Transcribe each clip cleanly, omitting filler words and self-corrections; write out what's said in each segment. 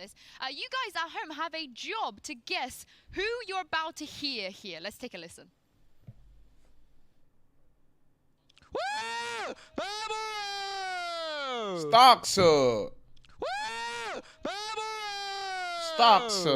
this. You guys at home have a job to guess who you're about to hear here. Let's take a listen. Woo! Vamos! Stocks. Woo! Vamos! Stocks.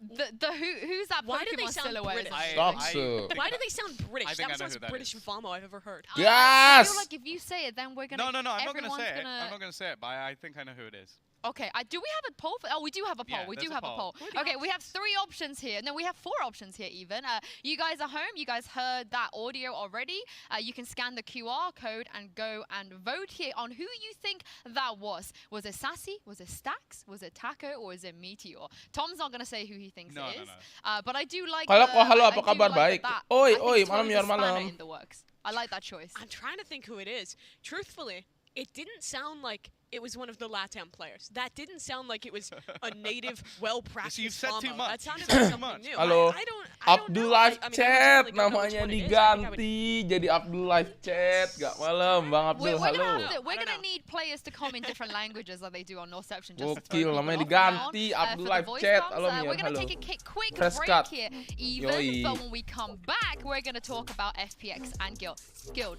Who's that Why do they Pokemon sound silhouette? British? Stocks. Why do they sound British? I think That I know was the who most that British is. Vamo I've ever heard. I Yes! feel like if you say it, then we're gonna. No, I'm not gonna everyone's say it. gonna- I'm not gonna say it, but I think I know who it is. Okay, do we have a poll? Oh, we do have a poll. Yeah, we do there's a have a poll. poll. Okay, we have 3 options here. No, we have 4 options here even. You guys at home, you guys heard that audio already. You can scan the QR code and go and vote here on who you think that was. Was it Sassy? Was it Stacks? Was it Taco? Or is it Meteor? Tom's not going to say who he thinks No, it is. no. But I do like Halo, I apa do kabar? like Baik. that. Oi, I think oi, it's malam totally yor a spanner malam. in the works. I like that choice. I'm trying to think who it is. Truthfully, it didn't sound like it was one of the LATAM players. That didn't sound like it was a native, well-practiced You've said too Vamo. much. That sounded You've said like too something much. new. Halo, I don't Abdul know. Live I mean, Chat I don't know which namanya one it is. I think I would- diganti jadi Abdul Live Chat. Gak malam, Bang Abdul. We're Halo. gonna need players to come in different languages like they do on Northception. Just to Gokil, throw people namanya off diganti, and on, Abdul for the Live voice Chat. comms. Halo, Mior, We're gonna halo. take a quick Press break cut. here, even. Yoi. But when we come back, we're gonna talk about FPX and Guild.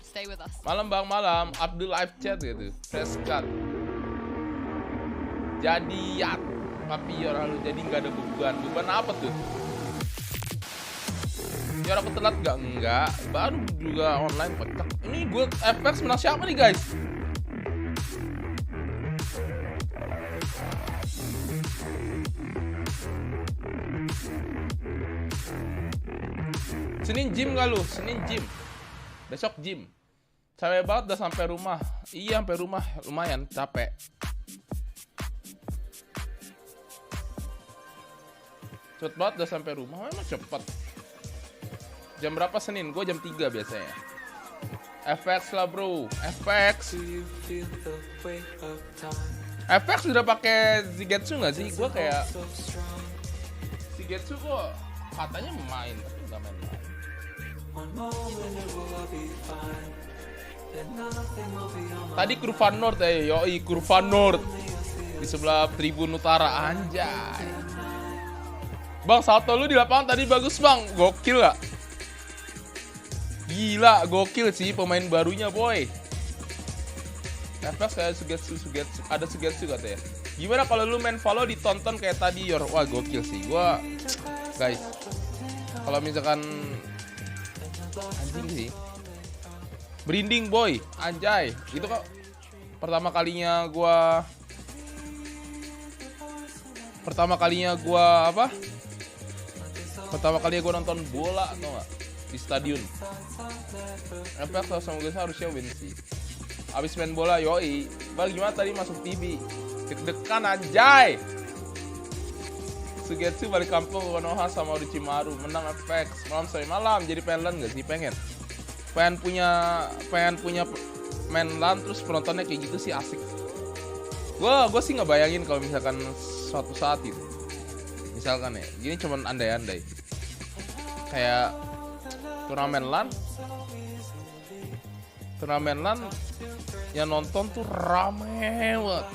Stay with us. Malam Bang, malam. Abdul Live Chat gitu. Press cut. Jadi ya, tapi ya lalu jadi nggak ada beban. Beban apa tuh? Ya aku telat nggak? Enggak. Baru juga online kocak. Ini gue FPX menang siapa nih guys? Senin gym nggak lu? Senin gym. Besok gym. Capek banget udah sampai rumah. Iya sampai rumah lumayan capek. Cepet banget udah sampai rumah. Memang cepet. Jam berapa Senin? Gue jam 3 biasanya. FPX lah bro. FPX. FPX udah pakai Zigetsu nggak sih? Gue kayak Zigetsu kok katanya main tapi nggak main-main. Tadi kurva North yoi kurva North di sebelah Tribun Utara anjay. Bang, salto lu di lapangan tadi bagus bang, gokil gak? Gila, gokil sih pemain barunya boy. FPX kayak Sugetsu, ada Sugetsu katanya. Gimana kalau lu main Valo ditonton kayak tadi Yor? Wah gokil sih, gua guys. Kalau misalkan anjing sih, berinding boy, anjay. Itu kok pertama kalinya gua apa? Pertama kalinya gua nonton bola atau nggak di stadion. FPX sama gue harusnya win sih. Abis main bola, yoi. Bang gimana tadi masuk TV? Deg-degan anjay. Sugetsu balik kampung ke Konoha sama Orochimaru, menang FPX malam sampai malam. Jadi pengen LAN gak sih? Pengen punya main LAN terus penontonnya kayak gitu sih asik. Gue sih nggak bayangin kalau misalkan suatu saat itu, misalkan ya, gini cuman andai-andai, kayak turnamen LAN yang nonton tuh rame banget,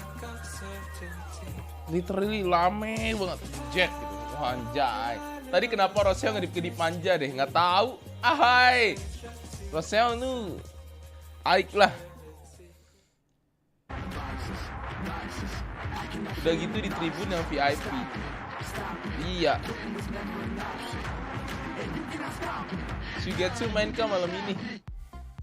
literally rame banget, Jack gitu. Wah, anjay. Tadi kenapa Rosel ngedip-ngedip manja deh, nggak tahu. Ahai, Rosel nu aik lah. Udah gitu di tribun yang VIP. Iya. Sugetsu main ke malam ini?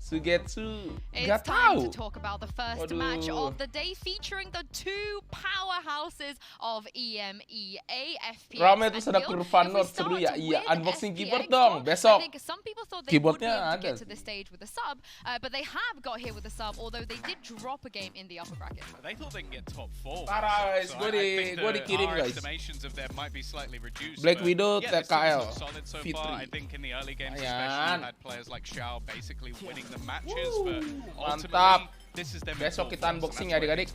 Sugetsu It's gak time tahu. to talk about the first match of the day featuring the 2 powerhouses of EMEA, FPX Rame tuh and ada Guild. kurva If we North seru ya. start Iya, with unboxing FPX, keyboard dong besok. I think some people thought they would be Keyboardnya able to get ada. to the stage with a sub, but they have got here with a sub, although they did drop a game in the upper bracket. They thought they can get top 4. Parah, guys. So Gue dikirim our guys. estimations of them might be slightly reduced. Black but Widow, yeah, this team TKL, looks solid so Fitri. far. I think in the early games Ayan. especially you had players like Xiao basically winning the matches, but ultimately Mantap. this is them. Besok kita unboxing ya adik-adik.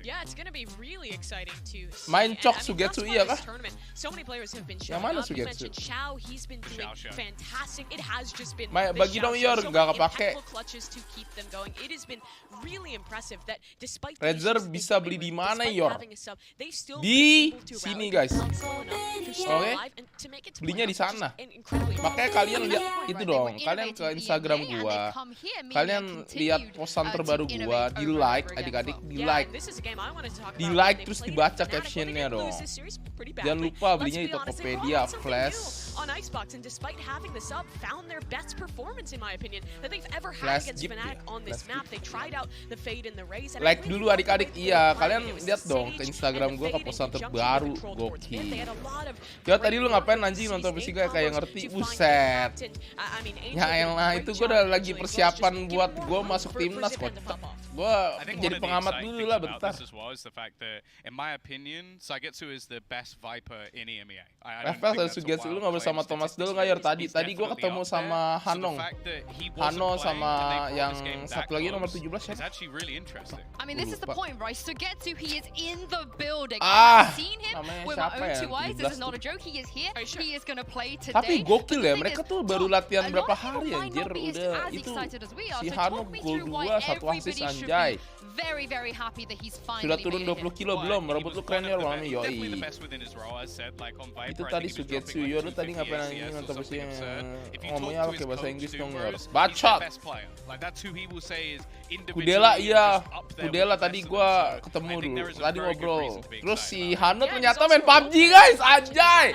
Yeah, it's gonna be really exciting to see. Main And, cok I mean, Sugetsu thus far iya this kah? tournament, so many players have been Yang showing mana up. You Sugetsu? mentioned Xiao, he's been doing Xiao. fantastic. It has just been Maya, the bagi Xiao dong, show. Yor, So nggak many kepake. impeccable clutches to keep them going. It has been really impressive that despite the Razer issues bisa they've beli been di with, mana, despite Yor? having a sub, they've still Di been able to sini, rally guys. flexible enough to stay Oke. alive and to make it to Belinya di playoffs, which is sana. incredibly Makanya impressive. kalian lihat Right, itu they dong, were kalian ke innovating Instagram EMEA, and gua. they come here, meaning Kalian they continue, lihat posan to terbaru gua, innovate di over and like, over again as adik-adik well. di Yeah, like. and this is a game I wanted to talk Di about. like They terus played dibaca Fnatic, but they captionnya did lose dong. this series pretty Jangan badly. lupa Let's belinya be di honest, they Tokopedia, brought out something Flash. new on Icebox, and despite having the sub, found their best performance in my opinion that they've ever Flash had against gift Fnatic ya, on this Flash map. gift. They tried out the Fade and the Raze. And Like I really dulu loved the way adik-adik, that they iya. were playing Kalian it. It was lihat the dong ke Sage Instagram and the gua ke Fade in posan conjunction terbaru, with the controlled towards mid. They gokil. had a lot of Ya great tadi lu ngapain abilities anjing to nonton use Besi nade kayak combos ngerti, to find buset. impact. And, I mean, Angel Ya did a elah, great itu job gua udah lagi eventually as well, just persiapan giving buat more gua room masuk for timnas Zipan kok. to pop off. Gua I think jadi one of the pengamat exciting dulu things lah about bentar. this as well is the fact that, in my opinion, Saigetsu is the best Viper in EMEA. I Rafael don't think dan that's a Sugetsu, lu wild ngobrol sama claim Thomas dulu statistically. nggak Yor tadi? He's Tadi gua definitely ketemu up sama there. So the Hanong. fact that he wasn't Hano playing sama and they brought yang this game satu that lagi nomor close 17 is siapa? actually really interesting. I mean, this is the Lupa. point, right? Sugetsu, he is in the building. Ah, I've seen him namanya with my siapa own ya? two eyes. 17 This is not tuh. a joke. He is here. Are you sure? He is going to play today. Tapi gokil But the ya, thing mereka is, tuh baru latihan a lot berapa of people hari might anjir not be udah as itu excited as we are. si So Hano talk me gol through why 2, 1 everybody assist should anjay. be very, very happy that he's finally Sudah turun made it 20 here. kilo belum? He Rambut was lu keren one ya of the warnanya best- definitely the yoi. best within his role, as said, like on Viper, Itu I tadi think he was Sugetsu, dropping Yor, like lu tadi 250 ngapain ACS anjing or nonton something Besi absurd. If you ngomongnya talk to pakai his bahasa coach, Inggris too, dong bros, Yor. he's their Bacot. best player. Like that's who he will say is individually Kudela iya, just up there Kudela with the tadi best of gua them. So ketemu I think dulu, there is a tadi very good ngobrol. reason to be Terus excited si about it. Hano Yeah, ternyata he's main also PUBG a guys, role player anjay.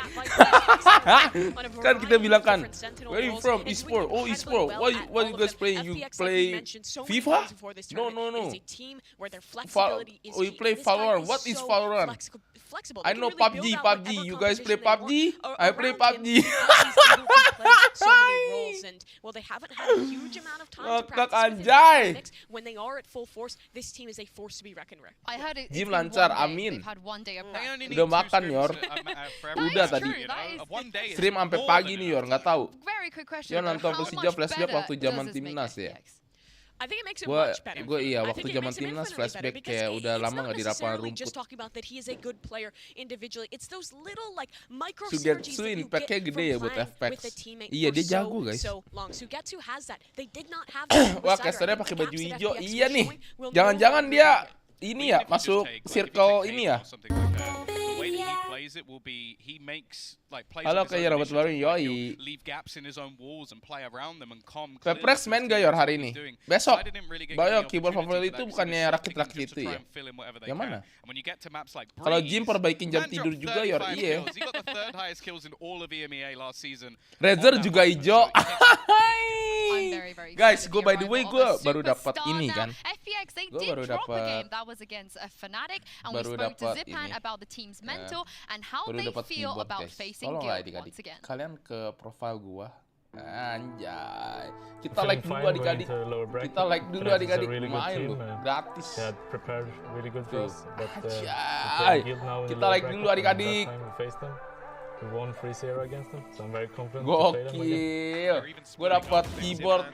on a variety Kan kita of bilang kan, different Sentinel where you roles from? and doing E-sport. Oh, incredibly e-sport. well What at you all of guys them. play? You FPX, like play mentioned so many FIFA? times before this No, tournament, no, no. It is a team where their flexibility is we key. play This guy Valorant. is What is so Valorant? flexible. I They can know really build PUBG, out PUBG. whatever You guys play competition they PUBG? want I play around him PUBG. because he's able to play so many roles. And well, they haven't had a huge amount of time to Ngakak practice with anjay. FPX. When they are at full force, this team is a force to be reckoned with. I heard it's Jim been lancar, one day. amin. They've had one day of They practice. only Udah need two makan, scrims Yor. for That every Udah is game, tadi. true, you that know? is- One day is Stream sampai more pagi than nih enough. Yor, nggak tahu. Very quick question. Dia though. nonton How Persija much flashback better waktu does zaman this make timnas ya. FPX? I think it makes it Gua much better. iya I waktu think it zaman makes him timnas infinitely flashback better because kayak udah it's lama not nggak di lapangan necessarily rumput. just talking about that he is a good player individually. It's those little like micro Sugetsu synergies that you impact-nya get gede from ya buat playing FPX. with a teammate Iya, for dia jago, guys. so long. Sugetsu has that. They did not have that. Wah, casternya pakai baju hijau. Iya nih. Jangan-jangan dia ini ya Even if you just masuk take, like, if you circle take ini Aiden ya. or something like that, the way that he plays it will be he makes like plays Halo, of his kayak own Robert initiative, Baru, like, yoi. he'll leave gaps in his own walls and play around them and calm. Pepres main gak Yor hari ini? Besok. Bayo keyboard favorit itu bukannya rakit-rakit itu ya? Yang mana? Kalau Jim perbaikin jam tidur juga Yor, iya. Razer juga hijau. I'm very, very Guys, excited gue the by the way arrival gue of a baru dapat superstar ini now. kan. FPX, they Gua did baru drop a dapat- game that was against a Fnatic, and we baru spoke to dapat Zipan ini. about the team's mental and how Baru they dapat feel keyboard about guys. facing Tolong lah Guild adik-adik. once again. Kalian ke profile gua. Anjay. Kita Feeling like dulu fine going adik-adik. to lower bracket. Kita like dulu Fnatic is a adik-adik. really good Main team, loh, and gratis. They had prepared really good for Tuh. us, but we're Anjay. playing Guild now in the Kita lower like dulu bracket, and adik-adik. last time we faced them, we won 3-0 against them, so I'm very confident to play them again. Gokil. Gua dapat keyboard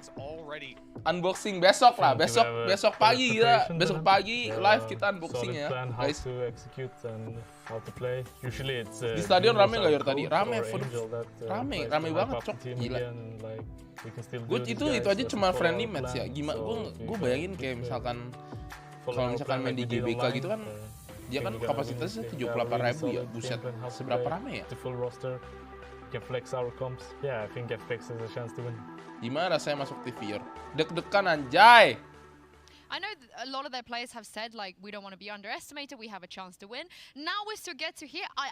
unboxing besok lah. Think we Besok have a besok solid pagi kita. preparation Besok to them. pagi We have live a kita unboxing solid ya, plan how guys. to execute and how to play. Usually it's Di stadion duos rame nggak, are Yor, tadi? coach Rame, or full- Angel that, rame tries to banget, hype up cok. the team Gila. again, and, like, we can still Gue do itu these guys aja as cuma we follow friendly our match ya. plan. Gimana? So Gue we bayangin can kayak keep, misalkan follow kalau our misalkan plan main like di we did GBK online. gitu kan, dia kan think we gotta kapasitasnya win. 78.000 ya. Really solid Buset, game plan, how to seberapa play, rame ya? the full roster, can flex our comps. Yeah, I think FPX has a chance to win. Gimana rasanya masuk TV Yor? Deg-degan anjay. I know a lot of their players have said like we don't want to be underestimated, we have a chance to win. Now we're to get to here. I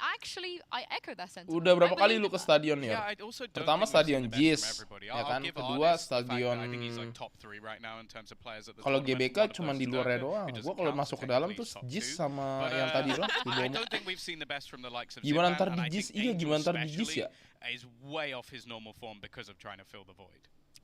echo that sentiment. Udah berapa I kali believe lu ke that. stadion Yeah, ya? I also don't Pertama think we've stadion seen the best Jizz, from everybody. ya I'll kan? give Kedua Arnes the fact that stadion. I think he's like top 3 right now in terms of players at the Kalau tournament. GBK One of cuma those di luarnya Doga, doang. who Gua doesn't kalau count masuk ke technically dalam as tuh top Jizz 2. sama But, yang tadi lah di I Bomo. don't think we've seen the best from the likes of Gimana Zipan, ntar and di I Jizz? think Iya, Angel gimana ntar di Jizz especially ya? is way off his normal form because of trying to fill the void.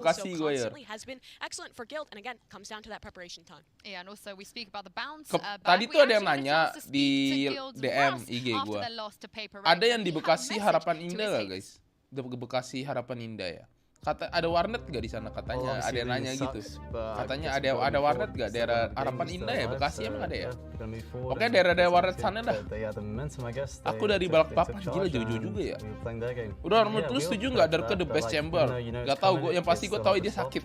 Bekasi gue ya. constantly has been excellent for Guild, and again, comes down to that preparation time. Yeah, and also we speak about the bounce. Tadi tuh ada yang nanya di DM IG gue. Ada yang di Bekasi Harapan Indah gak guys? Di Bekasi Harapan Indah ya. Kata ada warnet gak di sana katanya? Ada yang nanya gitu. Katanya ada warnet gak daerah Harapan Indah ya? Bekasi emang ada ya? Oke, daerah-daerah warnet sana dah. Aku dari Balikpapan, gila jauh-jauh juga ya. Udah, menurut lu setuju nggak Darko the best chamber? Gak tau gue, yang pasti gue tahu dia sakit.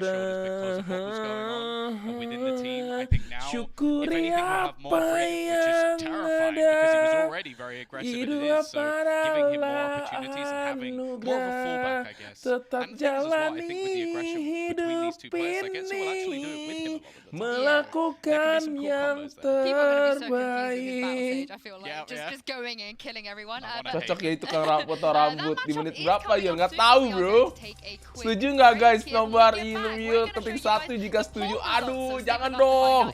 his shoulders because of what was going on within the team. I think now, if anything, we'll have more freedom, which is terrifying because he was already very aggressive it is. So giving him more opportunities and having more of a fallback, I guess. And this is what I think with the aggression between these two players, I guess we'll actually do it with him a lot of the time. Melakukan yang People are going to be so confused with Battle terbaik. Stage, I feel like. Just going in and killing everyone. Cocok ya itu kan potong rambut di menit berapa ya? Nggak tahu bro. Setuju nggak guys? Nobar interview ketik 1 jika setuju. Aduh jangan dong.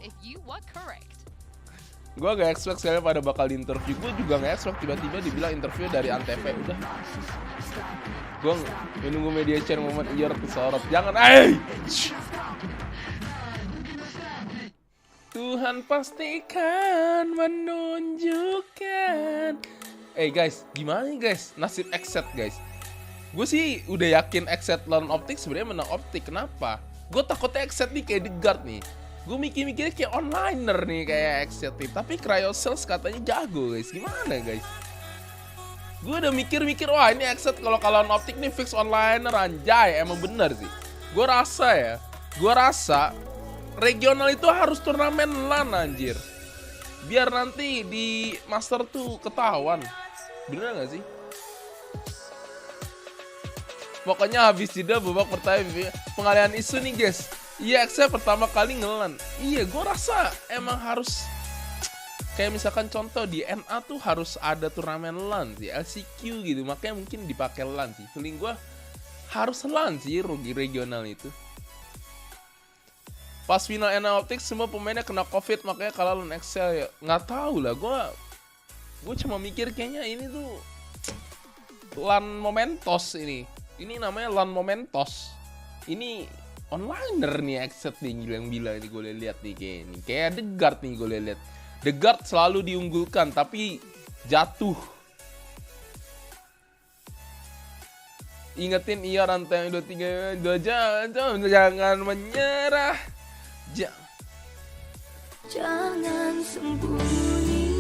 Gue gak expect sekali pada bakal di interview. Gue juga gak expect tiba-tiba dibilang interview dari Antv. Udah. Gue menunggu media share momen ear kesorot. Jangan. Tuhan pastikan menunjukkan. Guys, gimana nih guys? Nasib Exet guys. Gue sih udah yakin Exet lawan Optik sebenarnya menang Optik. Kenapa? Gue takutnya Exet nih kayak The Guard nih. Gue mikir-mikirnya kayak onliner nih kayak Exet nih. Tapi Cryosales katanya jago guys. Gimana guys? Gue udah mikir-mikir, wah ini Exet kalau lawan Optik nih fix onliner anjay. Emang bener sih. Gue rasa regional itu harus turnamen LAN anjir. Biar nanti di Master tuh ketahuan. Bener gak sih? Pokoknya habis jeda babak pertama pengalihan isu nih guys. Iya, Exet pertama kali ngelan. Iya, gue rasa emang harus kayak misalkan contoh di NA tuh harus ada turnamen LAN sih, LCQ gitu. Makanya mungkin dipakai LAN sih. Feeling gue harus LAN sih rugi regional itu. Pas final NA Optik semua pemainnya kena COVID makanya kalah lawan Excel ya. Nggak tahu lah, gue cuma mikir kayaknya ini tuh LAN Momentos ini. Ini namanya LAN Momentos. Ini onliner nih Exet nih yang bilang ini gue lihat nih kayak ini. Kayak The Guard nih gue lihat. The Guard selalu diunggulkan tapi jatuh. Ingetin iya rantai 23 jangan menyerah. Jangan sembunyi.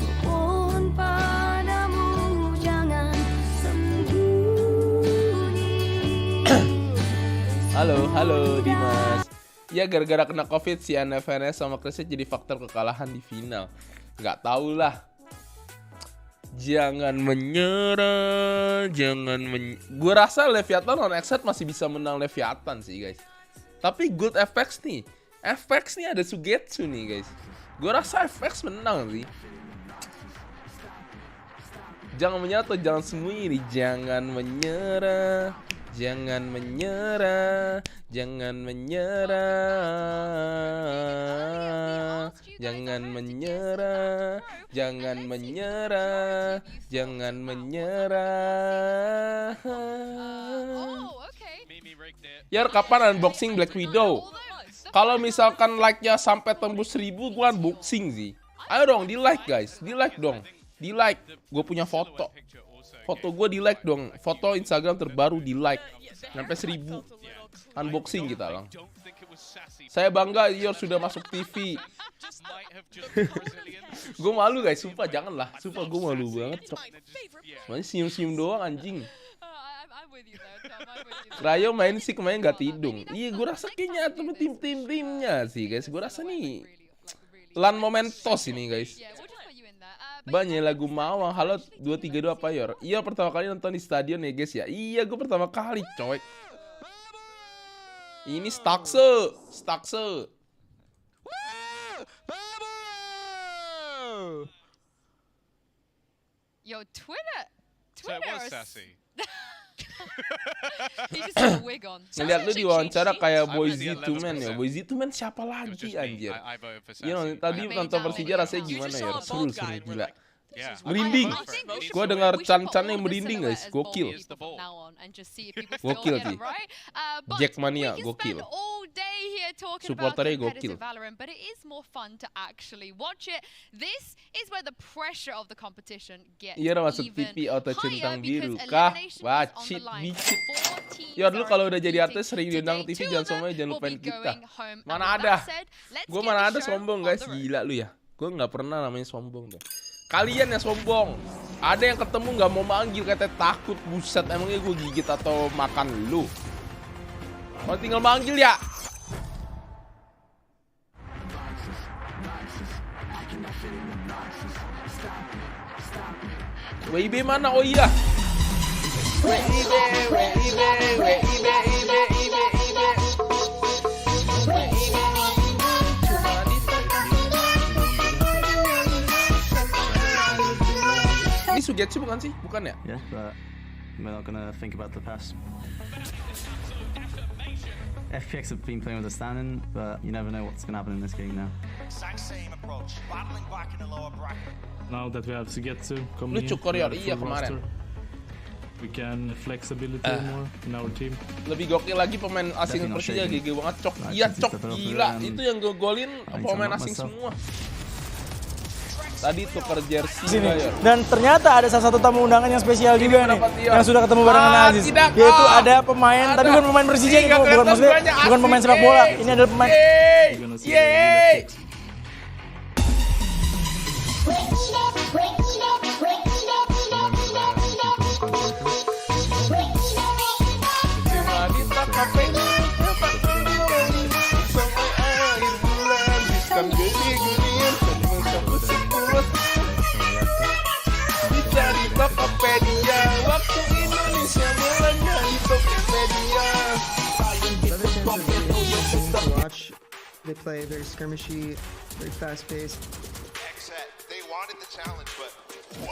Kumohon padamu jangan sembunyi. Halo Dimas. Ya gara-gara kena COVID si NFNS sama Chrisnya jadi faktor kekalahan di final. Nggak tahu lah. Jangan menyerah, gue rasa Leviathan on Exet masih bisa menang Leviathan sih guys. Tapi good FPX nih. FPX nih ada Sugetsu nih guys. Gue rasa FPX menang sih. Jangan menyerah atau jangan sembunyi nih. Jangan menyerah. Jangan menyerah. Jangan menyerah. Jangan menyerah. Jangan menyerah. Jangan menyerah. Yar, kapan unboxing Black Widow? Kalau misalkan like-nya sampai tembus 1000, gue unboxing sih. Ayo dong, di like guys, di like dong, di like. Gue punya foto gue di like dong. Foto Instagram terbaru di like sampai 1000. Unboxing kita lang. Saya bangga Yor sudah masuk TV. Gue malu guys, sumpah janganlah. Sumpah gue malu banget. Masih senyum-senyum doang anjing. Rayo main sih kemarin gak tidung. Iya gue rasa kayaknya temen tim-timnya sih guys. Gue rasa nih LAN Momentos ini guys. Banyak lagu Mawang. Halo 232 apa Yor? Iya pertama kali nonton di stadion ya guys ya. Iya gue pertama kali coy. Ini Stakse. Yo, Twitter. So it was sassy. He just had a wig on. Ngeliat lu diwawancara kayak Boyz II Men ya. Boyz II Men siapa lagi anjir? Iya tadi nonton Persija rasanya gimana ya? Seru gila. Merinding. Gua dengar can-cannya merinding guys. Gokil. Gokil sih. Jackmania gokil. Supporternya gokil. Iya masuk TV auto centang biru kah? Wacit bicit. Ya dulu kalau udah jadi artis sering diundang TV jangan lupain kita. Mana ada? Gue mana ada sombong guys. Gila lu ya. Gue nggak pernah namanya sombong tuh. Kalian yang sombong. Ada yang ketemu nggak mau manggil katanya takut. Buset emangnya gue gigit atau makan lu? Mau tinggal manggil ya. WIB mana? Oh iya. Ini Sugetsu bukan sih? Bukan ya? Yeah, but we're not gonna think about the past. FPX have been playing with a stand-in, but you never know what's gonna happen in this game now. Exact same approach, battling back in the lower bracket. Now that we have Sugetsu coming Lucu in, Korea, we have iya full kemarin. roster. We can flexibility more in our team. Lebih gokil lagi pemain asing Persija GG banget, cok. Iya, cok, gila. Itu yang golin pemain asing semua. Tadi tuker jersey ya. Dan ternyata ada salah satu tamu undangan yang spesial juga nih, yang sudah ketemu bareng dengan Aziz. Tidak, yaitu ada pemain, tapi bukan pemain Persija nih, bukan maksudnya bukan pemain sepak bola. Ini adalah pemain. Yeay. Dicari Tokopedia, waktu Indonesia mulanya di Tokopedia. They play very skirmishy, very fast-paced. They wanted the challenge, but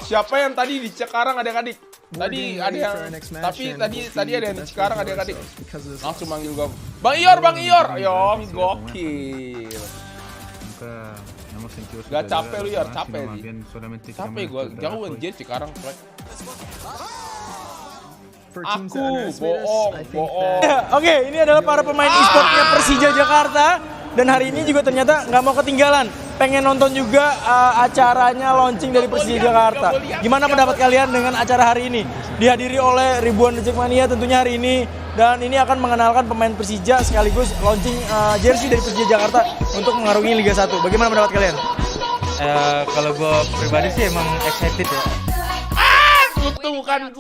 Siapa yang tadi di Cikarang adik-adik? Tadi ada yang, tapi tadi ada yang di Cikarang adik-adik. Langsung manggil gua. Bang Ior, Yong gokil. Gak capek lu Ior, capek sih. Capek gua, jauh anjir Cikarang. Aku bohong. Oke, ini adalah para pemain e-sportnya Persija Jakarta. Dan hari ini juga ternyata nggak mau ketinggalan. Pengen nonton juga acaranya launching dari Persija Jakarta. Gimana pendapat kalian dengan acara hari ini? Dihadiri oleh ribuan Jackmania tentunya hari ini. Dan ini akan mengenalkan pemain Persija sekaligus launching jersey dari Persija Jakarta untuk mengarungi Liga 1. Bagaimana pendapat kalian? Kalau gue pribadi sih emang excited ya. Untukan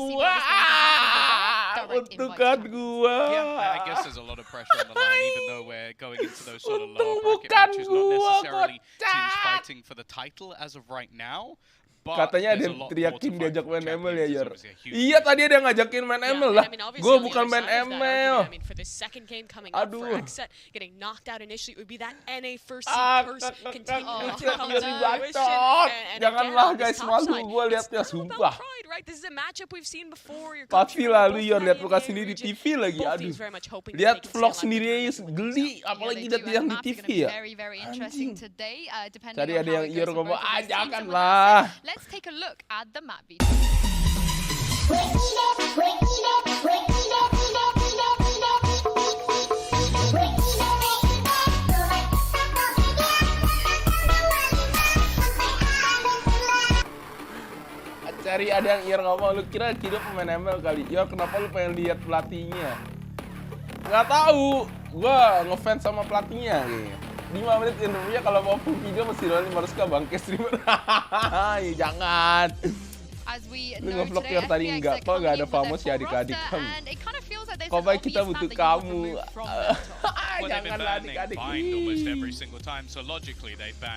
gua. Yeah, I guess there's a lot of pressure on the line, even though we're going into those sort of lower bracket matches, not necessarily teams fighting for the title as of right now. Katanya ada yang teriakin diajak main ML ya, Yor. Iya, tadi ada yang ngajakin main ML lah. Gue bukan main ML. Aduh. Janganlah guys, malu gue liatnya, sumpah. Pasti lalu Yor, liat muka sendiri di TV lagi, aduh. Lihat vlog sendiri aja geli, apalagi lihat yang di TV ya. Anjing. Tadi ada yang Yor ngomong, janganlah. Let's take a look at the map video. Cari ada yang Ior ngomong, lu kira Kido pemain ML kali? Ior, kenapa lu pengen lihat pelatihnya? Nggak tahu, gua ngefans sama pelatihnya kayaknya. 5 menit interviewnya kalau mau video mesti doang 500k bangke streamer. Jangan. Lu nge-vlog yang tadi enggak, kok nggak ada famos ya adik-adik kamu. Kok baik kita butuh kamu. Janganlah adik-adik.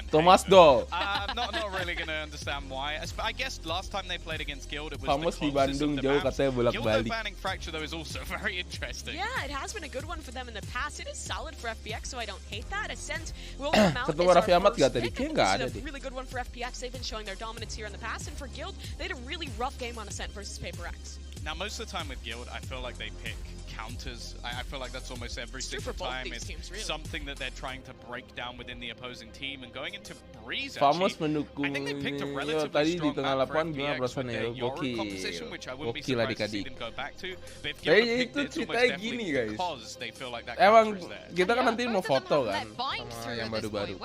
Thomas Do. Not really gonna understand why. I guess last time they played against Guild it was Famos di Bandung jauh katanya bolak-balik. Banning Fracture though is also very interesting. Yeah, it has been a good one for them in the past. It is solid for FPX, so I don't hate that. Ascent will come out. Ketemu Raffi Ahmad gak tadi? Kayaknya nggak ada deh. Really good one for FPX. They've been showing their dominance here in the past, and for Guild, they had a really rough game on Ascent versus Paper X. Now, most of the time with Guild, I feel like they pick counters. I feel like that's almost every single time. It's something that they're trying to break down within the opposing team. And going into Breeze, Famos actually, mendukung I think they picked a ini. relatively strong Tadi di tengah map for lapangan gimana FPX with perasaannya? their Yoru composition, which I wouldn't be surprised to see them go back to. But if Guild picked it, it's almost definitely because they feel like that Emang counter is there. kita kan nanti mau foto kan sama yang baru-baru.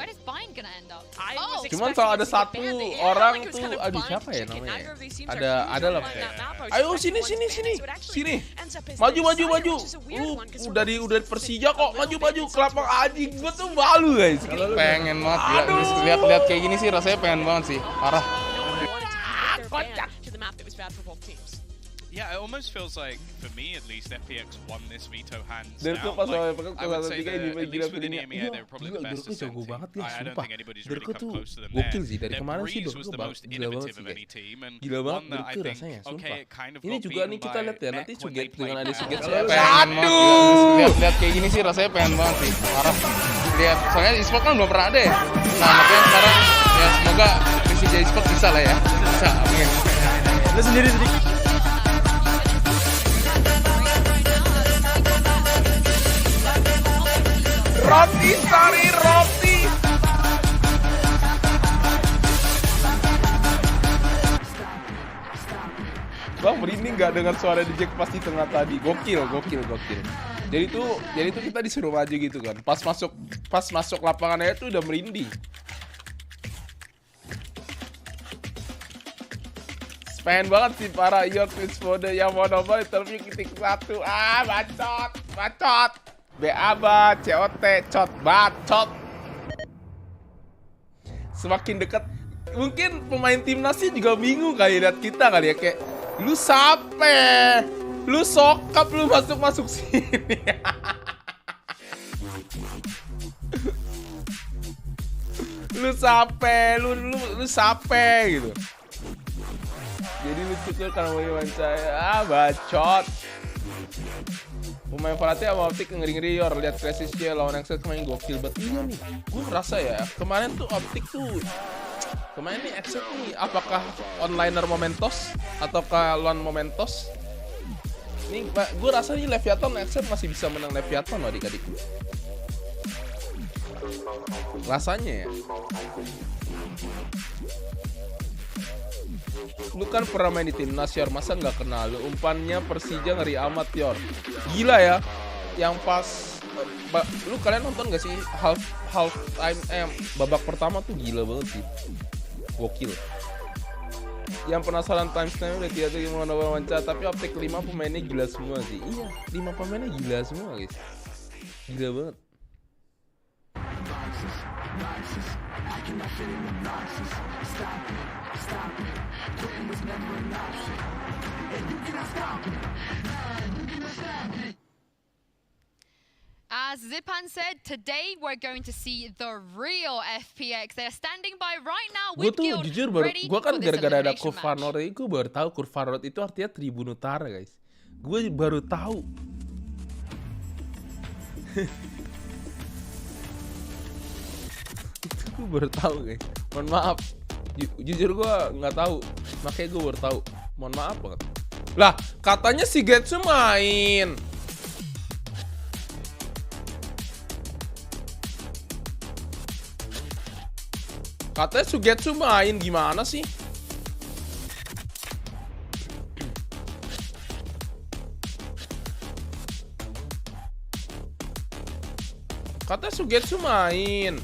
Cuman Cuman kalau ada satu orang tuh, aduh siapa ya namanya? Ada lah kayak. Ayo sini. Maju. Lu udah Persija kok, maju kelapa anjing. Gua tuh malu guys. Pengen banget lihat kayak gini sih rasanya pengen banget sih. Parah. Kocak. Yeah, it almost feels like, for me at least, FPX won this veto hands Dan down. tuh pas Like, awal I would say tiga that, ini at least within gila EMEA, they were probably the best jago ascent banget team. guys, I don't sumpah. think anybody's really come tuh close to them gokil there. sih dari Their kemarin sih Breeze was the most gila banget innovative sih of guys. any team, and Gila banget one that I Berke think, rasanya, okay, sumpah. it kind of Ini got juga nih beaten kita by lihat ya, nanti Mech when Suget they dengan played ada Mech. Suget So saya it's pengen banget ya. Lihat kayak gini sih rasanya pengen banget sih, parah. Lihat, soalnya e-sport kan belum pernah ada ya. Nah makanya sekarang ya semoga Persija e-sport bisa lah ya. Bisa, amin. Lu sendiri sedikit. Roti, sorry roti. Bang merinding nggak dengar suara DJ pas di tengah tadi? Gokil. Jadi tuh kita disuruh maju gitu kan. Pas masuk lapangan aja tuh udah merinding. Pengen banget sih para your twins mode yang mau nambah interview ketik 1. Bacot. BA COT, bacot. Semakin dekat, mungkin pemain timnasnya juga bingung kali lihat kita kali ya, kayak lu sape, lu sokap, lu masuk sini. Lu sape, lu sape gitu. Jadi lucu tuh kalau mau wawancara, bacot. Pemain Valate sama Optik ngeri-ngeri yor. Lihat Clashisnya lawan Excel kemarin gokil banget. Iya nih, gue ngerasa ya kemarin tuh Optik tuh, kemarin nih Excel nih, apakah onliner Momentos ataukah lawan Momentos? Nih gue rasa nih Leviathan Excel masih bisa menang Leviathan loh adik-adik. Rasanya ya. Lu kan pernah main di timnas Yor, masa nggak kenal lu? Umpannya Persija ngeri amat Yor. Gila ya. Yang pas lu kalian nonton gak sih half time babak pertama tuh gila banget sih. Gokil. Yang penasaran timestamp udah tidak ada yang mau wawancara, tapi Optik 5 pemainnya gila semua sih. Iya, 5 pemainnya gila semua guys. Gila banget. As Zipan said, today we're going to see the real FPX. They're standing by right now with Guild jujur ready gue kan for this gara-gara ada elimination match. Kurvanor ini, gue baru tahu Kurvanor itu artinya Tribun Utara guys. Gue baru tahu. Itu gue baru tahu guys. Mohon maaf. Jujur gue nggak tahu. Makanya gue baru tahu. Mohon maaf banget. Lah katanya si Getsu main. Katanya Sugetsu main, gimana sih? Katanya Sugetsu main.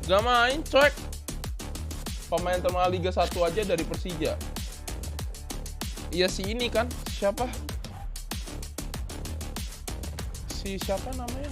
Gak main, cuek. Pemain terkenal Liga 1 aja dari Persija. Iya si ini kan, siapa? Siapa namanya?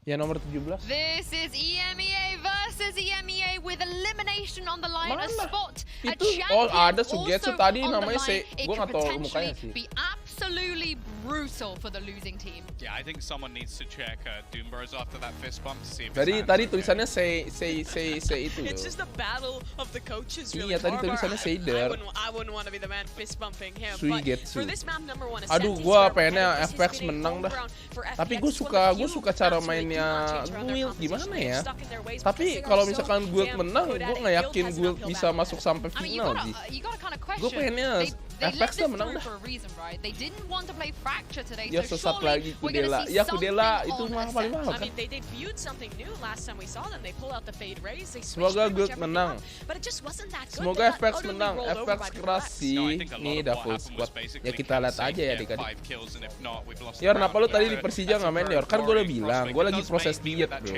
Ya nomor 17. This is EMEA versus EMEA with elimination on the line. A spot, a Itu champion ada Sugetsu also tadi on the namanya line. It gue could nggak tahu potentially mukanya sih. be absolutely brutal for the losing team. Yeah, I think someone needs to check Doombros after that fist bump to see if Tadi tulisannya say itu loh. It's just a battle of the coaches really. Iya, tadi tulisannya Seider. I wouldn't want to be the man fist bumping him. Suigetsu. For this map number 1 Aduh, gua pengennya FPX menang dah. Tapi gue suka cara mainnya Guild gimana ya. Tapi kalau misalkan Guild menang, gue nggak yakin Guild bisa masuk sampai final sih. Gue pengennya FPX dah menang dah. Ya sesat lagi Kudela. Ya Kudela itu mah paling mahal kan. Semoga Guild menang. Semoga FPX menang. FPX keras sih. Ini udah full squad. Ya kita lihat aja ya adik-adik. Yor, kenapa lu tadi di Persija nggak main Yor? Kan gue udah bilang, gue lagi proses diet bro.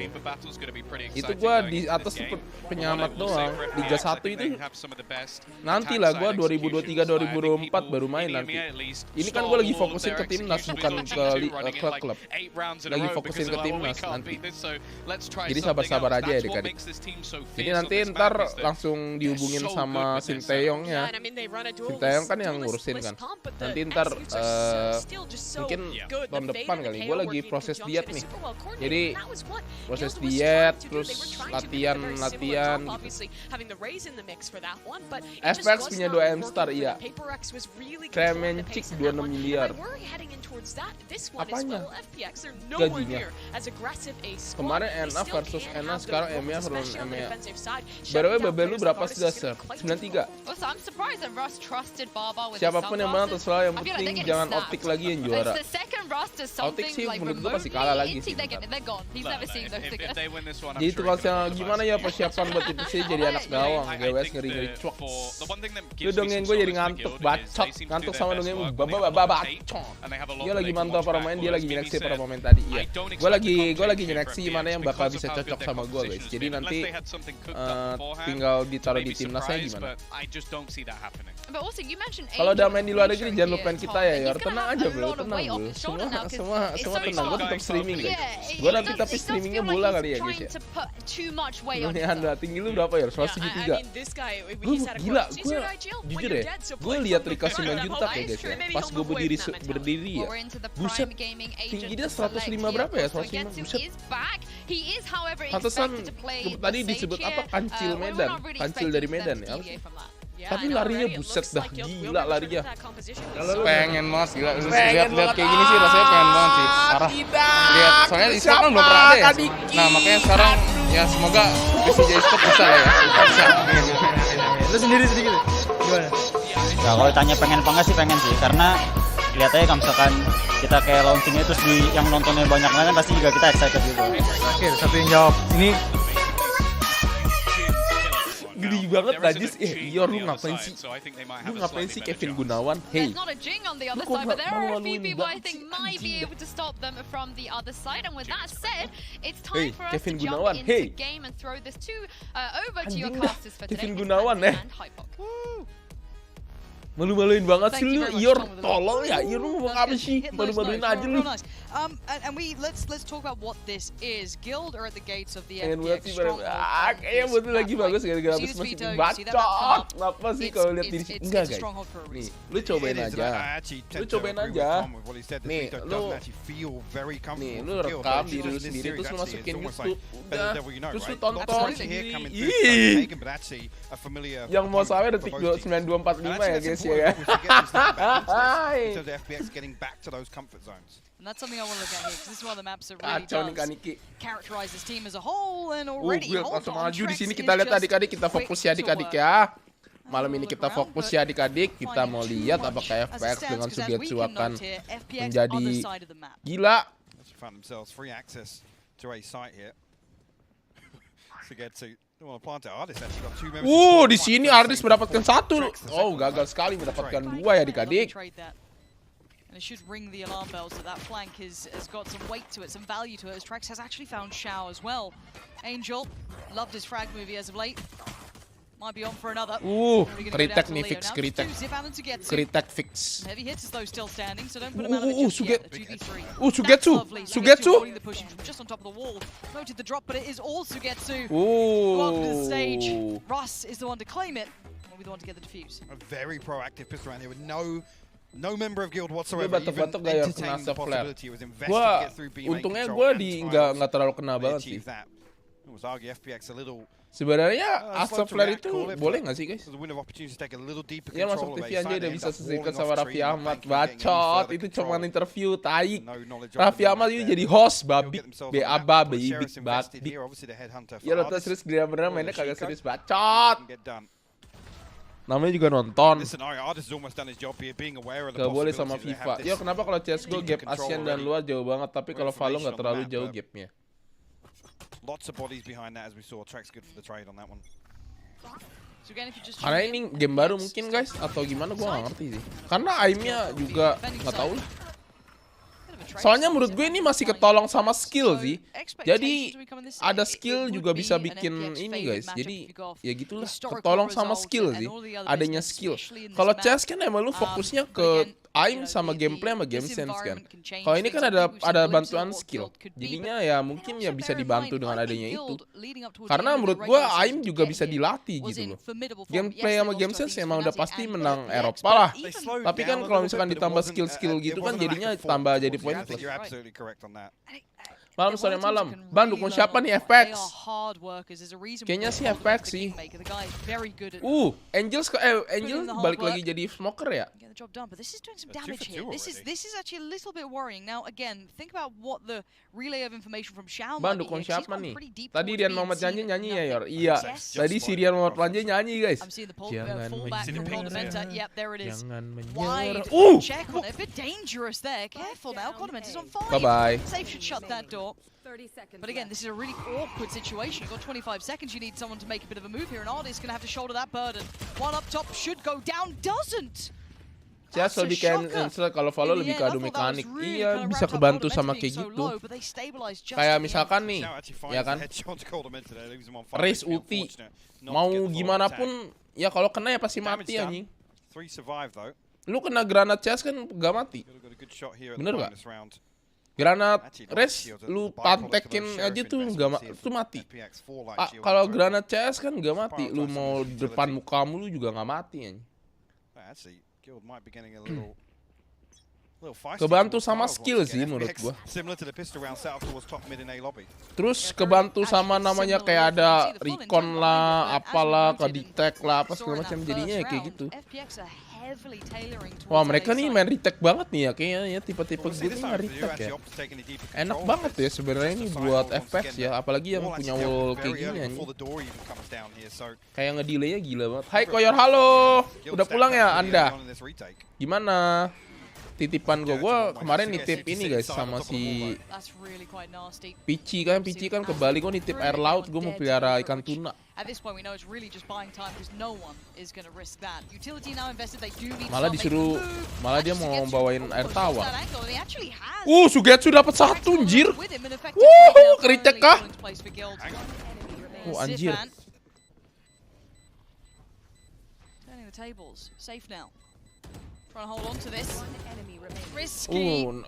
Itu gue di atas penyelamat doang. Liga 1 itu nanti lah gue 2023-2024 2024 baru main nanti. Ini kan gue lagi fokusin ke timnas, bukan ke klub. Lagi fokusin ke timnas nanti. Jadi sabar-sabar aja ya adik-adik. Jadi nanti ntar langsung dihubungin sama Sinteyongnya. Sinteyong kan yang ngurusin kan. Nanti ntar mungkin tahun depan kali. Gue lagi proses diet nih. Jadi proses diet, terus latihan gitu. FPX punya 2 M-Star, iya. Kremencik 26 miliar. Apanya? Gajinya. Kemarin NA versus NA, sekarang EMEA versus EMEA. By the way, BB lu berapa sih dasar? 93. Siapapun yang menang terserah, yang penting jangan Optik lagi yang juara. Optik sih menurut gue pasti kalah lagi sih. Jadi tugasnya gimana ya persiapan buat itu sih jadi anak gawang, GWS ngeri-ngeri cuak. Lu dongeng gue jadi ngantuk, bacot. Ngantuk sama dongeng bacot. Dia lagi mantau para pemain, dia lagi nyeleksi para pemain tadi. Iya. Gue lagi nyeleksi mana yang bakal bisa cocok sama gue guys. Jadi nanti tinggal ditaruh di timnasnya gimana. Kalau udah main di luar negeri jangan lupain kita ya. Tenang aja bro, tenang bro. Semua tenang. Gue tetap streaming guys. Gue nanti tapi streamingnya bola kali ya guys ya. Ini Anda tinggi lu berapa ya? 173. Gue gila, gue jujur ya. Gue lihat Rika 9 juta ya guys ya. Pas gue berdiri ya. Buset, tinggi dia 105 berapa ya? 105 buset. Pantesan tadi disebut apa? Kancil Medan, kancil dari Medan ya. Tapi larinya buset dah, gila larinya. Pengen mas, gila. Lihat kayak gini sih rasanya pengen banget sih. Parah. Lihat, soalnya e-sport kan belum pernah ada ya. Nah makanya sekarang ya semoga PSG e-sport bisa lah ya. Bisa. Lu sendiri sedikit gimana? Ya kalau tanya pengen apa enggak sih pengen sih, karena lihat aja kalau misalkan kita kayak launchingnya terus yang nontonnya banyak kan pasti juga kita excited gitu. Oke, satu yang jawab. Ini geli banget najis. Yor lu ngapain sih? Lu ngapain sih Kevin Gunawan? Hey. Lu kok malu-maluin banget sih? Hey, Kevin Gunawan. Hey. Anjing dah, Kevin Gunawan Malu-maluin banget sih lu, Yor. Tolong ya, Yor lu ngomong apa sih? Malu-maluin aja lu. And let's talk about what this is. Guild are at the gates of the FPX. FPX stronghold. Kayaknya betul lagi bagus gara-gara habis masih bacot. Kenapa sih kalau lihat diri enggak guys? Nih, lu cobain aja. Nih, lu rekam diri lu sendiri terus lu masukin YouTube. Udah, terus lu tonton sendiri. Yang mau sampai detik 9245 ya guys ya. And that's something I want to look at here, because this is one of the maps that really does characterize this team as a whole, and already langsung maju di sini. Kita lihat adik-adik, kita fokus ya adik-adik ya. Malam ini kita fokus ya adik-adik. Kita mau lihat apakah FPX dengan Sugetsu akan menjadi gila. Di sini Ardis mendapatkan 1. Oh, gagal sekali mendapatkan 2 ya adik-adik. And it should ring the alarm bells that that flank has got some weight to it, some value to it, as Trex has actually found Shao as well. Angel, loved his frag movie as of late. Might be on for another. Kritek nih fix, kritek fix. Heavy hits though still standing, so don't put him out of it just yet. 2v3. Sugetsu. Just on top of the wall. Noted the drop, but it is all Sugetsu. Go up to the stage. Russ is the one to claim it. Will be the one to get the defuse. A very proactive pistol round here with no member of guild whatsoever. Batok-batok gak yang kena self-flare. Untungnya gue nggak terlalu kena banget sih. Sebenarnya self-flare itu boleh nggak sih guys? Ya masuk TV aja udah bisa sesuaikan sama Raffi Ahmad. Bacot, itu cuma interview, tai. Raffi Ahmad itu jadi host, babik, babik. Ya lo tuh serius bener-bener mainnya kagak serius, bacot. Namanya juga nonton. Gak boleh sama FIFA. Ya kenapa kalau CSGO gap ASEAN dan luar jauh banget, tapi kalau Valo nggak terlalu jauh gapnya. Karena ini game baru mungkin guys, atau gimana gua nggak ngerti sih. Karena aimnya juga nggak tahu lah. Soalnya menurut gue ini masih ketolong sama skill sih. Jadi ada skill juga bisa bikin ini guys. Jadi ya gitulah, ketolong sama skill sih. Adanya skill. Kalau chess kan emang lu fokusnya ke aim sama gameplay sama game sense kan. Kalau ini kan ada bantuan skill. Jadinya ya mungkin ya bisa dibantu dengan adanya itu. Karena menurut gua aim juga bisa dilatih gitu loh. Gameplay sama game sense emang udah pasti menang Eropa lah. Tapi kan kalau misalkan ditambah skill-skill gitu kan jadinya tambah jadi pointless. Malam sore malam. Ban dukung siapa nih FPX? Kayaknya sih FPX sih. Angel balik lagi jadi smoker ya? Job done, but this is doing some damage here. This is actually a little bit worrying. Now again, think about what the relay of information from Xiao Ban dukung siapa nih? Tadi Rian Muhammad nyanyi ya, Yor? Iya. Tadi si Rian Muhammad nyanyi guys. Jangan menyerah. Jangan menyerah. Check on it, a bit dangerous there. Careful now. Condiment is on fire. Bye-bye. Safe should shut that door. But again, this is a really awkward situation. You've got 25 seconds. You need someone to make a bit of a move here, and Artist going to have to shoulder that burden. One up top should go down. Doesn't. Chess lebih kayak kalau Valo lebih ke adu mekanik. Iya, bisa kebantu sama kayak gitu. Kayak misalkan nih, ya kan, race ulti, mau gimana pun, ya kalau kena ya pasti mati anjing. Lu kena granat chess kan gak mati. Bener gak? Granat race lu pantekin aja tuh tuh mati. Kalau granat chess kan gak mati. Lu mau depan mukamu lu juga gak mati anjing. Kebantu sama skill sih menurut gua. Terus kebantu sama namanya kayak ada recon lah, apalah, ke detect lah, apa segala macam, jadinya ya kayak gitu. Wah, mereka nih main retake banget nih ya, kayaknya ya tipe-tipe gitu nih retake ya. Enak banget ya sebenarnya ini buat FPX ya, apalagi yang punya wall kayak gini anjing. Kayak ngedelaynya gila banget. Hai Koyor, halo. Udah pulang ya Anda? Gimana? Titipan gua kemarin nitip ini guys sama si Pici kan ke Bali, gua nitip air laut, gua mau pelihara ikan tuna. Malah dia mau bawain air tawar. Sugetsu dapat 1 anjir. Kritik kah? Anjir.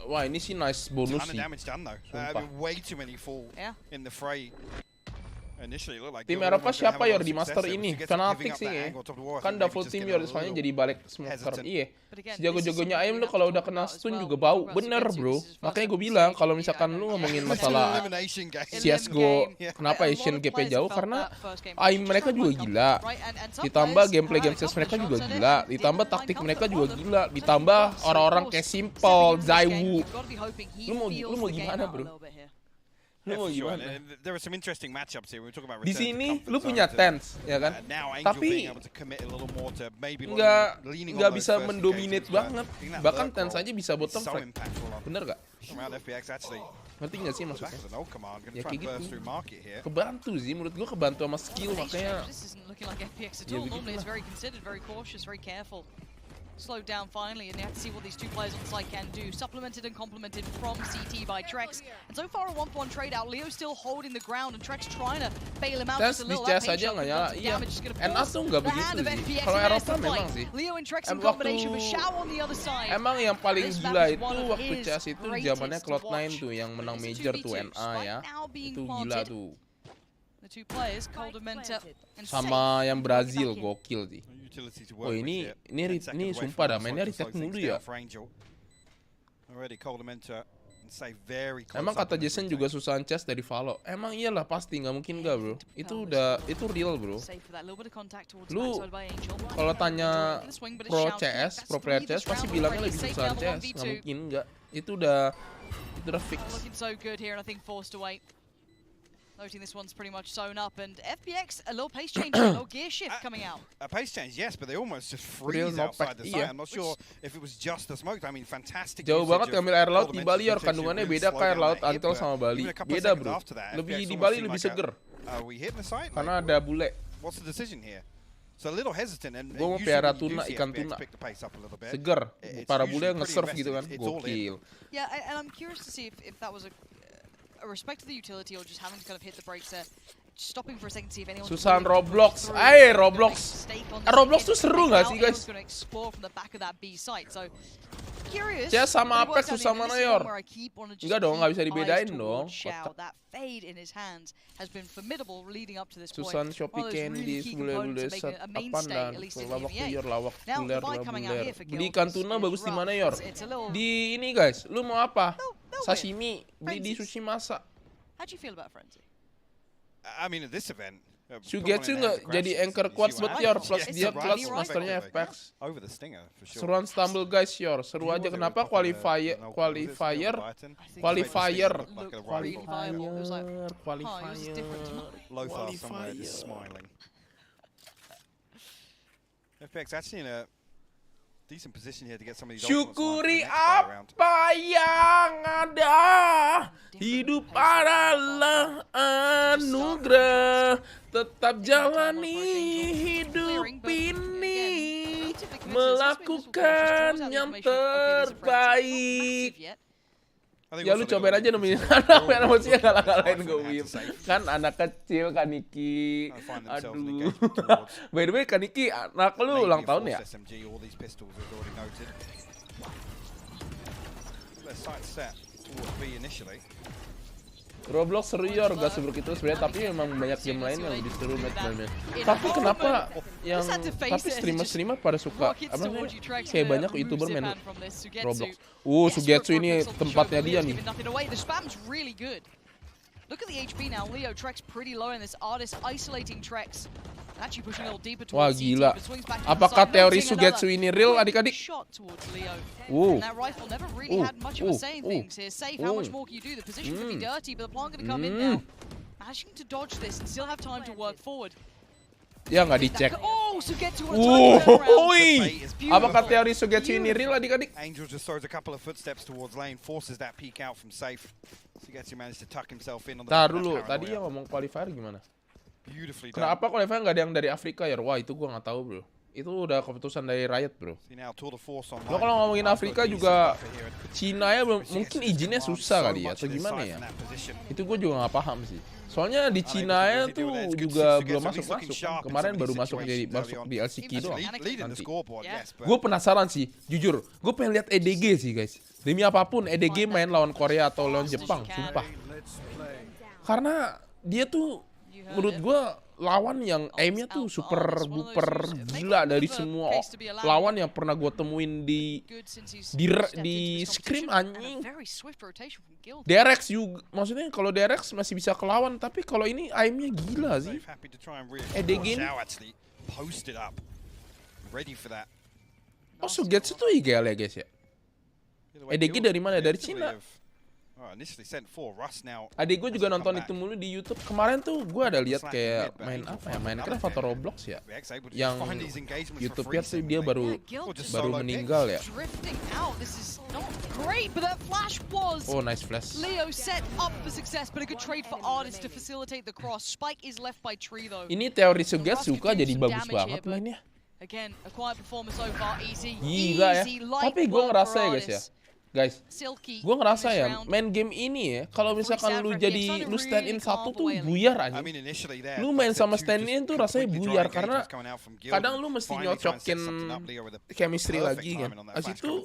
Wah ini sih nice bonus sih. Tim Eropa siapa Yor di Master ini? Fanatic sih ya. Kan udah full team Yor, soalnya jadi balik smoker. Iya. Sejago-jagonya Aim lu kalau udah kena stun juga bau. Bener bro. Makanya gue bilang kalau misalkan lu ngomongin masalah CSGO, kenapa Asian GP jauh? Karena Aim mereka juga gila. Ditambah gameplay game sense mereka juga gila. Ditambah taktik mereka juga gila. Ditambah orang-orang kayak Simple, Zowie. Lu mau gimana bro? Di sini lu punya Tens, ya kan? Tapi nggak bisa mendominate banget. Bahkan Tens aja bisa bottom frag. Bener gak? Ngerti nggak sih maksudnya? Ya kayak gitu. Kebantu sih, menurut gua kebantu sama skill, makanya. Ya begitu lah. Slowed down finally, and they have to see what these two players on site can do. Supplemented and complemented from CT by Trex. And so far a 1-1 trade out. Leo still holding the ground, and Trex trying to bail him out just a little. Tes aja nggak nyala. Iya. NA tuh nggak begitu sih. Kalau Eropa memang sih. Leo and Trex in combination with Xiao on the other side. Emang yang paling gila itu waktu CS itu zamannya Cloud9 tuh yang menang major tuh NA ya. Itu gila tuh. Sama yang Brazil gokil sih. Oh ini sumpah dah mainnya retake mulu ya. Emang kata Jason juga susahan chess dari Valo. Emang iyalah pasti, nggak mungkin nggak bro. Itu real bro. Lu kalau tanya pro player CS pasti bilangnya lebih susahan chess. Nggak mungkin nggak. Itu udah fix. Noting this one's pretty much sewn up, and FPX a little pace change, a little gear shift coming out. A pace change, yes, but they almost just freeze outside the site. I'm not sure if it was just the smoke. I mean, fantastic. Jauh banget ngambil air laut di Bali, Yor. Kandungannya beda kayak air laut Antel sama Bali. Beda bro. Lebih di Bali lebih seger. Karena ada bule. What's the decision here? So a little hesitant and Gue mau piara tuna, ikan tuna. Seger. Para bule yang nge-surf gitu kan. Gokil. Yeah, and I'm curious to see if that was a respect to the utility or just having to kind of hit the brakes there. Stopping for a second to see if anyone. Susahan Roblox. Roblox. Roblox tuh seru nggak sih guys? Ya sama Apex susah mana yor? Enggak dong, nggak bisa dibedain dong. Susan Shopee Candy, bule-bule apaan dan lawak yor, lawak buler. Beli ikan tuna bagus di mana yor? Di ini guys, lu mau apa? Sashimi, beli di sushi masa. How do you feel about Frenzy? I mean, at this event, Sugetsu nggak jadi anchor kuat buat yor, plus dia plus masternya FPX. Seruan stumble guys yor, seru aja. Kenapa qualifier? FPX actually in a decent position here to get some of these. Syukuri apa yang ada, hidup adalah anugerah, tetap jalani hidup ini, melakukan yang terbaik. Ya lu cobain aja nemuin anak emosinya kalah-kalahin gue Wim. Kan anak kecil Kaniki. Aduh. By the way Kaniki, anak lu ulang tahun ya? Roblox seru yor, gak seru gitu sebenarnya, tapi memang banyak game lain yang lebih seru mainnya. Tapi kenapa yang streamer pada suka apa namanya? Kayak banyak YouTuber main Roblox. Sugetsu ini tempatnya dia nih. Look at the HP now. Leo Trex pretty low in this artist isolating Trex. Actually pushing a little deeper Wah towards gila. Apakah teori Sugetsu ini real adik-adik? And that rifle never really had much of a say in things here. Safe, how much more can you do? The position could be dirty, but the plant gonna come in now. Managing to dodge this and still have time to work forward. Ya nggak dicek. Sugetsu. Apakah teori Sugetsu ini real adik-adik? Angel just throws a couple of footsteps towards lane, forces that peek out from safe. Sugetsu managed to tuck himself in on the. Tar dulu, tadi yang ngomong qualifier gimana? Kenapa qualifier nggak ada yang dari Afrika ya? Wah itu gua nggak tahu bro. Itu udah keputusan dari Riot bro. Lo kalau ngomongin Afrika juga Cina ya mungkin izinnya susah kali ya atau gimana ya? Itu gue juga nggak paham sih. Soalnya di Cina ya tuh juga belum masuk. Kemarin baru masuk di LCK doang nanti. Gue penasaran sih, jujur. Gue pengen lihat EDG sih guys. Demi apapun EDG main lawan Korea atau lawan Jepang, sumpah. Karena dia tuh menurut gue lawan yang aimnya tuh super duper gila dari semua lawan yang pernah gue temuin di Scream anjing. DRX juga, maksudnya kalau DRX masih bisa kelawan, tapi kalau ini aimnya gila sih. EDG ini. Sugetsu tuh IGL ya guys ya. EDG dari mana? Dari Cina. Adik gue juga nonton itu mulu di YouTube. Kemarin tuh gue ada lihat kayak main apa ya, Minecraft atau Roblox ya, yang YouTube-nya tuh dia baru meninggal ya. Oh nice flash. Ini teori Sugetsu jadi bagus banget mainnya. Gila ya. Tapi gue ngerasa ya guys ya. Guys, gue ngerasa ya main game ini ya, kalau misalkan lu stand in satu tuh buyar aja. Lu main sama stand in tuh rasanya buyar karena kadang lu mesti nyocokin chemistry lagi kan. Abis itu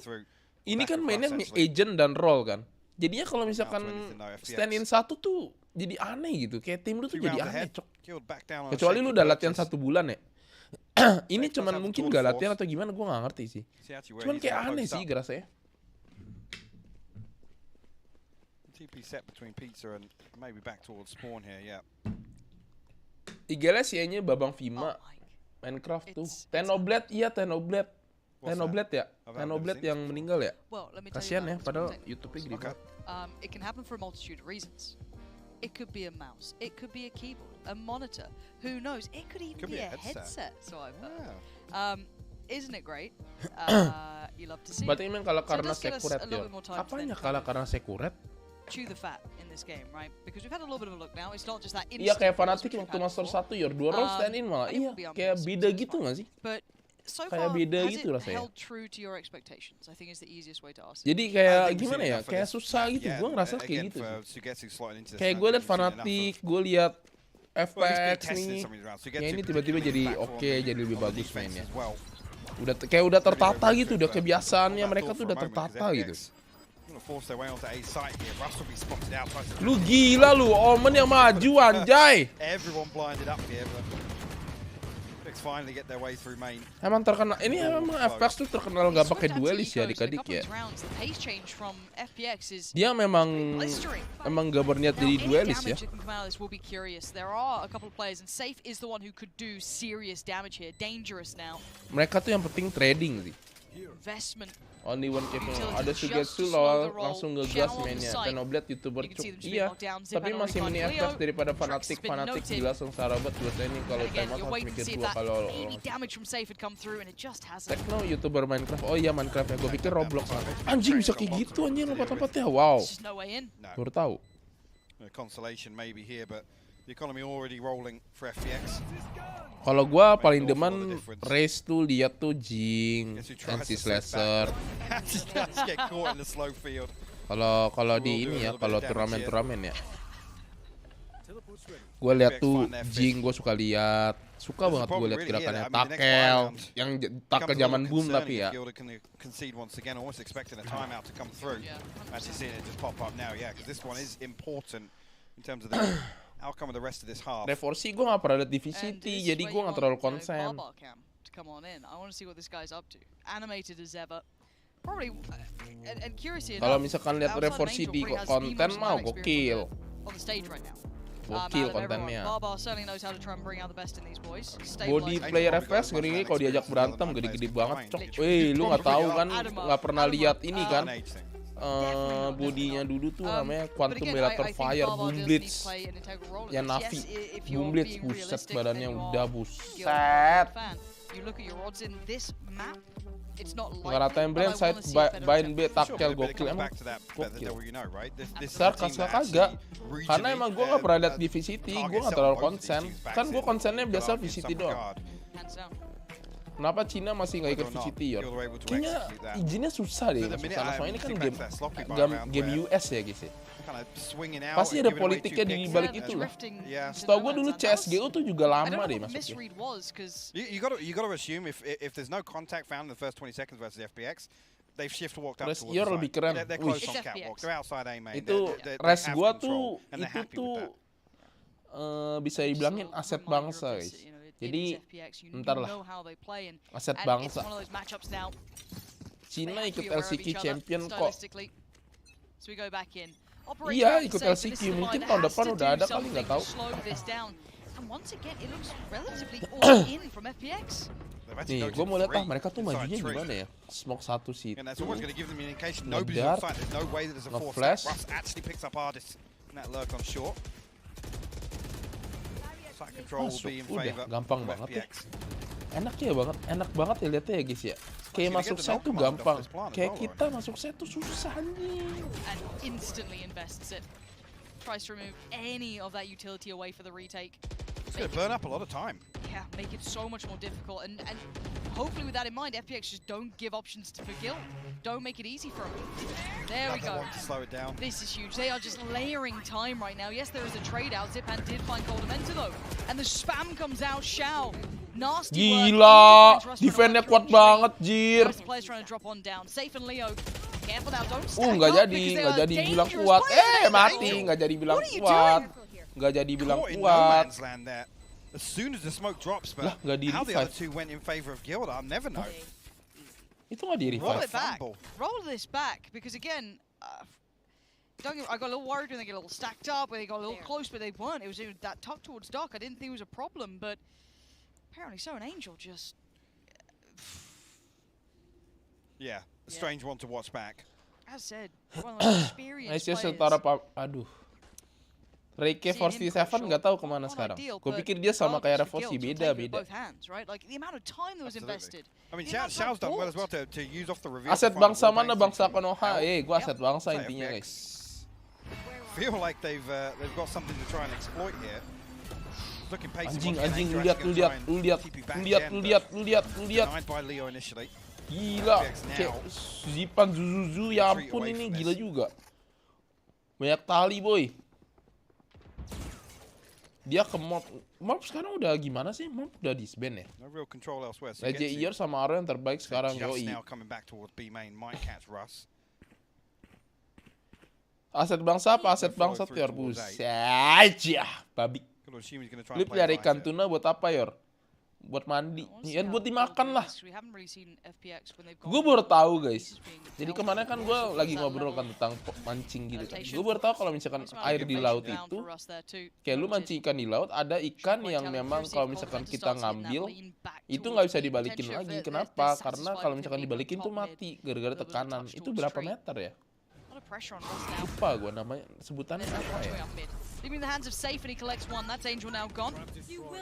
ini kan mainnya agent dan role kan. Jadinya kalau misalkan stand in satu tuh jadi aneh gitu, kayak tim lu tuh jadi aneh cok. Kecuali lu udah latihan 1 bulan ya. Ini cuman mungkin gak latihan atau gimana, gue gak ngerti sih. Cuman kayak aneh sih rasanya. TP set between pizza and maybe back towards spawn here, yeah. IGL CE-nya Babang Vima. Minecraft tuh. Tenoblade, iya Tenoblade. Tenoblade ya? Tenoblade yang meninggal ya? Kasian ya, padahal YouTube-nya gede banget. It can happen for a multitude of reasons. It could be a mouse, it could be a keyboard, a monitor, who knows? It could even be a headset. So I've heard. Isn't it great? You love to see. Berarti memang kalah karena sekuret ya. Apanya kalah karena sekuret? chew the fat in this game, right? Because we've had a little bit of a look now. It's not just that Iya instant. kayak Fnatic waktu Master 1 Yor 2 round stand in malah. Iya, kayak beda gitu nggak sih? But so kayak far, beda has gitu it rasanya. held true to your expectations? I think is the easiest way to ask it. Jadi kayak gimana ya? Kayak susah gitu. Gue ngerasa kayak gitu. Kayak gue liat Fnatic, gue liat FPX nih. Ya ini tiba-tiba jadi oke, jadi lebih bagus mainnya. Udah tertata gitu, udah kebiasaannya mereka tuh udah tertata gitu. Lu gila lu, Omen yang maju anjay. Emang terkenal, ini emang FPX tuh terkenal nggak pakai duelis ya adik-adik ya. Dia memang nggak berniat jadi duelis ya. Mereka tuh yang penting trading sih. Only one kepo. Ada Sugetsu langsung ngegas mainnya. Xenoblade YouTuber cuk. Iya, tapi masih mini FPX daripada Fnatic. Fnatic gila sengsara banget buat ini kalau tembak harus mikir dua kalau Tekno YouTuber Minecraft. Oh iya Minecraft ya, gue pikir Roblox. Anjing bisa kayak gitu anjing lompat-lompatnya. Wow. Baru tahu. Consolation maybe here, but the economy already rolling for FPX. Kalau gua paling demen race tuh lihat tuh Jing, NC Slasher. Kalau di ini ya, kalau turnamen ya. Gua lihat tuh Jing, gua suka lihat. Suka banget gue lihat gerakannya takel, yang takel zaman boom tapi ya. Revorsi gue gak pernah liat di VCT, jadi gue gak terlalu konsen. Kalau misalkan lihat Revorsi di konten mau gokil. Gokil kontennya. Body player FPX gini kalau diajak berantem gede-gede banget cok. Weh lu gak tahu kan, gak pernah lihat ini kan. Bodinya dulu tuh namanya Quantum Relator Fire Boom Blitz yang Navi Boom Blitz, buset badannya udah buset. Ngeratain brand side bind B takel gokil emang gokil. Besar kasih kagak karena emang gue gak pernah lihat di VCT, gue gak terlalu konsen kan, gue konsennya biasa VCT doang. Kenapa Cina masih nggak ikut VCT ya? Kayaknya izinnya susah deh masuk sana. Soalnya ini kan game US ya guys ya. Pasti ada politiknya di balik itu lah. Setahu gue dulu CSGO tuh juga lama deh masuknya. You gotta assume if there's no contact found in the first 20 seconds versus FPX, they've shifted walked up. Res Ior lebih keren. Itu res gue tuh itu tuh bisa dibilangin aset bangsa guys. Jadi ntar lah aset bangsa. Cina ikut LCQ champion kok. Iya ikut LCQ, mungkin tahun depan udah ada kali nggak tahu. Nih gue mau lihat mereka tuh majunya gimana ya. Smoke satu situ, ngedart, nge-flash. Masuk, udah gampang banget ya. Enak banget ya lihatnya ya guys ya. Kayak masuk set tuh gampang. Kayak kita masuk set tuh susah nih. It's gonna burn up a lot of time. Yeah, make it so much more difficult. And hopefully with that in mind, FPX just don't give options for Gil. Don't make it easy for him. There we go. To slow it down. This is huge. They are just layering time right now. Yes, there is a trade out. Zipan did find Coldamenta though. And the spam comes out. Shao. Nasty gila, defense-nya kuat banget, Jir. Nggak jadi bilang kuat. Mati, nggak jadi bilang kuat. Nggak jadi bilang kuat. As soon as the smoke drops, but how the other two went in favor of Guild, I'll never know. Itu nggak di revive. Roll it back. Roll this back because again, I got a little worried when they get a little stacked up, when they got a little close, but they weren't. It was that tuck towards Doc. I didn't think it was a problem, but apparently so. An Angel just. Yeah, a strange one to watch back. As said, one of the most experienced players. Setara aduh. Reike Force 7 nggak tahu kemana sekarang. Gue pikir dia sama kayak Revorsi, beda. Aset bangsa mana, bangsa Konoha? Gue aset bangsa intinya guys. feel like they've got something to try and exploit here. Looking Anjing, lihat. Denied by Leo initially. Gila, kayak Zipan Zuzuzu, ya ampun ini gila juga. Banyak tali boy. Dia ke mob sekarang udah gimana sih? Mob udah disband ya? LJIR sama Aro yang terbaik sekarang yoi. Aset bangsa apa aset bangsa Yor? Buset aja, babi. Lu pelihara ikan tuna buat apa Yor? Buat mandi, ya buat dimakan lah. Gue baru tahu guys. Jadi kemarin kan gue lagi ngobrol kan tentang mancing gitu kan. Gue baru tahu kalau misalkan air di laut itu, kayak lu mancing ikan di laut, ada ikan yang memang kalau misalkan kita ngambil, itu nggak bisa dibalikin lagi. Kenapa? Karena kalau misalkan dibalikin tuh mati gara-gara tekanan. Itu berapa meter ya? Lupa gue namanya, sebutannya apa ya? Leaving the hands of Safe and he collects one. That's Angel now gone.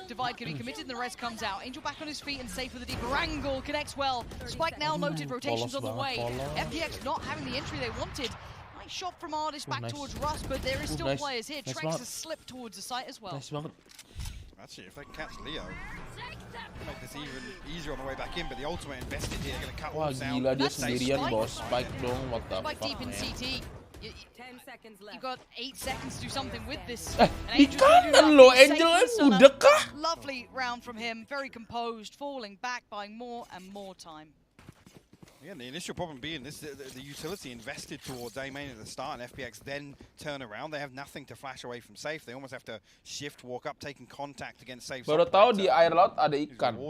Divide can be committed and the rest comes out. Angel back on his feet and Safe with a deeper angle. Connects well. Spike now noted. Rotations on the way. FPX not having the entry they wanted. Nice shot from Artist back towards Rust, but there is still players here. Trex has slipped towards the site as well. Actually, if they can catch Leo, make this even easier on the way back in. But the ultimate invested here, going to cut all down. Gila dia sendirian bos. Spike dong, what the fuck deep in CT. You've got 8 seconds to do something with this. Di kanan lo, Angel udah kah? Lovely round from him, very composed, falling back, buying more and more time. Yeah, the initial problem being this: the utility invested towards A main at the start, and FPX then turn around. They have nothing to flash away from Safe. They almost have to shift, walk up, taking contact against Safe. Baru tahu di air laut ada ikan.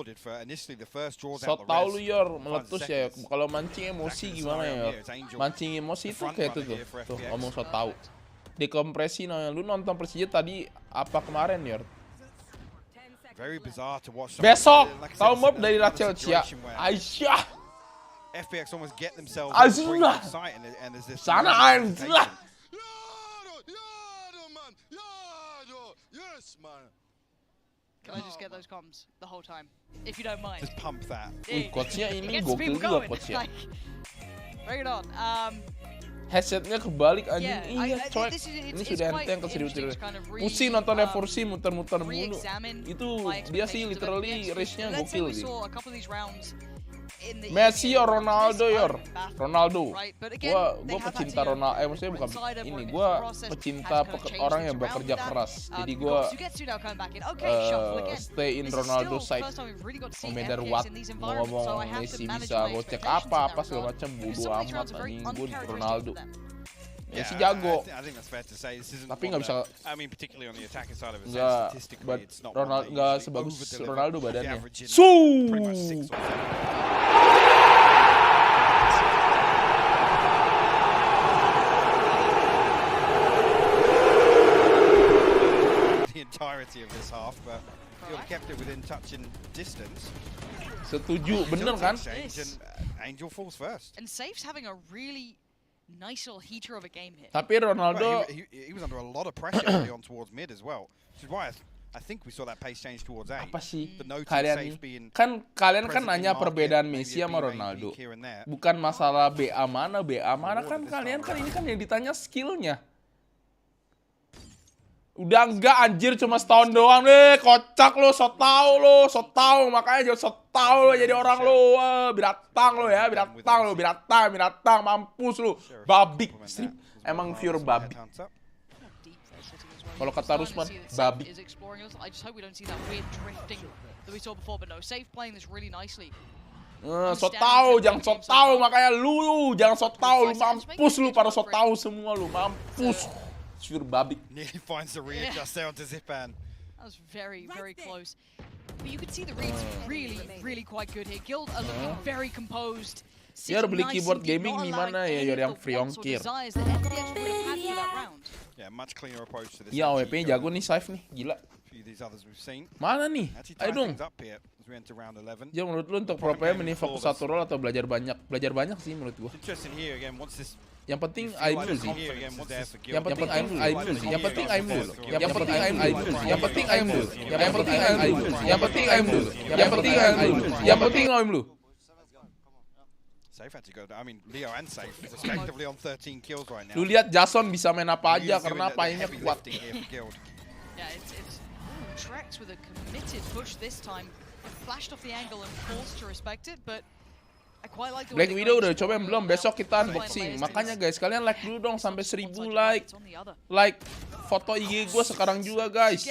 So tahu lu Yor, meletus ya. Kalau mancing emosi gimana ya Yor? Mancing emosi itu kayak itu tuh ngomong so tahu. Dekompresi namanya. Lu nonton Persija tadi apa kemarin Yor? Besok tahu mob dari Rachel Chia. Aisyah. FPX almost get themselves Azula. and there's this Sana Azula. Yes, man. Can I just get those comms the whole time, if you don't mind? Just pump that. Coachnya ini gokil juga coachnya. Bring it on. Headsetnya kebalik anjing. Iya coy. Ini sudah enteng ke serius-serius. Pusing nontonnya Forsi muter-muter mulu. Itu dia sih literally race-nya gokil sih. Messi or Ronaldo Yor? Ronaldo. Gua pecinta Ronaldo. Maksudnya bukan ini. Gua pecinta orang yang bekerja keras. Jadi gua stay in Ronaldo side. No matter what. Mau ngomong Messi bisa gocek apa segala macam bodo amat anjing. Gua di Ronaldo. Messi jago. Tapi nggak bisa. Ronaldo nggak sebagus Ronaldo badannya. Entirety of this half, but you kept it within touching distance. Setuju, bener kan? Angel falls first. And Safe's having a really nice little heater of a game here. Tapi Ronaldo, he was under a lot of pressure early on towards mid as well, which is why I think we saw that pace change towards A. Apa sih kalian kan nanya perbedaan Messi sama Ronaldo, bukan masalah BA mana kan kalian kan ini kan yang ditanya skillnya. Udah enggak anjir, cuma setahun doang deh, kocak lo, so tau, makanya jangan so tau lo jadi orang lo, binatang lo ya, binatang, mampus lo, babi, emang pure babi. Kalau kata Rusman, babi. So tau, jangan so tau, makanya lu jangan so tau, lu mampus lu, para so tau semua lu, mampus. Pure babi. Nearly finds the readjust there onto Zipan. That was very, very close. But you can see the reads really quite good here. Guild are looking very composed. Yor beli keyboard gaming di mana ya Yor yang free ongkir? Yeah, much cleaner approach to this. Iya, OP-nya jago nih, Saif nih, gila. Mana nih? Ayo dong. Ya menurut lu untuk pro player mending fokus satu role atau belajar banyak? Belajar banyak sih menurut gua. Yang penting aim dulu sih. Yang penting aim dulu. Yang penting aim dulu. Yang penting aim dulu. Yang penting aim dulu. Yang penting aim dulu. Yang penting aim dulu. Yang penting aim dulu. Yang penting aim dulu. Safe had to go down. I mean, Leo and Safe respectively on 13 kills right now. Lu lihat Jason bisa main apa aja karena painnya kuat. Yeah, it's Trex with a committed push this time. Flashed off the angle and forced to respect it, but I quite like the Black Widow udah cobain belum? Besok kita unboxing. Makanya guys, kalian like dulu dong sampai 1000 like. Like foto IG gua sekarang juga guys.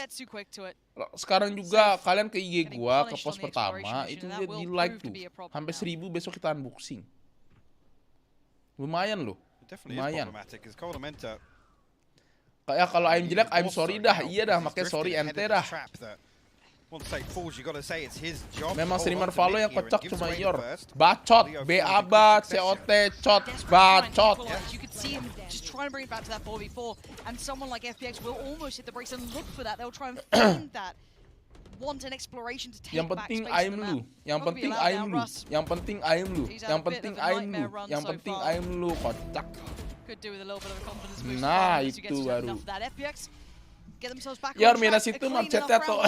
Sekarang juga kalian ke IG gua, ke post pertama itu dia di like tuh. Sampai 1000 besok kita unboxing. Lumayan loh. Lumayan. Kayak kalau I'm jelek, I'm sorry dah. Iya dah, makanya sorry ente dah. Memang streamer Valo yang kocak cuma Yor. Bacot, BABA, COT, cot, bacot. You could see him just trying to bring it back to that 4v4, and someone like FPX will almost hit the brakes and look for that. They'll try and find that. Want an exploration to take yang penting aim lu, yang penting aim lu, yang penting aim lu, yang penting aim lu, yang penting aim lu, kocak. Nah itu baru. Yor minus itu map chatnya tuh.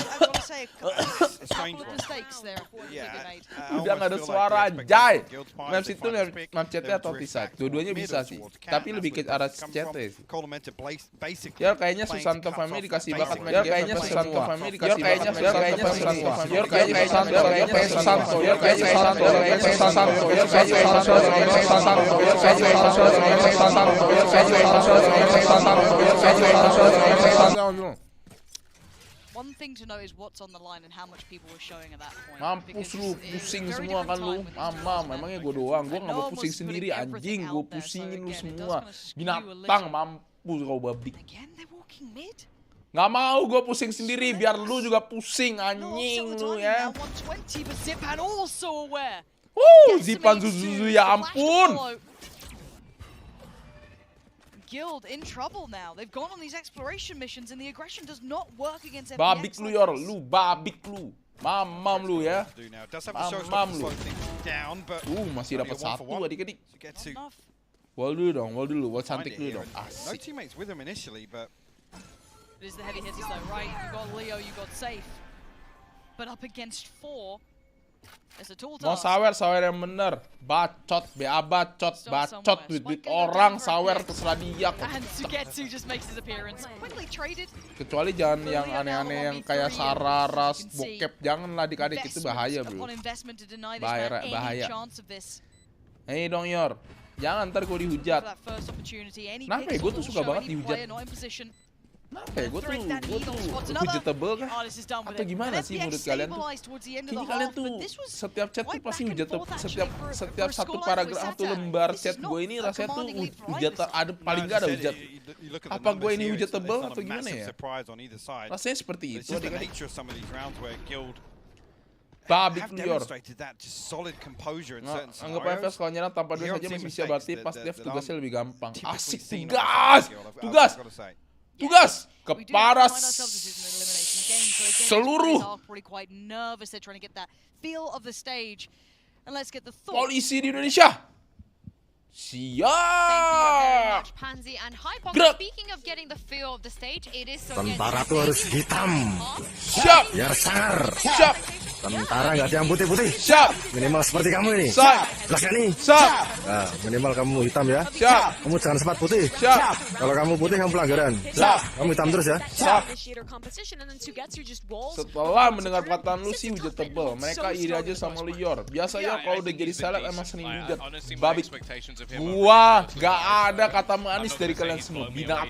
Udah nggak ada suara, jay. Map itu map chatnya atau tisat, dua-duanya bisa sih. Tapi lebih ke arah chatnya sih. Yor kayaknya Susanto Family dikasih bakat main game. Yor kayaknya Susanto Family dikasih bakat main game. Yor kayaknya Susanto, Yor kayaknya Susanto, Yor kayaknya Susanto, Yor kayaknya Susanto, Yor kayaknya Susanto, Yor kayaknya Susanto, Yor kayaknya Susanto, Yor kayaknya Susanto, Yor kayaknya Susanto, Yor kayaknya Susanto, Yor kayaknya Susanto. One thing to know is what's on the line and how much people were showing at that point. Mampus lu, pusing semua kan lu. Mamam, emangnya gue doang. Gue nggak mau pusing sendiri, anjing. Gue pusingin lu semua. Binatang, mampus kau babi. Nggak mau gue pusing sendiri, biar lu juga pusing, anjing lu ya. Zipan Zuzu ya ampun. Guild in trouble now. They've gone on these exploration missions and the aggression does not work against FPX. Babik lu Yor, lu babik lu. Mamam lu ya. Mamam lu. Masih dapat satu adik-adik. Wall dulu dong, wall dulu, wall cantik dulu dong. Asik. It is the heavy hitters though, right? You got Leo, you got Safe. But up against 4. Mau sawer yang bener. Bacot, BA bacot, bacot, duit orang, sawer terserah dia. Kecuali jangan yang aneh-aneh yang kayak Sararas, bokep, janganlah adik-adik itu bahaya bro. Bahaya. Hei dong Yor, jangan ntar gue dihujat. Kenapa ya gue tuh suka banget dihujat? Kenapa ya? Gue tuh hujatable kah? Atau gimana sih menurut kalian tuh? Kayaknya kalian tuh setiap chat tuh pasti hujatable. Setiap satu paragraf, satu lembar chat gue ini rasanya tuh hujat, ada paling gak ada hujat. Apa gue ini hujatable atau gimana ya? Rasanya seperti itu. Babik lu Yor. Anggap FPX kalau nyerang tanpa duit saja masih bisa, berarti pas dev tugasnya lebih gampang. Asik, tugas ke para seluruh polisi di Indonesia. Siap. Gerak. Tentara tuh harus hitam. Siap. Biar sangar. Siap. Tentara nggak ada yang putih-putih. Siap. Minimal seperti kamu ini. Siap. Jelas kan nih? Siap. Nah, minimal kamu hitam ya. Siap. Kamu jangan sempat putih. Siap. Kalau kamu putih kamu pelanggaran. Siap. Kamu hitam terus ya. Siap. Setelah mendengar perkataan lu sih hujatable, mereka iri aja sama lu Yor. Biasa ya kalau udah jadi seleb emang sering hujat. Babik. Gua gak ada kata manis dari kalian semua. Binatang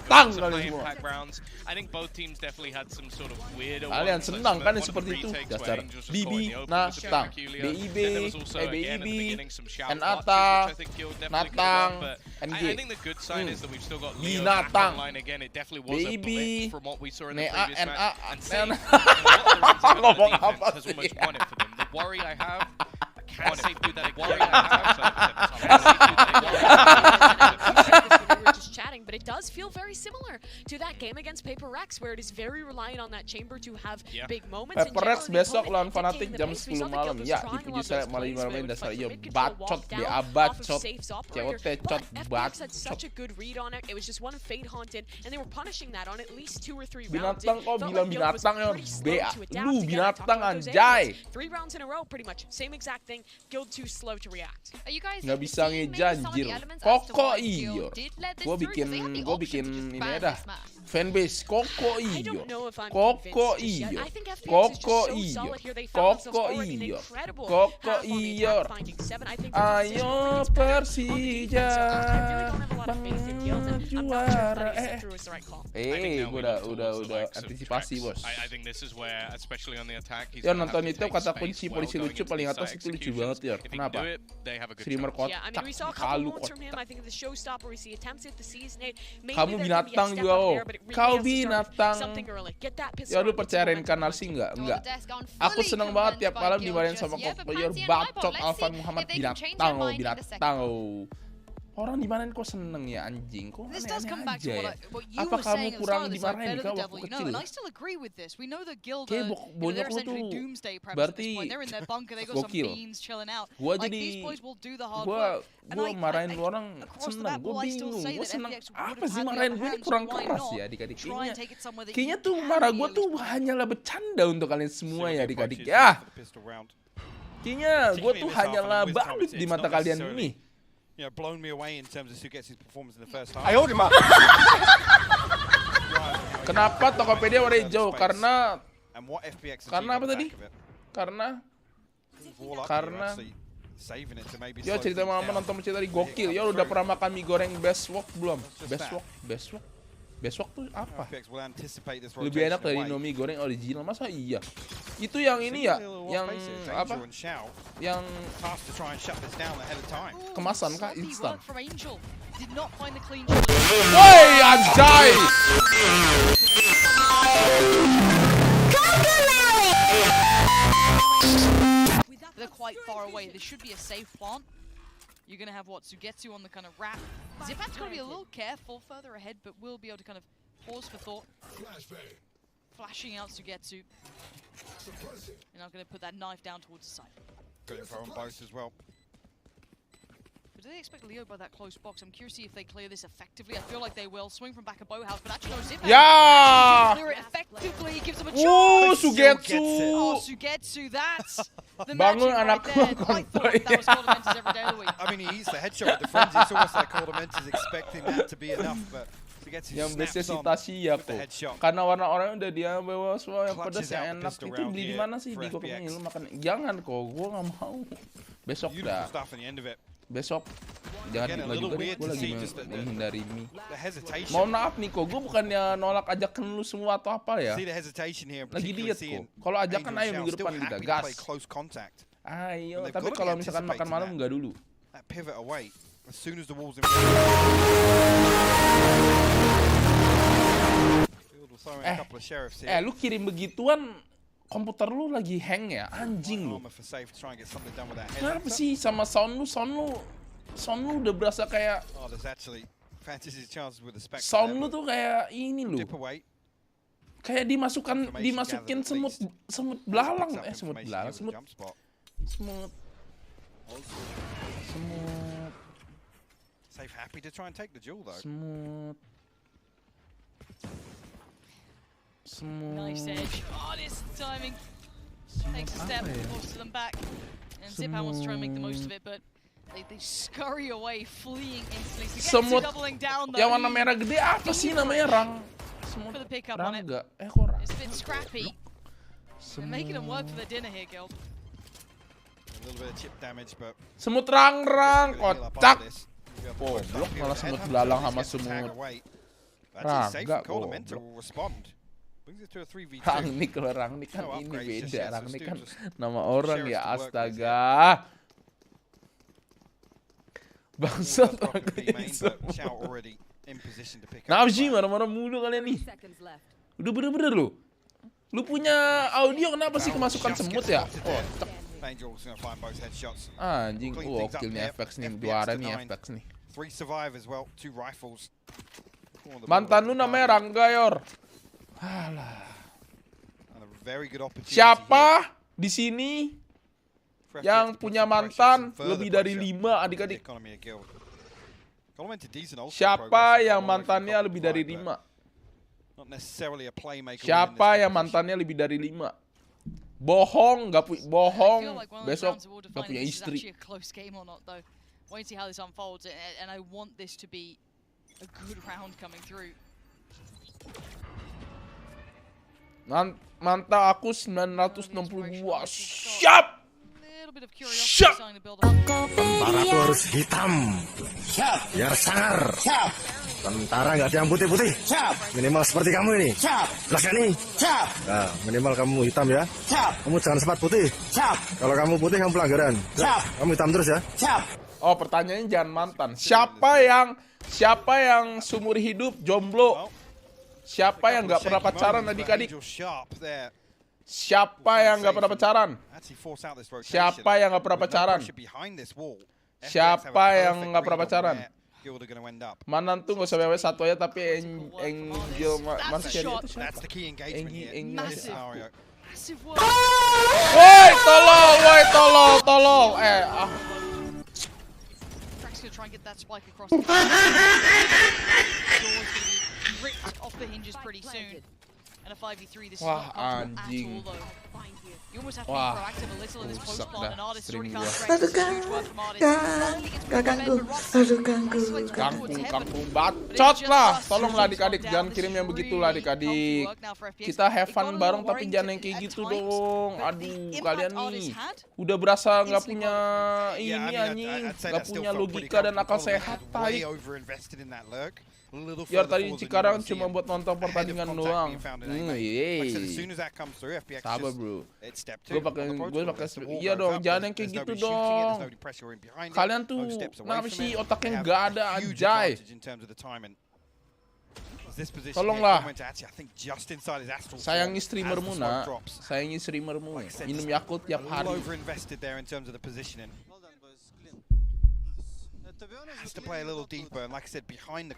kalian semua. Kalian senang kan seperti itu? Dasar Bibi, Natang, BIB, Nata, Natang, NG, Binatang, BIB, NA, NA, ngomong apa sih? but it does feel very similar to that game against PARTY where it is very reliant on that chamber to have big moments. PARTY besok lawan Fnatic jam 10 malam. Ya, dipuji saya malam dasar ya bacot dia bacot. COT cot bacot. Such a good read on it. It was just one fade haunted and they were punishing that on at least 2 or 3 rounds. Binatang kok bilang binatang ya lu binatang anjay. 3 rounds in a row pretty much. Same exact thing. Guild too slow to react. Are you guys nggak bisa ngejanjir. Koko iyo. Gua bikin ini dah. Fanbase Koko iyo. Koko iyo. Koko iyo. Koko iyo. Koko iyo. Ayo Persija juara. Udah antisipasi bos. Ya nonton itu kata kunci polisi lucu paling atas itu lucu banget ya. Kenapa? Streamer kotak, kalu kotak. Kamu binatang juga oh. Kau binatang. Ya lu percaya reinkarnasi nggak? Enggak. Aku seneng banget tiap malam dimarahin sama Kokoyor bacot Alvan Muhammad binatang oh. Orang dimarahin kok seneng ya anjing, kok aneh-aneh aja ya. Apa kamu kurang dimarahin kau waktu kecil? Kayak bonyok lu tuh berarti gokil. Gua jadi gua marahin lu orang seneng, gua bingung, gua seneng. Apa sih marahin gue ini kurang keras ya adik-adik. Kayaknya tuh marah gua tuh hanyalah bercanda untuk kalian semua ya adik-adik ya. Kayaknya gua tuh hanyalah badut di mata kalian ini. You know, blown me away in terms of who gets his performance in the first half. Ayo Dima. Kenapa Tokopedia warna hijau? Karena apa tadi? Karena yo cerita mama nonton cerita di gokil. Yo udah pernah makan mie goreng best wok belum? Best wok tuh apa? Lebih enak dari Indomie goreng original. Masa iya? Itu yang ini ya, yang apa? Yang kemasan kah instan? Woi anjay! They're quite far away. This should be a safe plant. You're going to have what, Sugetsu on the kind of wrap. Zipat's got to be a little careful further ahead, but will be able to kind of pause for thought. Flashing out Sugetsu. And I'm going to put that knife down towards the side. Good info on both as well. But do they expect Leo by that close box? I'm curious to see if they clear this effectively. I feel like they will. Swing from back of Bowhouse, but actually no Zipat. Yeah! Clear it effectively. Gives them a charge. Sugetsu! Oh, Sugetsu, that's the bangun magic right there. I thought that was Coldamentis every day of the week. I mean, he eats the headshot with the frenzy. It's almost like Coldamentis expecting that to be enough, but yang besesitasi ya kok. Karena warna oranye udah dia bawa semua yang pedas yang enak. Itu beli di mana sih di Kokemil makan? Jangan kok, gua nggak mau. Besok dah. Besok jangan juga deh, gue lagi menghindari mie. Mohon maaf nih kok, gue bukannya nolak ajakan lu semua atau apa ya. Lagi diet kok. Kalau ajakan ayo minggu depan kita gas. Ayo, tapi kalau misalkan makan malam enggak dulu. Lu kirim begituan. Komputer lu lagi hang ya, anjing lu. Kenapa sih sama sound lu udah berasa kayak sound lu tuh kayak ini lu. Kayak dimasukin semut belalang, semut. Nice edge. Oh, this timing. Takes a step, forces them back. And Zipan wants to try and make the most of it, but they scurry away, fleeing instantly. Sugetsu doubling down though. Yang warna merah gede apa sih namanya? For the pickup on it. Kok rang? It's a bit scrappy. They're making them work for their dinner here, Guild. A little bit of chip damage, but semut rang, kocak. Oh, blok malah semut belalang sama semut. Raga kok. Rangnick kalau Rangnick kan ini beda. Rangnick kan nama orang ya, astaga. Bangsat Kenapa sih marah-marah mulu kalian nih? Udah bener-bener lu. Lu punya audio kenapa sih kemasukan semut ya? Oh, anjing, gokil nih FPX nih, juara nih FPX nih. 3 survive as well, 2 rifles. Mantan lu namanya Rangga, Yor. Alah. And a very good opportunity Siapa di sini here yang for FPX to punya put some mantan pressure, some further lebih dari pressure 5 on the adik-adik? economy of Guild. Colin went to decent also Siapa progress, yang so mantannya Colin lebih dari but 5? not necessarily a playmaker within this Siapa yang competition. mantannya lebih dari 5? Bohong, bohong. Besok gak punya istri. Wait to see how this unfolds, and I want this to be a good round coming through. Mantap aku 962. Siap. Siap. Tentaraku harus hitam. Siap. Biar sangar. Siap. Tentara nggak ada yang putih-putih. Siap. Minimal seperti kamu ini. Siap. Jelas gak nih? Siap. Nah, minimal kamu hitam ya. Siap. Kamu jangan sempat putih. Siap. Kalau kamu putih kamu pelanggaran. Siap. Kamu hitam terus ya. Siap. Oh, pertanyaannya jangan mantan. Siapa yang seumur hidup jomblo? Siapa yang nggak pernah pacaran adik-adik? Siapa yang nggak pernah pacaran? Siapa yang nggak pernah pacaran? Siapa yang nggak pernah pacaran? Manan tuh nggak usah BW satu aja, tapi Angel Martian itu siapa? Woi, tolong. Gonna try and get that spike across the ripped off the hinges pretty soon. And a 5v3, this is not comfortable at all though. You almost have to be proactive a little in this post plant, and Artist already found Rex. Huge work from Artist. Kangkung bacot lah. Tolonglah adik-adik, jangan kirim yang begitulah adik-adik. Kita have fun bareng tapi jangan yang kayak gitu dong. Aduh, kalian nih udah berasa nggak punya ini anjing, nggak punya logika dan akal sehat. Ya tadi Cikarang cuma buat nonton pertandingan doang. Sabar bro. Gue pakai iya dong, jangan yang kayak gitu dong. Kalian tuh kenapa sih otaknya nggak ada anjay? Tolonglah. Sayangi streamermu nak. Sayangi streamermu. Minum Yakult tiap hari.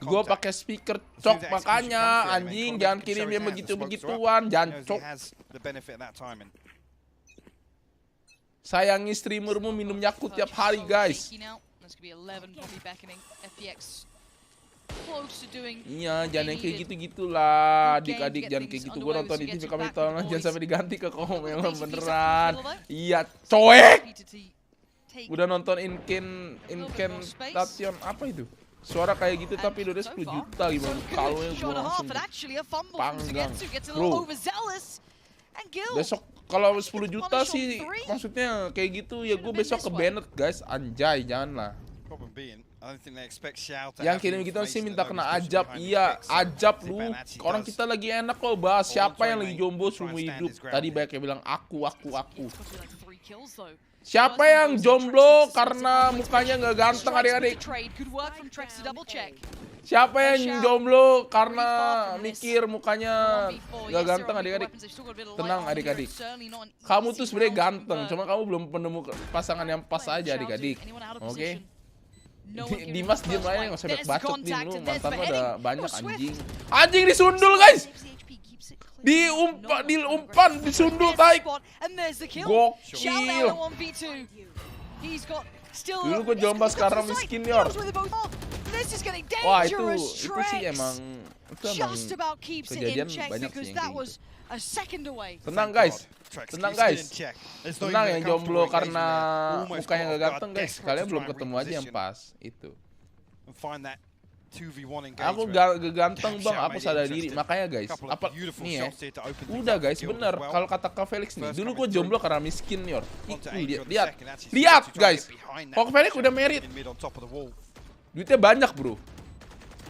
Gue pakai speaker cok, makanya anjing jangan kirim yang begitu-begituan, jancok. Sayangi streamermu, minum Yakult tiap hari guys. Iya, jangan yang kayak gitu-gitulah adik-adik, jangan kayak gitu. Gue nonton di TV kami tolong jangan sampai diganti ke komen beneran. Iya, coek. Udah nonton incantation apa itu? Suara kayak gitu tapi udah 10 juta gimana? Kalau yang gue langsung panggang. Bro, besok kalau 10 juta sih maksudnya kayak gitu ya gue besok ke Bennett guys. Anjay, janganlah. Yang kirim gitu sih minta kena ajab. Iya, ajab lu. Orang kita lagi enak kok bahas siapa yang lagi jomblo seumur hidup. Tadi banyak yang bilang aku. Siapa yang jomblo karena mukanya nggak ganteng adik-adik? Siapa yang jomblo karena mikir mukanya nggak ganteng adik-adik? Tenang adik-adik. Kamu tuh sebenarnya ganteng, cuma kamu belum menemukan pasangan yang pas aja adik-adik. Oke? Dimas diem aja, nggak usah bacot nih lu. Mantan lu ada banyak anjing. Anjing disundul guys! Diumpan, disundul taik. Gokil. Dulu gue jomblo sekarang miskin yor. Wah itu sih emang kejadian banyak sih yang kayak gitu. Tenang guys. Tenang yang jomblo karena mukanya gak ganteng guys. Kalian belum ketemu aja yang pas itu. Aku gak ganteng bang, aku sadar diri. Makanya guys, apa nih ya? Udah guys, bener. Kalau kata Kak Felix nih, dulu gue jomblo karena miskin yor. Lihat guys, Kak Felix udah merit. Duitnya banyak bro.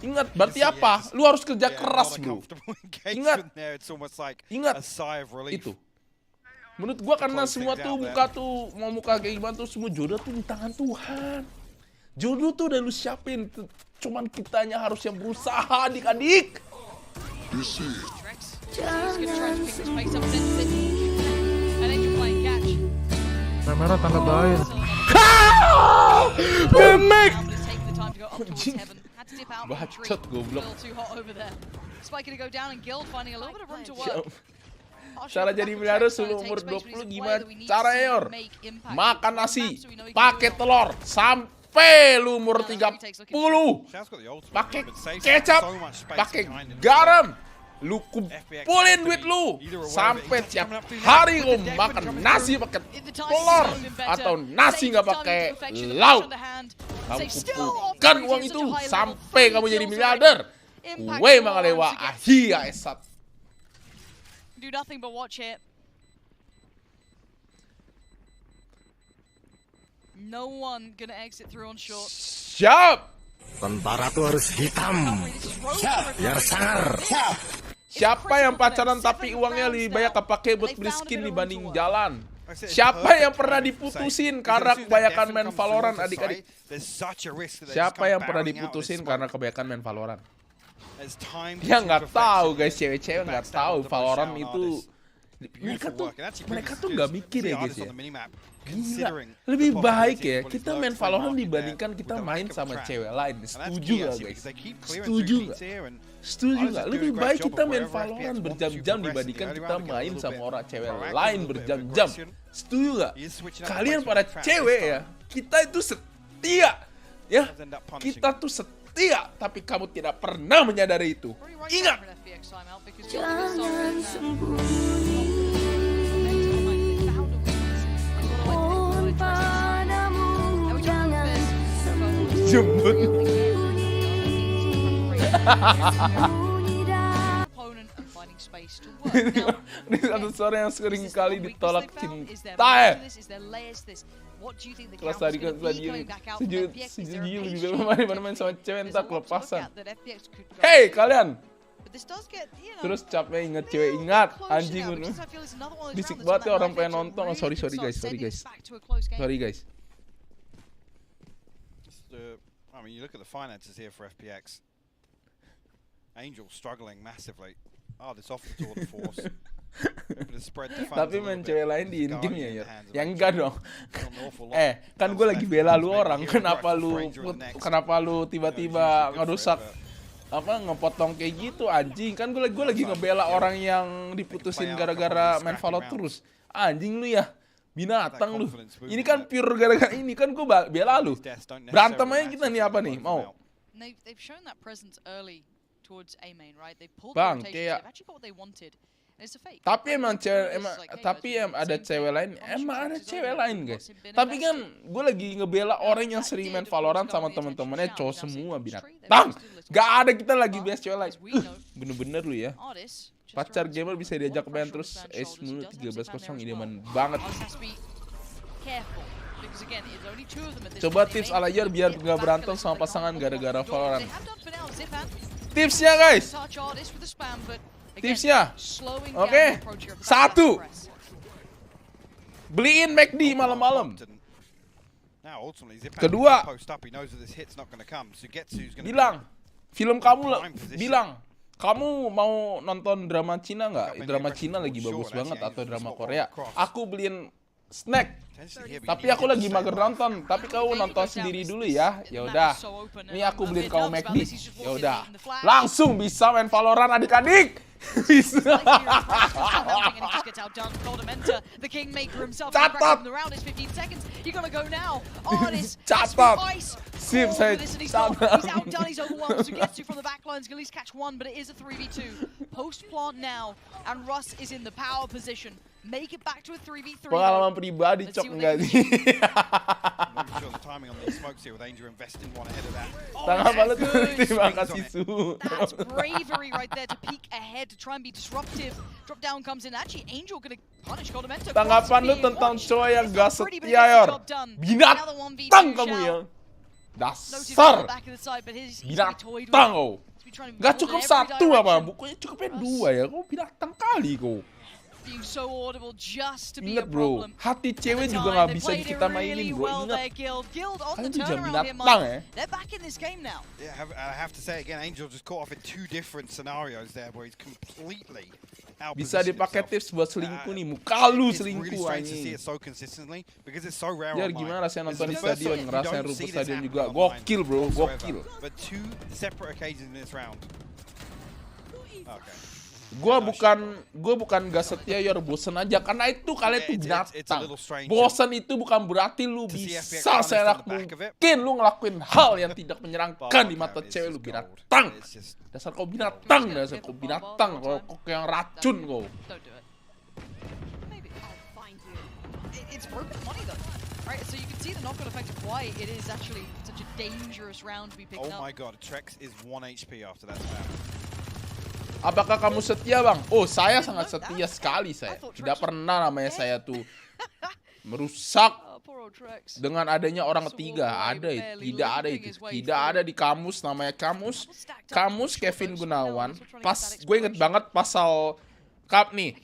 Ingat, berarti apa? Lu harus kerja keras bro. Ingat itu. Menurut gua karena semua tuh mau muka kayak gimana tuh semua jodoh tuh di tangan Tuhan. Jodoh tuh udah lu siapin. Cuman kitanya harus yang berusaha adik-adik. Kamera tanda bahaya. Memek. snip out from the tree. Bacot A goblok. little too hot over there. Spike gonna go down and Guild finding a little bit of room to work. Cara jadi miliarder sebelum umur 20 gimana caranya, Yor? Makan nasi, pakai telur, sampai lu umur 30. Pakai kecap, pakai garam. Lu kumpulin duit lu sampai tiap hari lu makan nasi pakai telur atau nasi nggak pakai lauk. Kamu kumpulkan uang itu sampai kamu jadi miliarder. Kue mangalewa ahia esat. Do nothing but watch it. No one gonna exit through on short. Siap. Tentara tuh harus hitam. Biar sangar. Siapa yang pacaran tapi uangnya lebih banyak kepake buat beli skin dibanding jalan? Siapa yang pernah diputusin karena kebanyakan main Valorant, adik-adik? Siapa yang pernah diputusin karena kebanyakan main Valorant? Ya nggak tahu guys, cewek-cewek nggak tahu Valorant itu. Mereka tuh nggak mikir ya guys ya. Gila, lebih baik ya kita main Valorant dibandingkan kita main sama cewek lain. Setuju nggak guys? Setuju nggak? Setuju nggak? Lebih baik kita main Valorant berjam-jam dibandingkan kita main sama orang cewek lain berjam-jam. Setuju nggak? Kalian para cewek ya, kita itu setia ya. Kita tuh setia, tapi kamu tidak pernah menyadari itu. Ingat. Jangan sembunyi. Mohon padamu jangan sembunyi. Jembut. Ini satu suara yang sering kali ditolak cinta ya. Kelas tadi kan sejujurnya lebih baik main sama cewek entah kelepasan. Hey kalian. Terus capek ingat cewek, ingat anjing gue. Bisik banget ya orang pengen nonton. Oh, sorry guys. I mean, you look at the finances here for FPX. Angel struggling massively. Oh, this off the tour de force. Tapi main cewek lain di in-game ya? Ya enggak dong. Kan gue lagi bela lu orang. Kenapa lu tiba-tiba ngerusak ngepotong kayak gitu anjing? Kan gue lagi ngebela orang yang diputusin gara-gara main Valorant terus. Anjing lu ya. Binatang lu. Ini kan pure gara-gara ini kan gue bela lu. Berantem aja kita nih apa nih? Mau? Bang, kayak tapi emang ada cewek lain, guys. Tapi kan gue lagi ngebela orang yang sering main Valorant sama teman-temannya cowok semua binatang. Gak ada kita lagi best cewek lain. Bener-bener lu ya. Pacar gamer bisa diajak main terus Ace mulu 13-0 idaman banget. Coba tips Alajar biar gak berantem sama pasangan gara-gara Valorant. Tipsnya guys. Tipsnya. Oke. 1. Beliin McD malam-malam. Kedua. Bilang. Kamu mau nonton drama Cina nggak? Drama Cina lagi bagus banget atau drama Korea. Aku beliin snack. Tapi aku lagi mager nonton. Tapi kamu nonton sendiri dulu ya. Ya udah. Ini aku beliin kamu McD. Ya udah. Langsung bisa main Valorant adik-adik. Bisa. Catat. Catat. Sip, saya catat. Pengalaman pribadi cok enggak sih? Tanggapan lu tuh terima kasih Su. That's bravery right there to peek ahead to try and be disruptive. Drop down comes in. Actually, Angel gonna punish Goldamento. Tanggapan lu tentang cowok yang gak setia Yor. Binatang kamu ya. Dasar. Binatang kau. Gak cukup satu apa? Bukunya cukupnya 2 ya. Kau binatang kali kau. Ingat bro, hati cewek juga gak bisa kita mainin bro. Ingat, kalian tuh jangan binatang ya. Yeah, I have to say again, Angel just caught off in 2 different scenarios there where he's completely Bisa dipakai tips buat selingkuh nih, muka lu selingkuh anjing. Biar gimana rasanya nonton di stadion, ngerasain rumput stadion juga. Gokil bro, gokil. Gua bukan gak setia, bosen aja karena itu kalian tuh binatang. Bosen itu bukan berarti lu bisa seenak mungkin lu ngelakuin hal yang tidak menyenangkan di mata cewek. Lu binatang. Dasar kau binatang, Kalau kok yang racun kau. It's broken money though, right? So you can see the knock-on effect of why it is actually such a dangerous round to be picking up. Oh my god, Trex is 1 HP after that spam. Apakah kamu setia, Bang? Oh, saya sangat setia sekali saya. Tidak pernah namanya saya tuh merusak dengan adanya orang ketiga. Tidak ada itu. Tidak ada di kamus namanya kamus. Kamus Kevin Gunawan. Pas gue inget banget pasal Cup nih.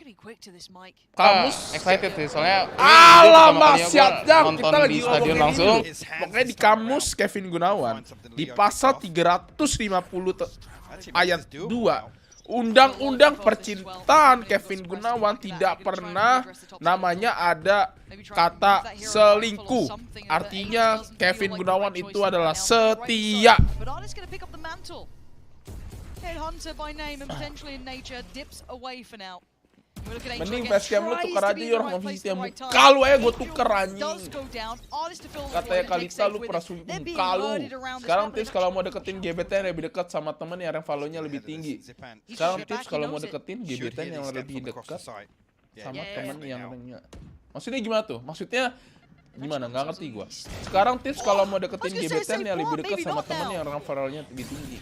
Kamus excited sih soalnya alamak siapnya kita lagi di stadion langsung. Pokoknya di kamus Kevin Gunawan di pasal 350 ayat 2 Undang-undang percintaan Kevin Gunawan tidak pernah namanya ada kata selingkuh. Artinya Kevin Gunawan itu adalah setia. Mending facecam lu tuker aja orang visitnya muka lu gue tuker anjing. Katanya Kalita lu pernah sumpah muka lu. Sekarang tips kalau mau deketin gebetan lebih dekat sama temen yang rank valonya lebih tinggi. Sekarang tips kalau mau deketin gebetan yang lebih dekat sama temen yang ranknya. Maksudnya gimana tuh? Maksudnya gimana? Nggak ngerti gua. Sekarang tips kalau mau deketin gebetan yang lebih dekat sama temen yang rank valonya lebih tinggi.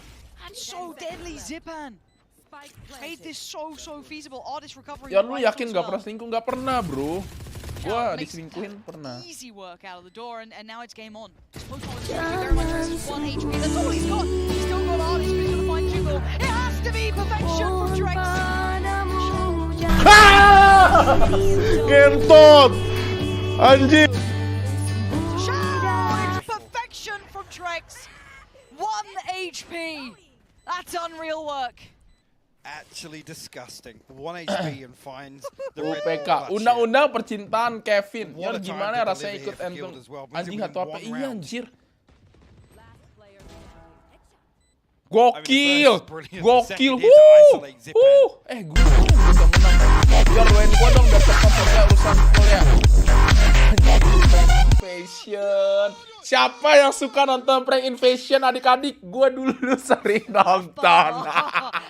So deadly, Zipan. Made this so feasible. Artist recovery. Ya lu yakin gak pernah selingkuh? Gak pernah bro. Gua diselingkuhin pernah. Easy work out of the door and now it's game on. Very much resist 1 HP. That's all he's got. He's still got artist, but he's gonna find Jugo. It has to be perfection from Trex. Kentot. Anjir. It's perfection from Trex. 1 HP. That's unreal work. Actually disgusting. 1 HP and finds the UPK. Undang-undang percintaan Kevin. Ya gimana rasanya ikut entum anjing atau apa? Iya anjir. Gokil. Gokil. Gue bisa menang. Biar doain gue dong biar cepat selesai urusan kuliah. Fashion. Siapa yang suka nonton prank invasion adik-adik? Gue dulu sering nonton.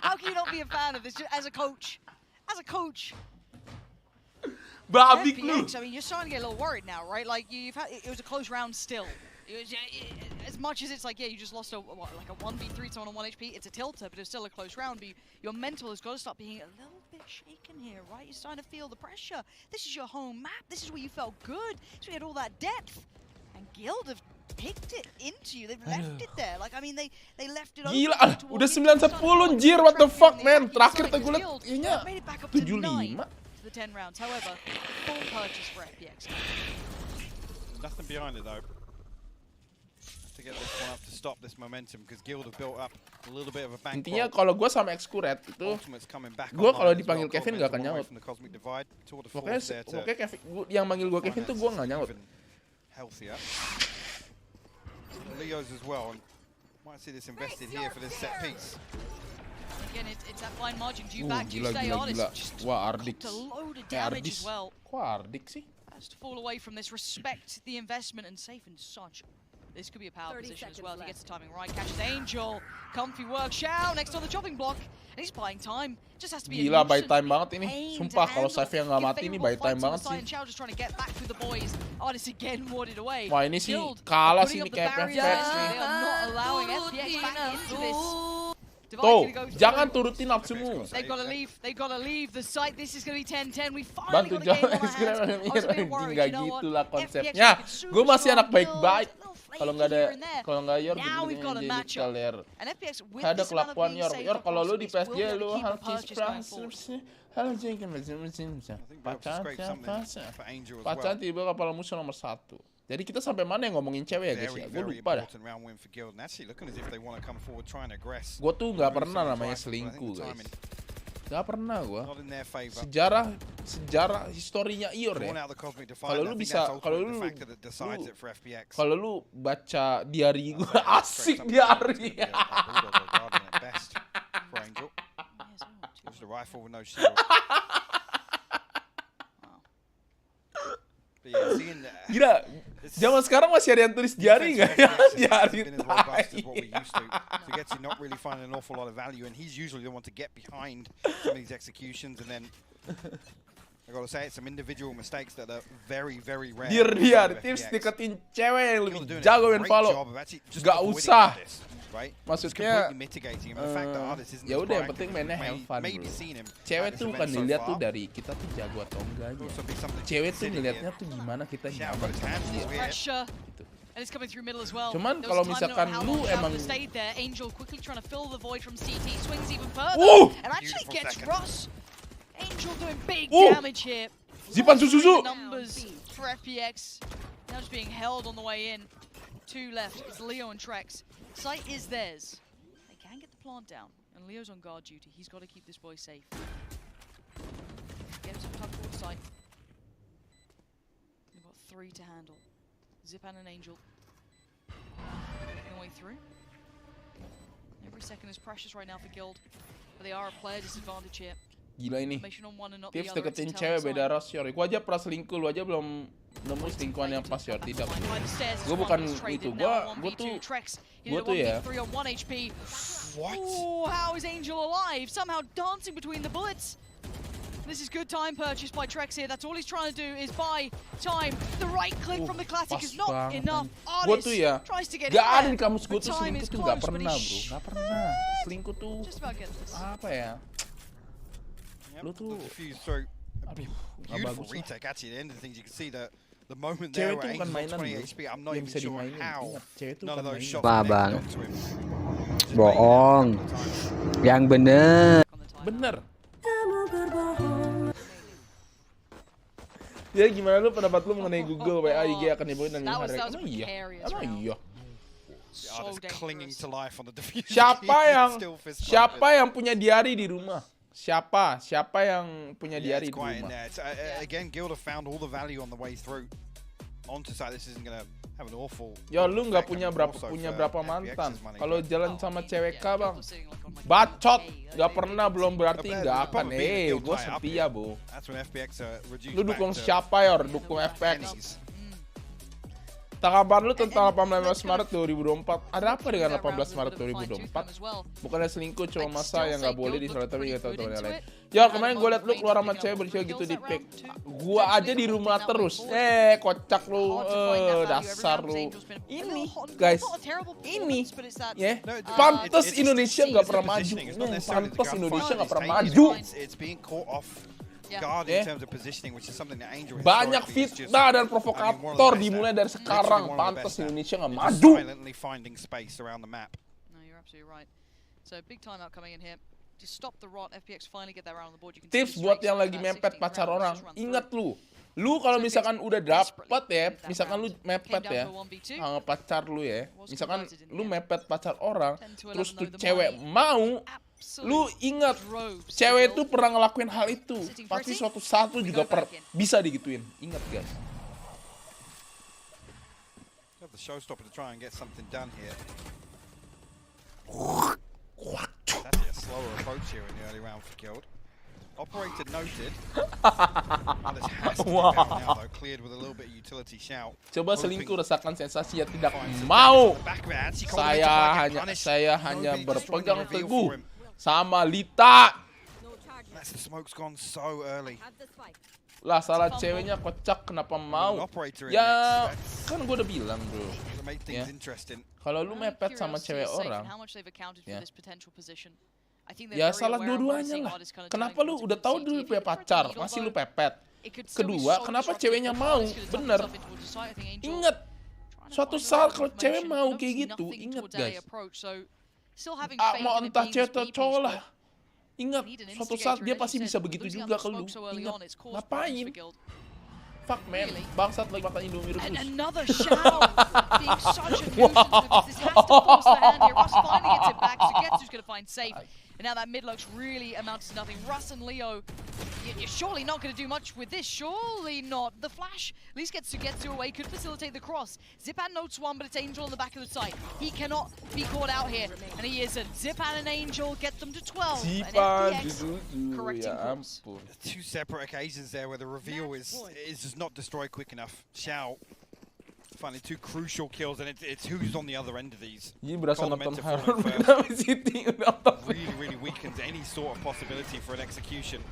How can you not be a fan of this as a coach? As a coach. Babik lu. FPX, I mean, you're starting to get a little worried now, right? Like it was a close round still. It was, as much as it's like, yeah, you just lost like a 1v3 to someone on 1 HP, it's a tilter, but it's still a close round. But your mental has got to start being a little bit shaken here, right? You're starting to feel the pressure. This is your home map. This is where you felt good. So you had all that depth. And Guild have picked it into you. They've left it there. Like, I mean, they left it. Gila, udah 9-10 anjir, what the fuck, man? Terakhir gue liat kayaknya 75. The 10 rounds. However, full purchase for FPX. Nothing behind it though. To get this one up to stop this momentum because Guild have built up a little bit of a bank. Intinya kalau gue sama Excuret itu, gue kalau dipanggil Kevin gak akan nyaut. Pokoknya Kevin, yang manggil gue Kevin tuh gue gak nyaut. Healthier. Leo's as well, and might see this invested here for this set piece. Again, it's that fine margin. Do you back? Do you stay on? Wah, Ardik. A load of damage as well. Kok Ardik sih? Has to fall away from this. Respect the investment and safe and such. This could be a power position as well if he gets the timing right. Catches Angel. Comfy work. Shao next on the chopping block. And he's buying time. Just has to be gila, buy time banget ini. Sumpah, kalau Saif yang nggak mati ini buy time banget sih. Shao just trying to get back with the boys. Artist again warded away. Wah, ini sih kalah sih ini kayak FPX nih. They are not allowing FPX back into this. Tuh, jangan turutin nafsumu. They've got to leave the site. This is going to be 10-10. We Bantu finally got a game jangan on our hands. nggak gitulah konsepnya. Gue masih anak baik-baik. Kalau nggak Yor gitu jadi kalian. Ada kelakuan Yor kalau lu di PSG lu harus pacaran tiba kapal musuh nomor 1. Jadi kita sampai mana yang ngomongin cewek ya guys ya? Gue lupa dah. Gue tuh nggak pernah namanya selingkuh guys. Gak pernah gua. Not in their favor. Sejarah historinya Ior ya. Drawn out the Cosmic Defiant. Kalau I lu think bisa, that's kalau ultimately lu, the factor that decides it for FPX. kalau lu baca diary gua, asik diary. Best for Angel. Gives the rifle with no shield. Gila, zaman sekarang masih ada yang tulis diary nggak ya? Diary So gets not really finding an awful lot of value, and he's usually the one to get behind some of these executions, and then I gotta say, it's some individual mistakes that are very, very rare. Dia tips deketin cewek yang lebih jago main Valo. Gak usah. Maksudnya, ya udah yang penting mainnya have fun bro. Cewek tuh bukan dilihat tuh dari kita tuh jago atau enggaknya. Cewek tuh ngelihatnya tuh gimana kita nyaman sama dia. And it's coming through middle as well. Cuman kalau misalkan lu emang Angel quickly trying to fill the void from CT, swings even further, and actually gets Ross. Angel doing big damage here. Zipan Suzuzu. Numbers for FPX. Now just being held on the way in. 2 left. It's Leo and Trex. Site is theirs. They can get the plant down, and Leo's on guard duty. He's got to keep this boy safe. Get him some tuck towards site. We've got 3 to handle. Zipan and Angel. Making their way through. Every second is precious right now for Guild, but they are a player disadvantage here. Gila ini. Tips deketin cewek beda ras Yor. Gua aja pernah selingkuh, lu aja belum nemu selingkuhan yang pas Yor. Tidak. Gua bukan itu. Gua tuh ya. What? Oh, how is Angel alive? Somehow dancing between the bullets. This is good time purchase by Trex here. That's all he's trying to do is buy time. The right click from the classic is not enough. Gua tuh ya. Tries to get gak ada di kamus gua tuh selingkuh tuh gak pernah bro. Gak pernah. Selingkuh tuh apa ya? Lu tuh beautiful retake actually. At the end of things you can see that the moment there where Angel's on 20 HP, I'm not even sure how none of those shots Bang. Bohong. Yang bener. Bener. Ya gimana lu pendapat lu mengenai Google WA IG akan dibawain dan hari? Emang iya? Emang iya? Siapa yang punya diary di rumah? Siapa yang punya diary di rumah? Again, Guild have found all the value on the way through. Onto side, this isn't gonna have an awful. Ya lu nggak punya berapa mantan? Kalau jalan sama cewek bang, bacot, nggak pernah belum berarti nggak akan. Gue setia bu. Lu dukung siapa Yor? Dukung FPX. Tak kabar lu tentang 18 Maret 2024. Ada apa dengan 18 Maret 2024? Bukannya selingkuh cuma masa yang nggak boleh disolat tapi nggak tahu yang lain. Ya kemarin gue liat lu keluar sama cewek bercewek gitu di pick. Gua aja di rumah terus. Kocak lu, dasar lu. Ini guys, ini ya. Pantes Indonesia nggak pernah maju. Pantes Indonesia nggak pernah maju. Banyak fitnah dan provokator dimulai dari sekarang. Pantas Indonesia nggak maju. Tips buat yang lagi mepet pacar orang, ingat lu kalau misalkan udah dapet ya, misalkan lu mepet ya, sama pacar lu ya, misalkan lu mepet pacar orang, terus tuh cewek mau, lu ingat, cewek itu pernah ngelakuin hal itu, pasti suatu saat lu juga bisa digituin, ingat guys. Operator noted. Coba selingkuh rasakan sensasi yang tidak mau. Saya hanya berpegang teguh sama Lita. Lah salah ceweknya kocak kenapa mau? Ya kan gue udah bilang bro. Ya. Kalau lu mepet sama cewek orang, ya salah dua-duanya lah. Kenapa lu udah tahu dulu punya pacar, masih lu pepet? Kedua, kenapa ceweknya mau? Bener. Ingat, suatu saat kalau cewek mau kayak gitu, ingat guys. Mau entah cewek atau cowok lah. Ingat, suatu saat dia pasti bisa begitu juga ke lu. Ingat, ngapain? Fuck man, bangsat lagi makan Indomie rebus. And another shout being such a nuisance because this has to force the hand here. Ross finally gets it back, so gets a who's going to find safe. And now that mid looks really amounts to nothing. Russ and Leo, you're surely not going to do much with this. Surely not. The flash at least gets to away, could facilitate the cross. Zipan notes one, but it's Angel on the back of the site. He cannot be caught out here, and he isn't. Zipan and Angel get them to 12. And FPX correcting course. Two separate occasions there where the reveal is just not destroyed quick enough. Xiao finally two crucial kills, and it's who's on the other end of these. Really weakens any sort of possibility for an execution.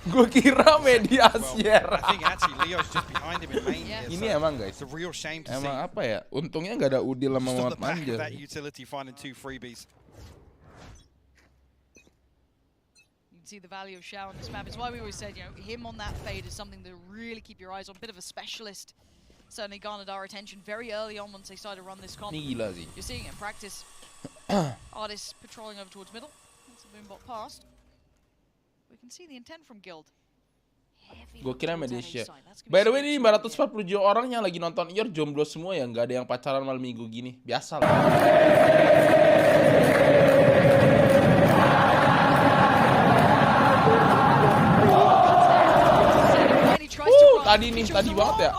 Gue kira mediasi ya. I think actually Leo's just behind him in main here. Ini emang guys. It's a real shame to see. Emang apa ya? Untungnya nggak ada Udil sama Muhammad Manja. That utility finding two freebies. See the value of Xiao on this map. It's why we always said, you know, him on that fade is something to really keep your eyes on. Bit of a specialist. Certainly garnered our attention very early on once they started to run this comp. Ini gila sih. You're seeing it in practice. Artists patrolling over towards middle. That's a boombot past. We can see the intent from Guild. Gue kira Medesia. By the way, ini 447 orang yang lagi nonton Ior jomblo semua ya, nggak ada yang pacaran malam minggu gini. Biasa lah. Tadi banget ya.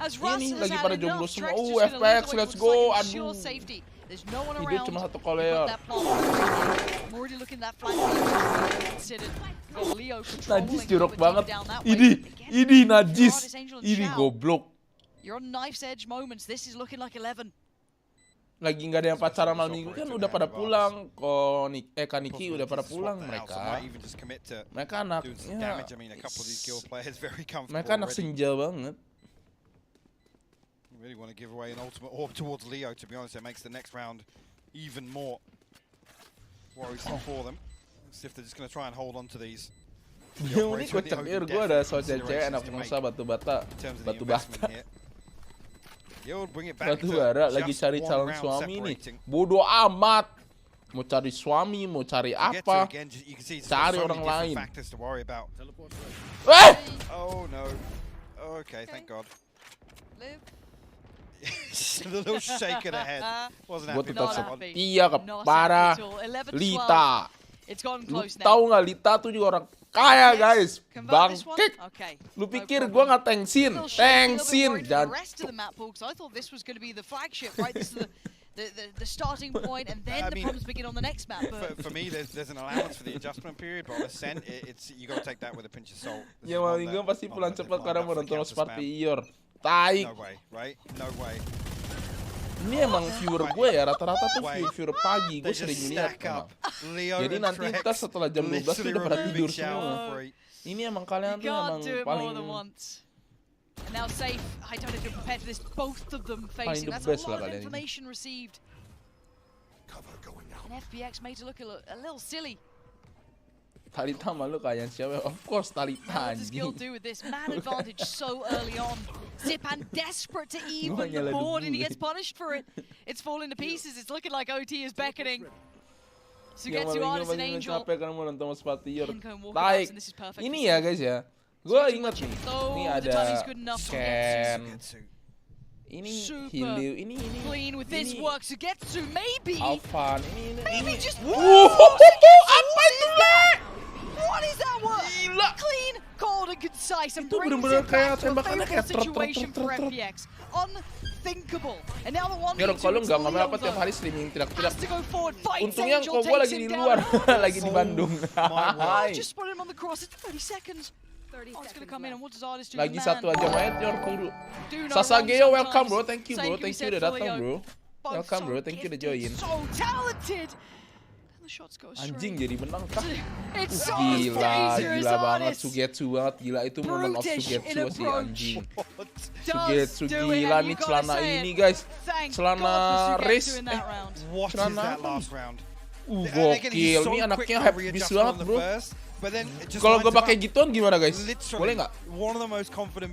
Ini lagi pada jomblo semua. FPX, let's go. Aduh. Hidup cuma satu koleor. Najis jorok banget. Ini najis. Ini goblok. Lagi nggak ada yang pacaran malam minggu kan udah pada pulang. Kaniki udah pada pulang mereka. Mereka anaknya. Mereka anak senja banget. Really want to give away an ultimate orb towards Leo. To be honest, it makes the next round even more worrisome for them. As if they're just going to try and hold on to these. Ini kocak gue ada soal cewek anak pengusaha batu bara lagi cari calon suami nih. Bodoh amat. Mau cari suami, mau cari apa? Cari orang lain. Oh no. Okay, thank God. Just a little shake of the head. Wasn't happy. Gue tetap setia kepada Lita. Lu tahu nggak Lita tuh juga orang kaya guys. Bangkit. Lu pikir gue nggak thanksin? Thanksin. Dan the starting point, and then the problems begin on the next map. For me, there's an allowance for the adjustment period, but on Ascent, it's you got to take that with a pinch of salt. Ya maling gue pasti pulang cepat karena mau nonton Party Ior. Tai. No way, right? No way. Ini emang viewer gue ya, rata-rata tuh viewer pagi, gue sering lihat. Jadi nanti kita setelah jam 12 udah pada tidur semua. Ini emang kalian tuh emang paling And now safe, I don't have to prepare for this, both of them facing. That's a lot of information received. And FPX made it look a little silly. Talita malu kayak siapa? Of course Talita. What does Guild do with this? Man advantage so early on. Zipan desperate to even the board, and he gets punished for it. It's falling to pieces. It's looking like OT is beckoning. Sugetsu, Artist, and Angel. Baik. Ini ya guys ya. Gue ingat nih. Ini ada Ken. Ini Hilio. Ini. Clean with this work. Sugetsu, maybe. Alvan. Maybe just. Apa itu? What is that work? Gila. Clean, cold, and concise, and itu brings bener-bener it back kayak to a tembakannya kayak favorable situation for FPX. Unthinkable. And now the one kalau nggak ngomel apa tiap hari streaming tidak. Untungnya kok gue lagi di luar, lagi di Bandung. Just spot him on the cross. It's 30 seconds. Lagi satu aja main, Yor, tunggu. Sasageo, welcome bro, thank you bro, thank you udah datang bro. Welcome bro, thank you udah join. Anjing jadi menang kah? Gila banget, Sugetsu banget, gila itu moment of Sugetsu sih anjing. Sugetsu gila nih celana ini guys, celana race, celana apa? Gokil, ini anaknya habis banget bro. Kalau gue pakai gituan gimana guys? Boleh nggak?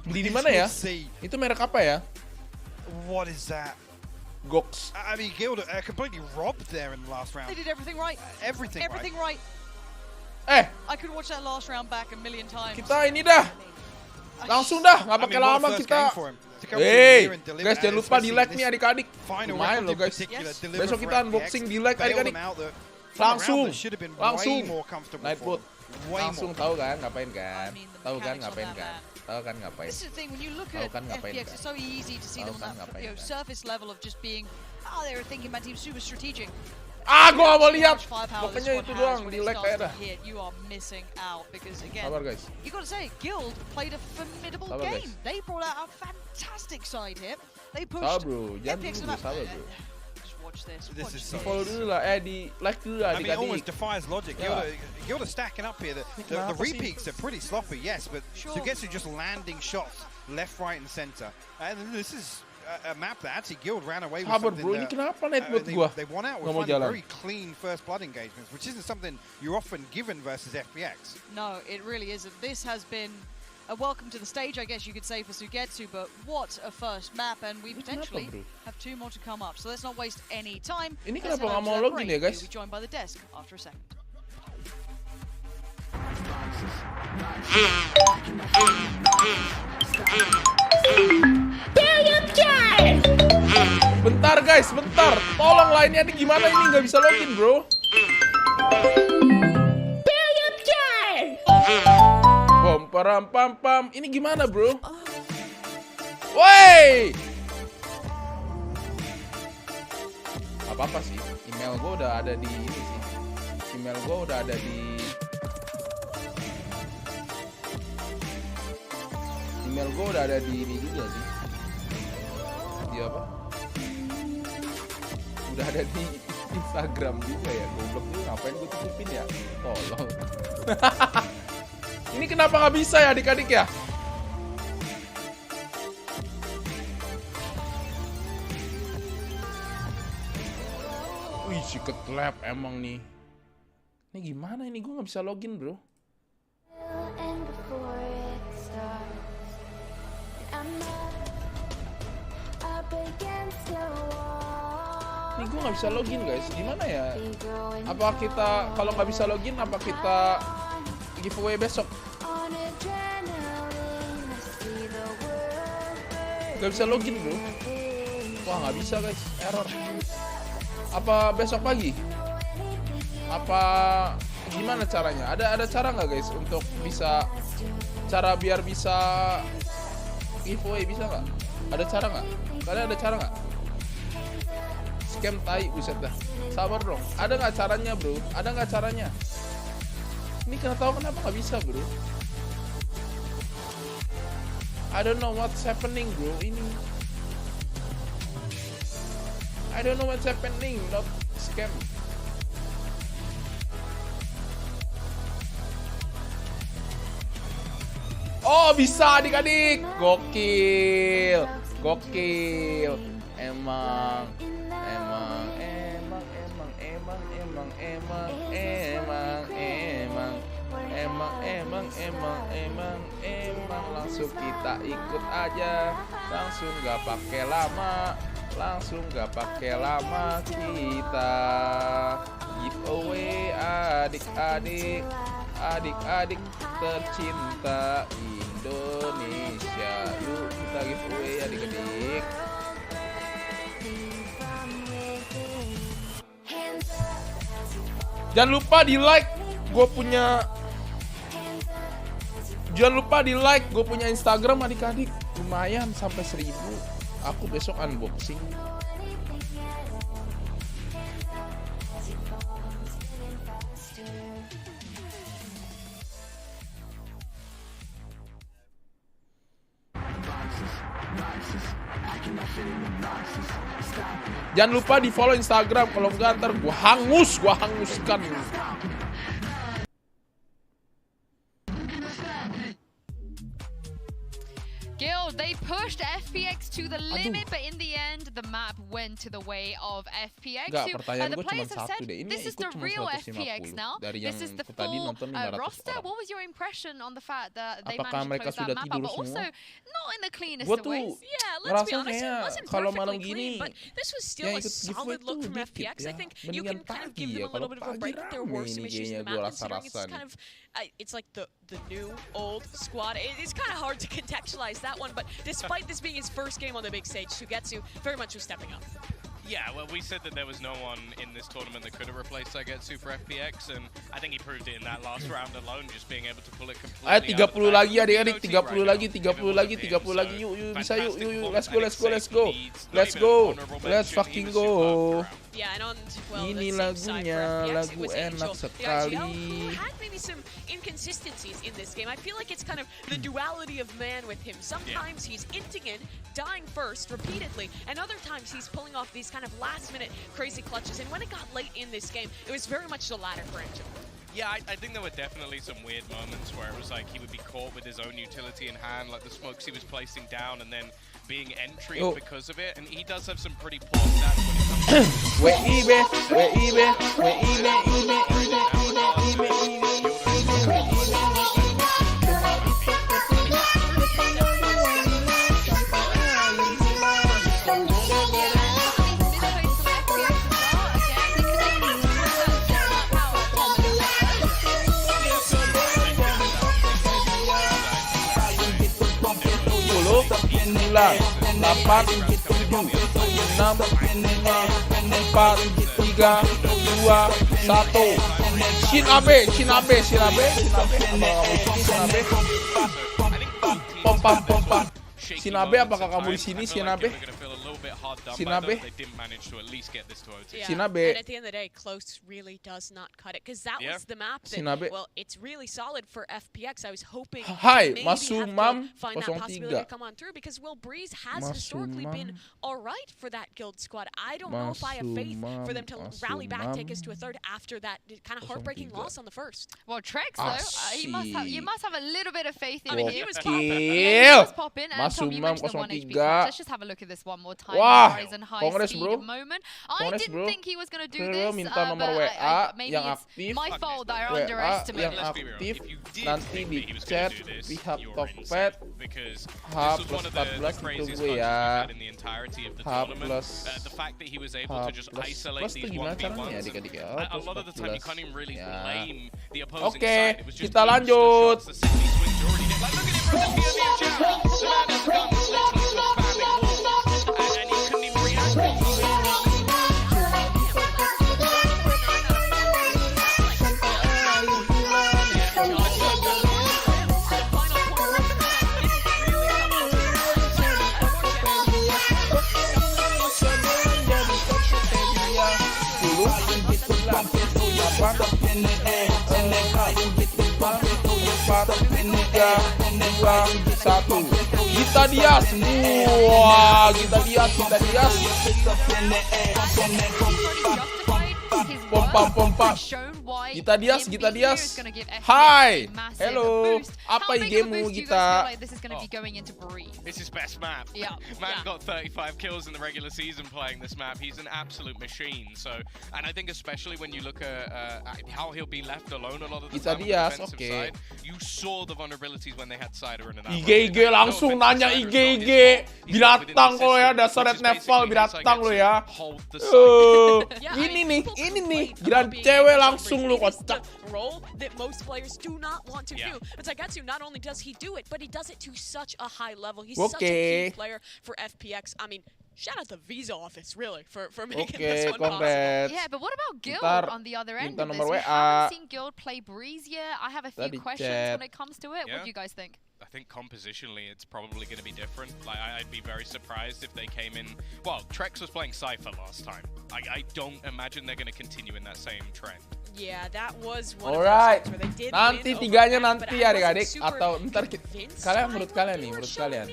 Beli di mana ya? Itu merek apa ya? What is that? Gox. I mean, Guild completely robbed there in the last round. They did everything right. Everything right. I could watch that last round back a million times. Kita ini dah. Langsung dah, nggak pakai lama kita. Guys, jangan lupa di like nih adik-adik. Lumayan loh guys. Besok kita unboxing di like adik-adik. Langsung. Nightbot. Langsung tahu kan ngapain kan? Tahu kan ngapain kan? Tahu kan ngapain? This is the thing, when you look at FPX, it's so easy to see them on that surface level of just being, they were thinking my team's super strategic. Gua nggak mau lihat. Pokoknya itu doang di like kayak dah. You are missing out because again, sabar guys. You got to say, Guild played a formidable game. They brought out a fantastic side hit. They pushed FPX to that. Sabar bro. Just watch this. This is so follow dulu lah, di like dulu lah. I mean, it almost defies logic. Guild are stacking up here. The repeats are pretty sloppy, yes, but Sugetsu just landing shots left, right, and center. And this is a map that actually Guild ran away with something bro, ini kenapa netbot gua? They won out with very clean first blood engagements, which isn't something you're often given versus FPX. No, it really isn't. This has been a welcome to the stage, I guess you could say, for Sugetsu, but what a first map, and we potentially have 2 more to come up. So let's not waste any time. Ini kenapa nggak mau login ya guys? We'll be joined by the desk after a second. Bentar guys, bentar. Tolong lainnya nih gimana ini nggak bisa login bro. Bom param pam pam. Ini gimana bro? Woi. Apa sih? Email gue udah ada di ini sih. Email gue udah ada di. Email gue udah ada di ini juga sih. Di apa? Udah ada di Instagram juga ya. Goblok nih, ngapain gue tutupin ya? Tolong. Ini kenapa nggak bisa ya adik-adik ya? Wih, secret lab emang nih. Ini gimana ini? Gue nggak bisa login bro. Ini gue nggak bisa login guys. Gimana ya? Apa kita kalau nggak bisa login? Apa kita giveaway besok? Gak bisa login bro. Wah nggak bisa guys, error. Apa besok pagi? Apa gimana caranya? Ada cara nggak guys untuk bisa biar bisa giveaway, bisa nggak? Ada cara nggak? Kalian ada cara nggak? Scam tai, buset dah. Sabar dong. Ada nggak caranya bro? Ada nggak caranya? Ini kenapa nggak bisa bro? I don't know what's happening bro. Ini I don't know what's happening. Not scam. Oh bisa adik-adik. Gokil. Emang langsung kita ikut aja, langsung gak pakai lama kita giveaway adik-adik tercinta Indonesia. Yuk kita giveaway adik-adik. Jangan lupa di like, gue punya Instagram adik-adik. Lumayan sampai 1000. Aku besok unboxing. Jangan lupa di follow Instagram, kalau enggak ntar gua hanguskan. Guild, they pushed FPX to the limit, but in the end, the map went to the way of FPX. Enggak, pertanyaan The gue cuma players have satu said, deh. Ini this is the ikut real cuma FPX 150 now. dari yang This is the tadi full nonton 500 roster. orang. What was your impression on the fact that they Apakah managed to mereka close sudah that map tidur out, but also semua? not in the cleanest Gue of tuh ways? Let's be ngerasa honest, it kayak wasn't kalau malam perfectly clean, gini but this was still yang a ikut giveaway solid look tuh from dikit FPX. ya. I think you Mendingan can kind of pagi give ya. them a Kalau little bit of a pagi break. There were rame some ini issues in kayaknya the gue map, considering rasa-rasa it's nih. kind of it's like the new old squad. It's kind of hard to contextualize that one, but despite this being his first game on the big stage, Sugetsu very much was stepping up. Yeah, well, we said that there was no one in this tournament that could have replaced Sugetsu for FPX, and I think he proved it in that last round alone, just being able to pull it completely. Ayo 30 lagi adik-adik, 30 lagi, 30 lagi, 30 lagi. Yuk, bisa yuk, let's go. Let's fucking go. Yeah, and on, well, Ini lagunya, lagu enak sekali. Who had maybe some inconsistencies in this game. I feel like it's kind of the duality of man with him. Sometimes he's inting in, dying first repeatedly, and other times he's pulling off these kind of last-minute crazy clutches. And when it got late in this game, it was very much the latter for Angel. Yeah, I think there were definitely some weird moments where it was like he would be caught with his own utility in hand, like the smokes he was placing down and then being entry because of it. And he does have some pretty poor stats when it comes to Sembilan, 8, 7, 6, 5, 4, 3, 2, 1. Shin Abe. Pompa. Sinabe, apakah kamu di sini, Sinabe? Sinabe. Sinabe. And at the end of the day, close really does not cut it, because that was the map that, well, it's really solid for FPX. I was hoping maybe Masumam find that possibility to come on through, because Will Breeze has historically been all right for that guild squad. I don't know if I have faith for them to rally back, take us to a third after that kind of heartbreaking loss on the first. Well, Trex though, you must have a little bit of faith in him. He was popping. Masumam you mentioned the 1 HP clutch. 03. Let's just have a look at this one more time. Wah, Ryzen high Kongres, speed bro. moment. Kongres, I didn't bro. think he was going to do this, Minta nomor WA maybe yang it's aktif. my fault that I WA underestimated. yang aktif nanti di chat pihak tokped H+14 itu gue ya. H++ itu gimana caranya adik-adik ya? Oke, kita lanjut. Satu. Kita Dias. Wah, kita Dias. Pompa. Kita Dias. Hai. Hello. Apa igemu kita? This is best map. Man got 35 kills in the regular season playing this map. He's an absolute machine. So, and I think especially when you look at how he'll be left alone a lot of the time on the defensive side, you saw the vulnerabilities when they had Cider in an IGG langsung nanya IGG. Binatang lo ya, dasar red nevel binatang lo ya. Ini nih. Gila cewek langsung lu kocak. Role that most players do not want to do. But Tagetsu, not only does he do it, but he does it to such a high level. He's such a key player for FPX. I mean, shout out the visa office, really, for making this one possible. Yeah, but what about Guild on the other end of this? We haven't seen Guild play Breeze yet. I have a few questions when it comes to it. What do you guys think? I think compositionally it's probably going to be different. Like, I'd be very surprised if they came in... Well, Trex was playing Cypher last time. I don't imagine they're going to continue in that same trend. Yeah, that was one Alright, of the where they did nanti tiganya nanti ya adik-adik, atau ntar menurut kalian menurut kalian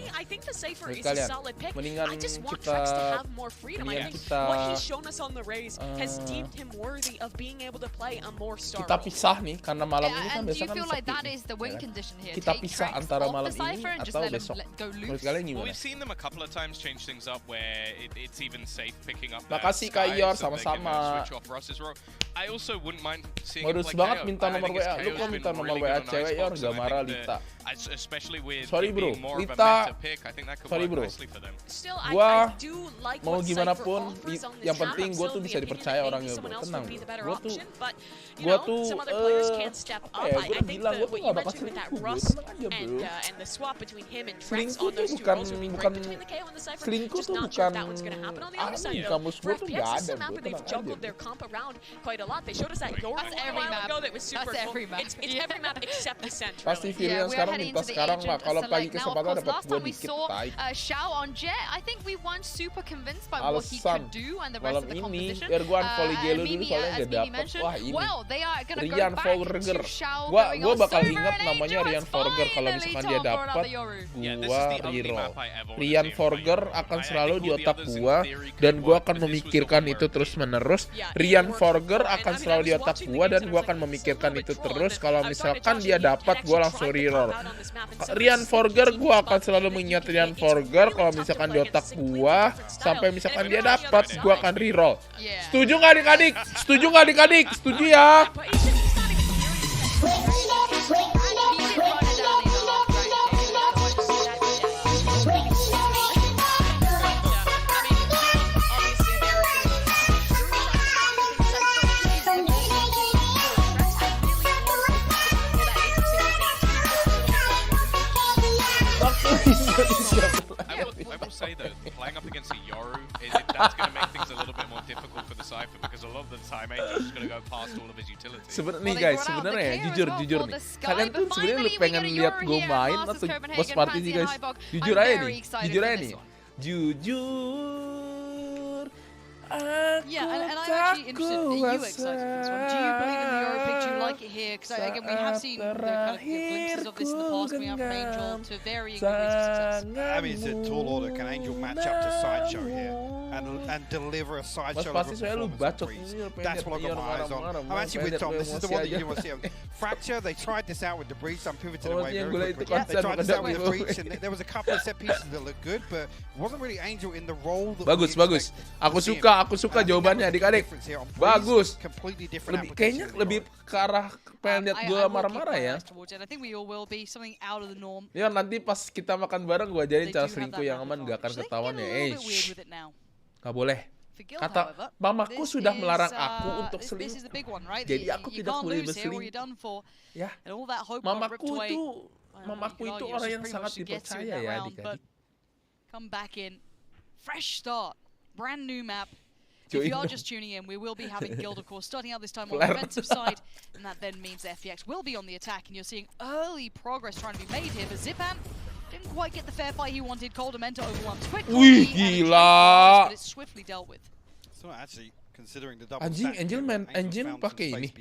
mendingan kita pisah nih karena malam ini kan besok kan kita pisah antara malam ini atau besok. Menurut kalian gimana? Makasih Kak Ior, sama-sama. Modus banget minta nomor WA. Lu kok minta nomor WA cewek ya, gak marah Lita. Especially with Sorry, it bro. being more of a Kita- meta pick, I think that could Sorry, work bro. nicely for them. Still, Gua I do like mau what gimana Cypher pun, offers on this yang map. penting I'm gue still tuh of bisa the opinion dipercaya that maybe orangnya, someone bro. else Tenang. would be the better Gue tuh, option, but you gue know, tuh, some other players can step up. gue I udah think bilang gue what tuh you gak bakal mentioned with that selingkuh, bro. Rust Tenang aja, bro. and the swap between him and Trex Selingkuh on tuh those two bukan, roles would be bukan, great between the KO and the Cypher. selingkuh Just tuh not sure if bukan that one's gonna happen on the other ahli, side though. kamus For gue tuh FPX, gak this is ada, a map bro. where they've Tenang aja, juggled bro. their comp around quite a lot. They showed us that Yoru That's a every while map. ago that was super That's cool. every map. It's every map except the center. Pasti really. Filian we're sekarang heading minta to the sekarang lah. agent Kalau pagi select. Now, of kesempatan course, dapat last gue time we dikit, saw tai. Xiao on Jet, I think we weren't super convinced by what he Alasan could do and the rest malam of the ini composition. biar gue unfollow Gelo dulu Mimi, soalnya as gak Mimi dapet. mentioned, Wah ini well, they are gonna go Rian back Forger. to Xiao Gua going on bakal Sober ingat and namanya Angel Rian has Forger kalau finally misalkan dia brought out dapat the Yoru. gua reroll. Rian Forger akan selalu di otak gua dan gua akan memikirkan itu terus menerus. Rian Forger akan selalu di otak gua dan gua akan memikirkan itu terus. Kalau misalkan dia dapat gua langsung reroll. Rian Forger gua akan selalu mengingat Rian Forger kalau misalkan di otak gua sampai misalkan dia dapat gua akan reroll. Setuju nggak adik-adik? Setuju nggak adik-adik? Setuju ya? I will say though, playing up against a Yoru, that's going to make things a little bit more difficult for the Cypher because a lot of the time Angel's just going to go past all of his utilities. Sebenarnya guys, sebenarnya ya, jujur nih. Kalian tuh sebenarnya lu pengen lihat gue main atau bos party sih guys? Jujur aja nih, jujur. Yeah, and I'm actually interested. Are you excited for this one? Do you believe in the Euro pick? Do you like it here? Because again, we have seen the kind of glimpses of this in the past coming out from Angel to varying degrees of success. I mean, it's a tall order. Can Angel match up to Sideshow here and deliver a Sideshow performance on Breeze? That's what I've got my eyes on. I'm actually with Tom. This is the one that you want to see. Fracture, they tried this out with the Breach. I'm pivoting away very quickly. They tried this out with the Breach, and there was a couple of set pieces that looked good, but it wasn't really Angel in the role that bagus. Aku suka jawabannya adik-adik. Bagus. Kayaknya lebih ke arah pengen lihat gue marah-marah ya. Ya nanti pas kita makan bareng gue ajarin cara selingkuh yang aman, gak akan ketahuan ya. Gak boleh. Kata mamaku sudah melarang aku untuk selingkuh. Jadi aku tidak boleh berselingkuh. Ya. Mamaku itu orang yang sangat dipercaya ya adik-adik. Come back in. Fresh start. Brand new map. If you are just tuning in, we will be having Guild, of course, starting out this time on the defensive side, and that then means the FPX will be on the attack, and you're seeing early progress trying to be made here, but Zipan didn't quite get the fair fight he wanted. Coldamento overwhelmed quickly. Wih, gila. But it's swiftly dealt with. So actually, considering the double Anjing, Angel pakai ini,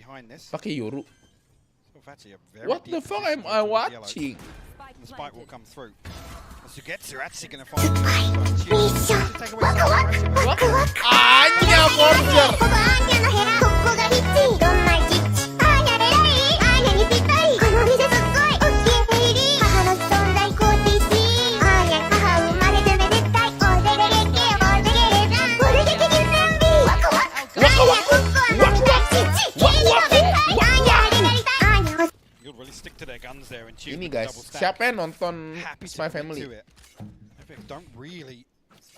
pakai Yoru. What the fuck am I watching? The spike will come through. Sugetsu actually gonna find Anya Forger. Ini guys, siapa yang nonton Spy Family? Don't really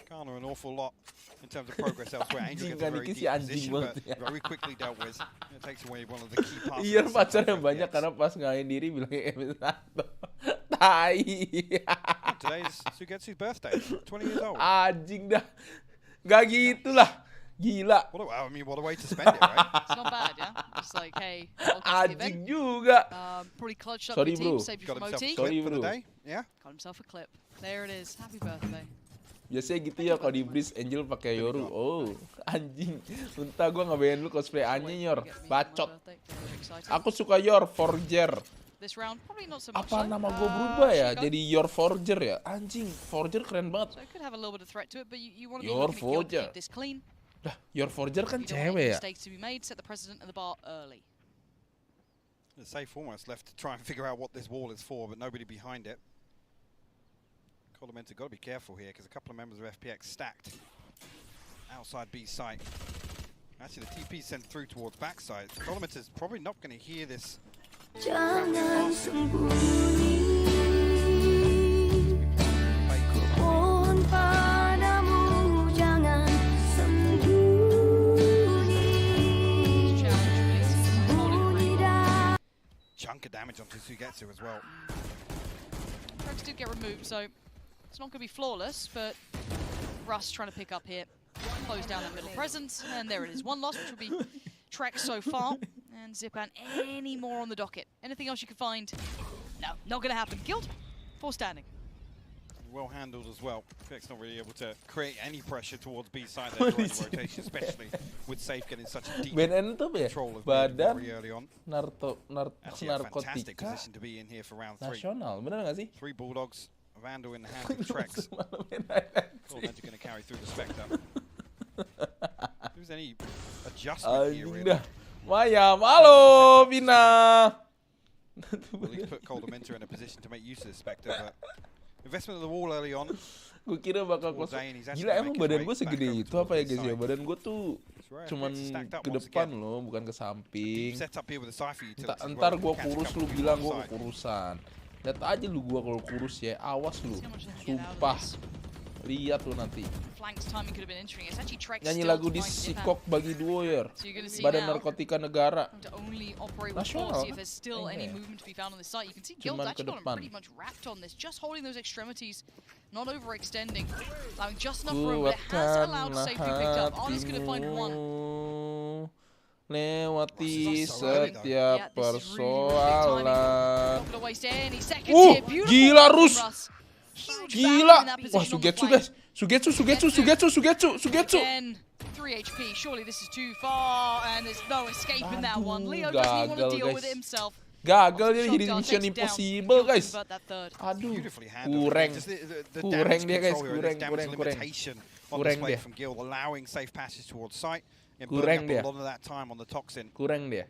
garner an awful lot in terms of progress elsewhere. Angel gets a very deep position, but very quickly dealt with. It takes away one of the key parts. Iya, pacar yang banyak karena pas ngalahin diri bilangnya M1. Tai. Today is Sugetsu's birthday, 20 years old. Anjing dah. Gak gitu lah. Gila. I mean, what a way to spend it, right? It's not bad, yeah? It's like, hey, anjing juga. Pretty clutched up the team, saved you from OT. Sorry, bro. Yeah? Got himself a clip. There it is. Happy birthday. Biasanya gitu ya kalau di Breeze Angel pakai Yoru. Oh, anjing. Entah gua ngabain lu cosplay Anya Yor. Bacot. Aku suka Your Forger. Apa nama gue berubah ya? Jadi Your Forger ya? Anjing, Forger keren banget. Your Forger. Dah, Your Forger kan cewek ya? The safe almost left to try and figure out what this wall is for, but nobody behind it. Coldamento got to be careful here because a couple of members of FPX stacked outside B site. Actually, the TP sent through towards backside. Coldamento's probably not going to hear this. Jangan sembunyi damage onto Sugetsu as well. Rex did get removed, so it's not going to be flawless, but Russ trying to pick up here. Close down that middle presence, and there it is. One loss, which will be Trek so far. And Zipan, any more on the docket? Anything else you can find? No, not going to happen. Guild, 4 standing. Well handled as well. FPX not really able to create any pressure towards B side there during the rotation, especially with Safe getting such a deep control of mid very early on. Actually a fantastic position to be in here for round 3. Nasional, bener nggak sih? 3 Bulldogs, Vandal in the hands of the Treks. Full Edge going to carry through the Spectre. If there's any adjustment here really. Mayam, halo Bina. At least put Coldeminter in a position to make use of the Spectre, but investment of the wall early on. Gue kira bakal close. Gila emang badan gue segede itu apa ya guys ya? Badan gue tuh cuman ke depan loh, bukan ke samping. Ntar gue kurus lu bilang gue kekurusan. Lihat aja lu gue kalau kurus ya, awas lu. Sumpah. Lihat lu nanti. Nyanyi lagu di Sikok bagi duo ya. Badan Narkotika Negara. Nasional. Cuman ke depan. Kuatkanlah hatimu, lewati setiap persoalan. Gila Rus. Gila. Wah, Sugetsu guys. Sugetsu. 3 HP. Surely this is too far and there's no escaping that one. Leo doesn't even want to deal with it himself. Gagal dia jadi mission impossible guys. Aduh. Kurang dia guys. Kurang dia.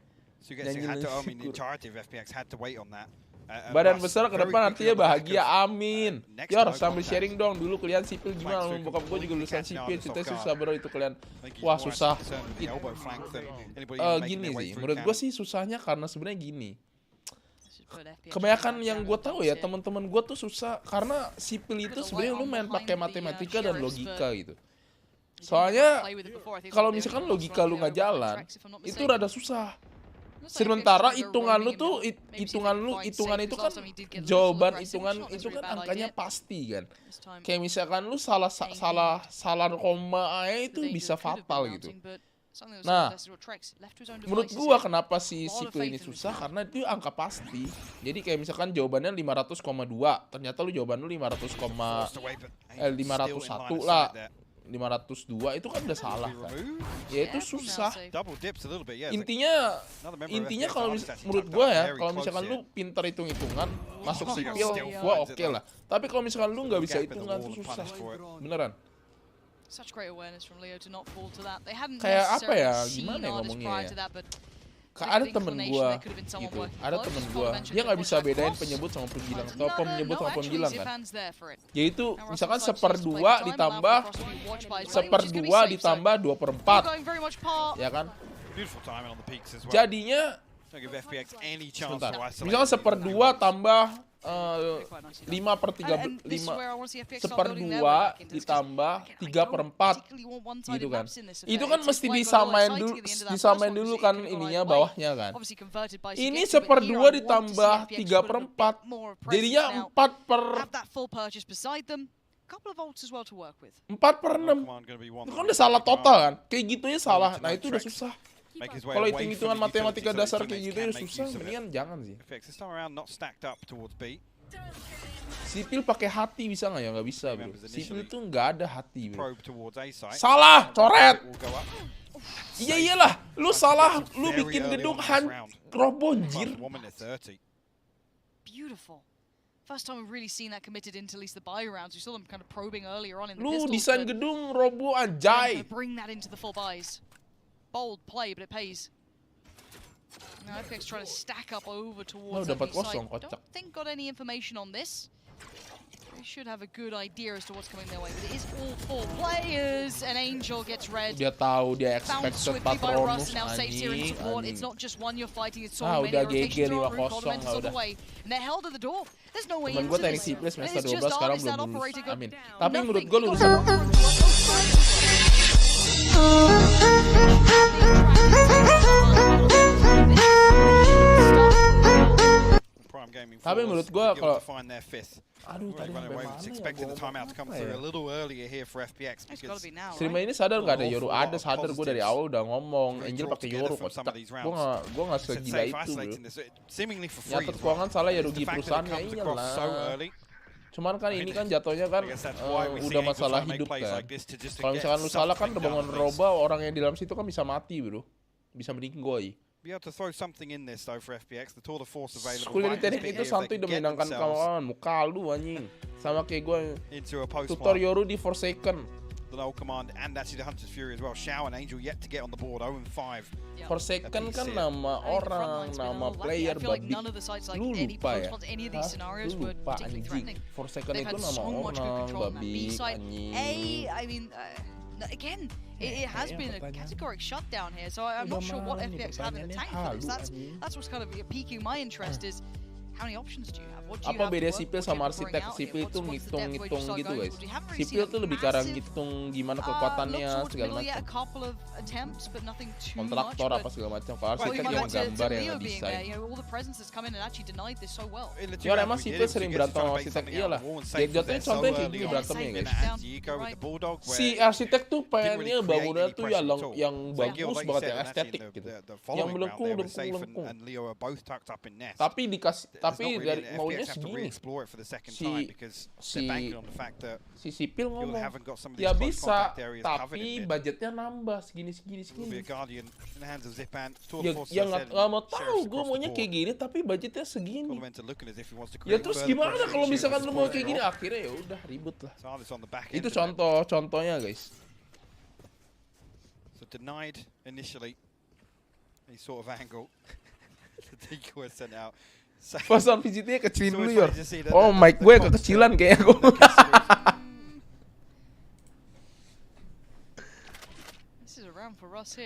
Badan besar ke depan artinya bahagia, amin. Yor, sambil sharing dong dulu kalian sipil gimana? Bokap gue juga lulusan sipil, cerita susah bro itu kalian. Wah susah. Gini sih, menurut gue sih susahnya karena sebenarnya gini. Kebanyakan yang gue tahu ya teman-teman gue tuh susah karena sipil itu sebenarnya lu main pakai matematika dan logika gitu. Soalnya kalau misalkan logika lu nggak jalan, itu rada susah. Sementara hitungan lu tuh hitungan itu kan jawaban hitungan itu kan angkanya pasti kan. Kayak misalkan lu salah koma aja itu bisa fatal gitu. Nah, menurut gua kenapa si Sikil ini susah karena itu angka pasti. Jadi kayak misalkan jawabannya 500,2, ternyata lu jawaban lu 501 lah. 502 itu kan udah salah kan. Ya itu susah. Intinya kalau menurut gua ya, kalau misalkan lu pintar hitung-hitungan masuk sipil, gua oke lah. Tapi kalau misalkan lu nggak bisa hitungan tuh susah. Beneran. Kayak apa ya? Gimana ya ngomongnya ya? Ada temen gua gitu, ada temen gua dia nggak bisa bedain penyebut sama penggilang atau penyebut sama penggilang kan. Yaitu misalkan 1/2 ditambah 2/4, ya kan? Jadinya sebentar, misalkan 1/2 tambah 5/3, 1/2 ditambah 3/4 gitu kan. Itu kan mesti disamain dulu kan ininya bawahnya kan. Ini 1/2 ditambah 3/4 jadinya 4/6. Itu kan udah salah total kan. Kayak gitunya salah. Nah itu udah susah. Kalau hitung-hitungan matematika dasar kayak gitu ya susah, mendingan jangan sih. Sipil pakai hati bisa nggak ya? Nggak bisa bro. Sipil itu nggak ada hati bro. Salah, coret. Iya iyalah, lu salah, lu bikin gedung roboh anjir. Beautiful. First time we've really seen that committed into at least the buy rounds. We saw them kind of probing earlier on in the pistols. Lu desain gedung roboh anjay. Bring that into the full buys. Bold play, but it pays. Now FPX trying to stack up over towards the side. Don't think got any information on this. They should have a good idea as to what's coming their way, but it is all 4 players, and Angel gets red. Dia tahu dia expected Patronus anjing. It's not just one you're fighting, it's so many rotations are on the way. And they're held at the door. There's no way into this. Temen gue teknik sipil semester 12 sekarang belum lulus. Amin. Tapi menurut gue lulusan Tapi menurut gua kalau Aduh, tadi sampai mana ya? Streamer ini sadar nggak ada Yoru? Ada, sadar, gue dari awal udah ngomong Angel pakai Yoru kocak. Gue nggak segila itu bro. Nyatet keuangan salah ya rugi perusahaannya, iyalah. Cuman kan ini kan jatuhnya kan udah masalah hidup kan. Kalau misalkan lu salah kan bangun roba, orang yang di dalam situ kan bisa mati bro, bisa meninggoy. Be able to throw something in this though for FPX. The tour de force available. Kuliah teknik itu santuy udah menyenangkan kawan. Muka lu anjing. Sama kayak gue tutor Yoru di Forsaken. The low command and actually the Hunter's Fury as well. Shao and Angel yet to get on the board. 0-5. Forsaken kan nama orang, nama player babi. Lu lupa ya? Lu lupa anjing. Forsaken itu nama orang babi anjing. Again, it has been a categorical shutdown here, so I'm not sure what FPX have in the tank for this. That's what's kind of piquing my interest is how many options do you have? What do you Apa have beda sipil sama arsitek? Sipil itu ngitung-ngitung gitu guys. Sipil tuh lebih karena ngitung gimana kekuatannya segala macam. Kontraktor apa segala macam. Kalau arsitek yang gambar yang desain. Ya emang sipil sering berantem sama arsitek, iyalah. Jatuhnya contohnya kayak gini berantemnya guys. Si arsitek tuh pengennya bangunannya tuh yang bagus banget, yang estetik gitu. Yang melengkung. Tapi dari maunya segini. Si sipil ngomong ya bisa, tapi budgetnya nambah segini. Ya nggak mau tahu, gue maunya kayak gini tapi budgetnya segini. Ya terus gimana kalau misalkan lu mau kayak gini, akhirnya ya udah ribut lah. Itu contohnya guys. So denied initially any sort of angle. The decoy sent out. Pasal VGT-nya kecilin dulu Yor. Oh mic gue kekecilan kayak gue.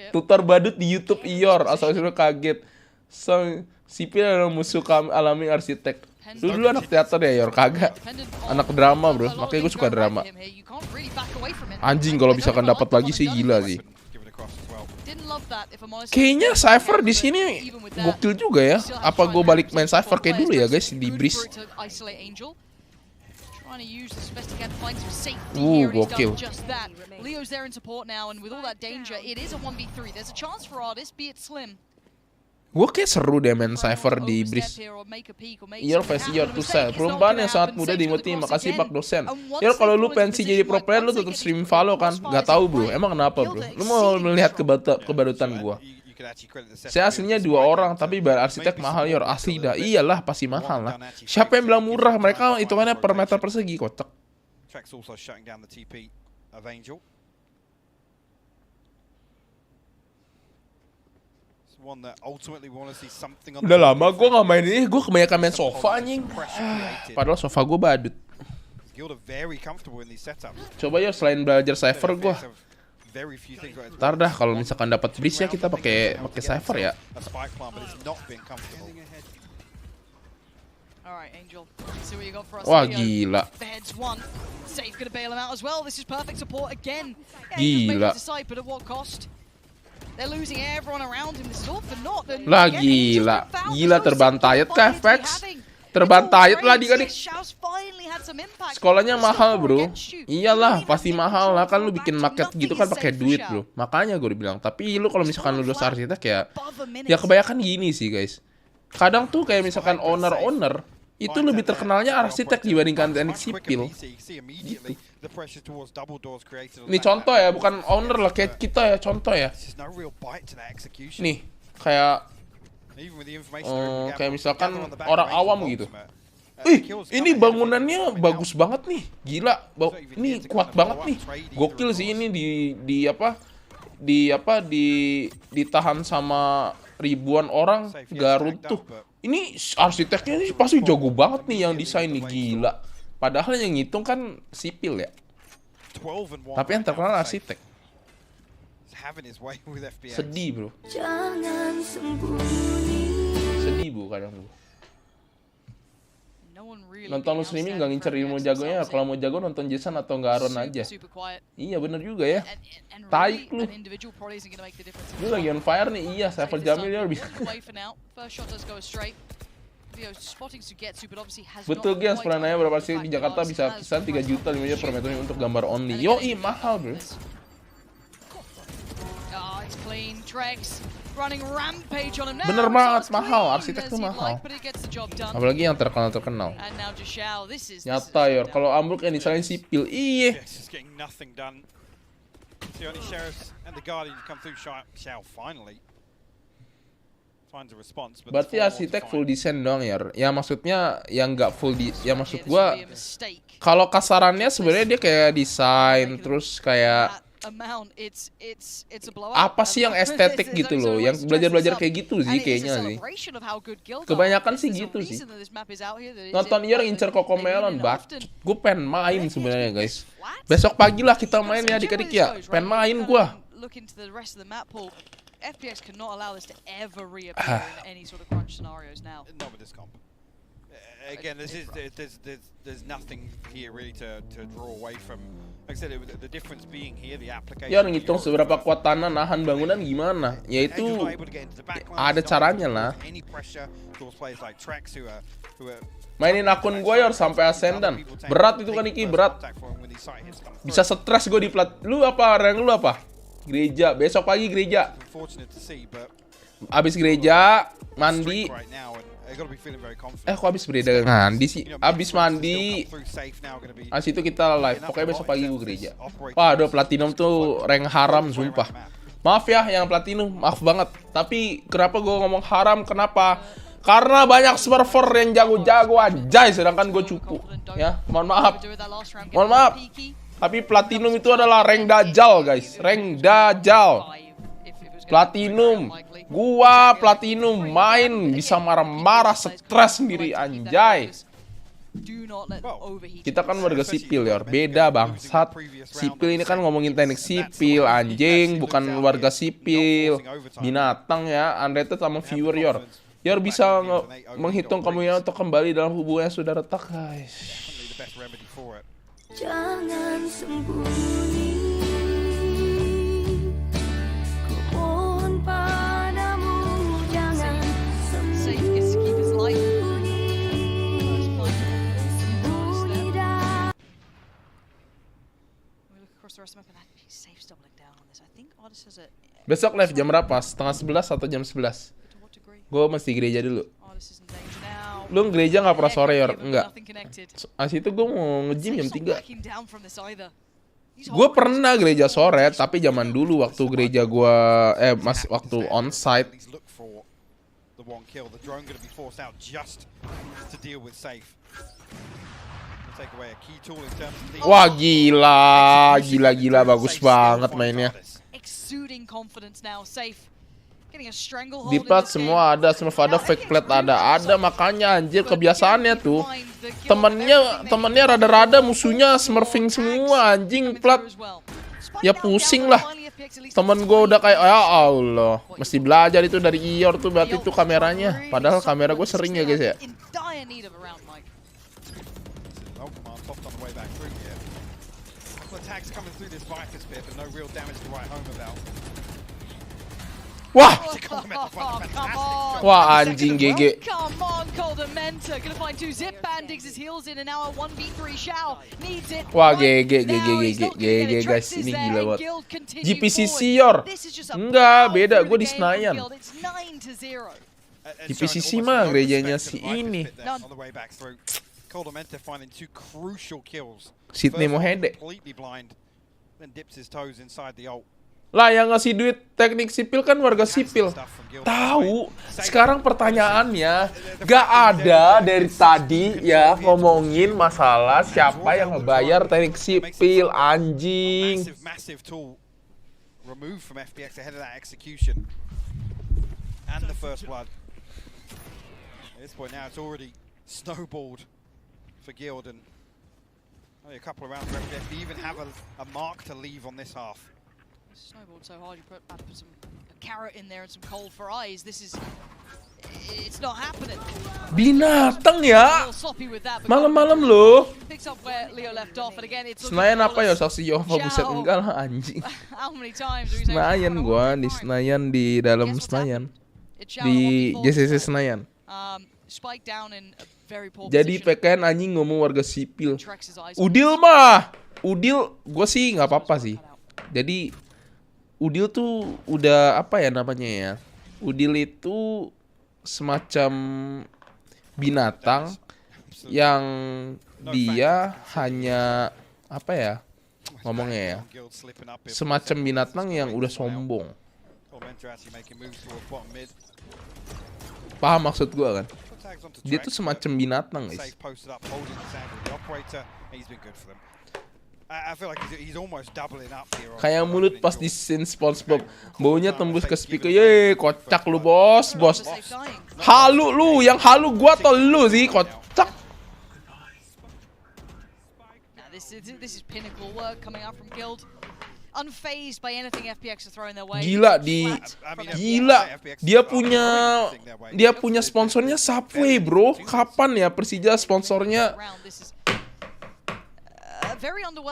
Tutor badut di YouTube Iyor, asal suruh kaget. Sipil adalah musuh kami alami arsitek. Dulu anak teater ya Yor, kagak. Anak drama bro, makanya gue suka drama. Anjing kalau misalkan dapat lagi sih gila sih. Kayaknya Cypher di sini gokil juga ya. Apa gue balik main Cypher kayak dulu ya guys di Breeze. Gokil. Gue kayak seru deh main Cypher di Breeze. Yor vs Yor tuh saya perumpamaan yang sangat mudah dimengerti. Makasih Pak dosen. Yor kalau lu pensi jadi pro player lu tetap stream Valo kan? Gak tahu bro. Emang kenapa bro? Lu mau melihat kebadutan gue? Saya aslinya 2 orang tapi bayar arsitek mahal Yor. Asli dah. Iyalah pasti mahal lah. Siapa yang bilang murah? Mereka hitungannya per meter persegi kocak. Udah lama gue gak main ini, gue kebanyakan main sofa anjing. Padahal sofa gue badut. Coba ya selain belajar Cypher gue. Ntar dah kalau misalkan dapat Breeze ya kita pakai Cypher ya. Wah gila. Gila. Lah gila. Gila terbantayat kah FPX? Terbantayat lah adik-adik. Sekolahnya mahal bro. Iyalah pasti mahal lah, kan lu bikin market gitu kan pakai duit bro. Makanya gue bilang. Tapi lu kalau misalkan lu dosa arsitek ya kebanyakan gini sih guys. Kadang tuh kayak misalkan owner itu lebih terkenalnya arsitek dibandingkan teknik sipil. Gitu. Nih contoh ya, bukan owner lah kayak kita ya, contoh ya. Nih kayak kayak misalkan orang awam gitu. Ini bangunannya bagus banget nih, gila. Ini kuat banget nih, gokil sih ini ditahan sama ribuan orang gak runtuh. Ini arsiteknya ini pasti jago banget nih yang desain nih, gila. Padahal yang ngitung kan sipil ya. Tapi yang terkenal arsitek. Sedih bro. Sedih bu kadang bu. Nonton lu streaming gak ngincer ilmu jagonya. Kalau mau jago nonton Jason atau Garon aja. Iya bener juga ya. Taik lu. Lu lagi on fire nih. Iya Cypher Jamil ya lebih. Betul guys, perananya berapa sih di Jakarta bisa kisaran 3 juta 5 juta per meter untuk gambar only. Yoi, mahal bro. Bener banget, mahal. Arsitek tuh mahal. Apalagi yang terkenal. Nyata ya, kalau ambruk yang disalahin sipil. Iya. Berarti arsitek full desain doang ya? Ya maksudnya yang nggak full ya maksud gua kalau kasarannya sebenarnya dia kayak desain terus kayak apa sih yang estetik gitu loh, yang belajar kayak gitu sih kayaknya sih. Kebanyakan sih gitu sih. Nonton Iyer ngincer Cocomelon, gue pengen main sebenarnya guys. Besok pagi lah kita main ya adik-adik ya. Pengen main gua. FPX cannot allow this to ever reappear in any sort of crunch scenarios now. Not with this comp. Again, there's nothing here really to draw away from. Like I said, the difference being here the application. Ya ngitung seberapa kuat tanah nahan bangunan gimana? Yaitu ada caranya lah. Mainin akun gue ya sampai ascendan. Berat itu kan Iki, berat. Bisa stres gue di plat. Lu apa? Rank lu apa? Gereja, besok pagi gereja. Abis gereja, mandi. Kok abis gereja mandi sih? Abis mandi. Abis itu kita live. Pokoknya besok pagi gue gereja. Wah, aduh platinum tuh rank haram, sumpah. Maaf ya yang platinum, maaf banget. Tapi kenapa gue ngomong haram? Kenapa? Karena banyak server yang jago-jago anjay, sedangkan gue cupu. Ya, mohon maaf. Mohon maaf. Tapi platinum itu adalah rank dajal guys. Rank dajal. Platinum. Gua platinum main bisa marah-marah stres sendiri anjay. Kita kan warga sipil ya. Beda bangsat. Sipil ini kan ngomongin teknik sipil anjing, bukan warga sipil. Binatang ya. Unrated sama viewer yor. Yor bisa menghitung kamu untuk kembali dalam hubungan yang sudah retak guys. Jangan sembunyi, ku mohon padamu jangan sembunyi, sembunyi dah. Besok live jam berapa? Setengah 11 atau jam 11? Gue mesti gereja dulu. Lu gereja nggak pernah sore ya? Enggak. Asli itu gue mau nge-gym jam 3. Gue pernah gereja sore, tapi zaman dulu waktu gereja gue waktu onsite. Wah gila bagus banget mainnya. Di plat semua ada, semua ada, fake plate ada makanya anjir kebiasaannya tuh. Temennya rada-rada musuhnya smurfing semua anjing plat. Ya pusing lah. Temen gue udah kayak ya Allah, mesti belajar itu dari Iyor tuh berarti itu kameranya. Padahal kamera gue sering ya guys ya. Wah! Wah anjing GG. Wah GG guys, ini gila banget. GPCC yor. Enggak, beda, gue di Senayan. GPCC mah gerejanya si ini. Sydney Mohede. Lah yang ngasih duit teknik sipil kan warga sipil. Tahu. Sekarang pertanyaannya, gak ada dari tadi ya ngomongin masalah siapa yang ngebayar teknik sipil anjing. Removed from FPX ahead of that execution and the first blood. At this point now it's already snowballed for Guild and only a couple of rounds for FPX. They even have a mark to leave on this half. Snowballed so hard you put some carrot in there and some coal for eyes. It's not happening. Binatang ya. Malam-malam loh. Senayan apa ya saksi Yova buset enggak lah anjing. Senayan gua di Senayan, di dalam Senayan. Di JCC Senayan. Spike down in a very poor Jadi position. PKN anjing ngomong warga sipil. Udil mah, Udil gue sih nggak apa-apa sih. Jadi Udil tuh udah apa ya namanya ya? Udil itu semacam binatang yang dia hanya apa ya ngomongnya ya? Semacam binatang yang udah sombong. Paham maksud gue kan? Dia tuh semacam binatang guys. Kayak mulut pas di scene SpongeBob, baunya tembus ke speaker. Ye, kocak lu bos. Halu lu, yang halu gua atau lu sih, kocak. This is pinnacle work coming out from Guild. Unfazed by anything FPX are throwing their way. Gila dia punya sponsornya Subway, bro. Kapan ya Persija sponsornya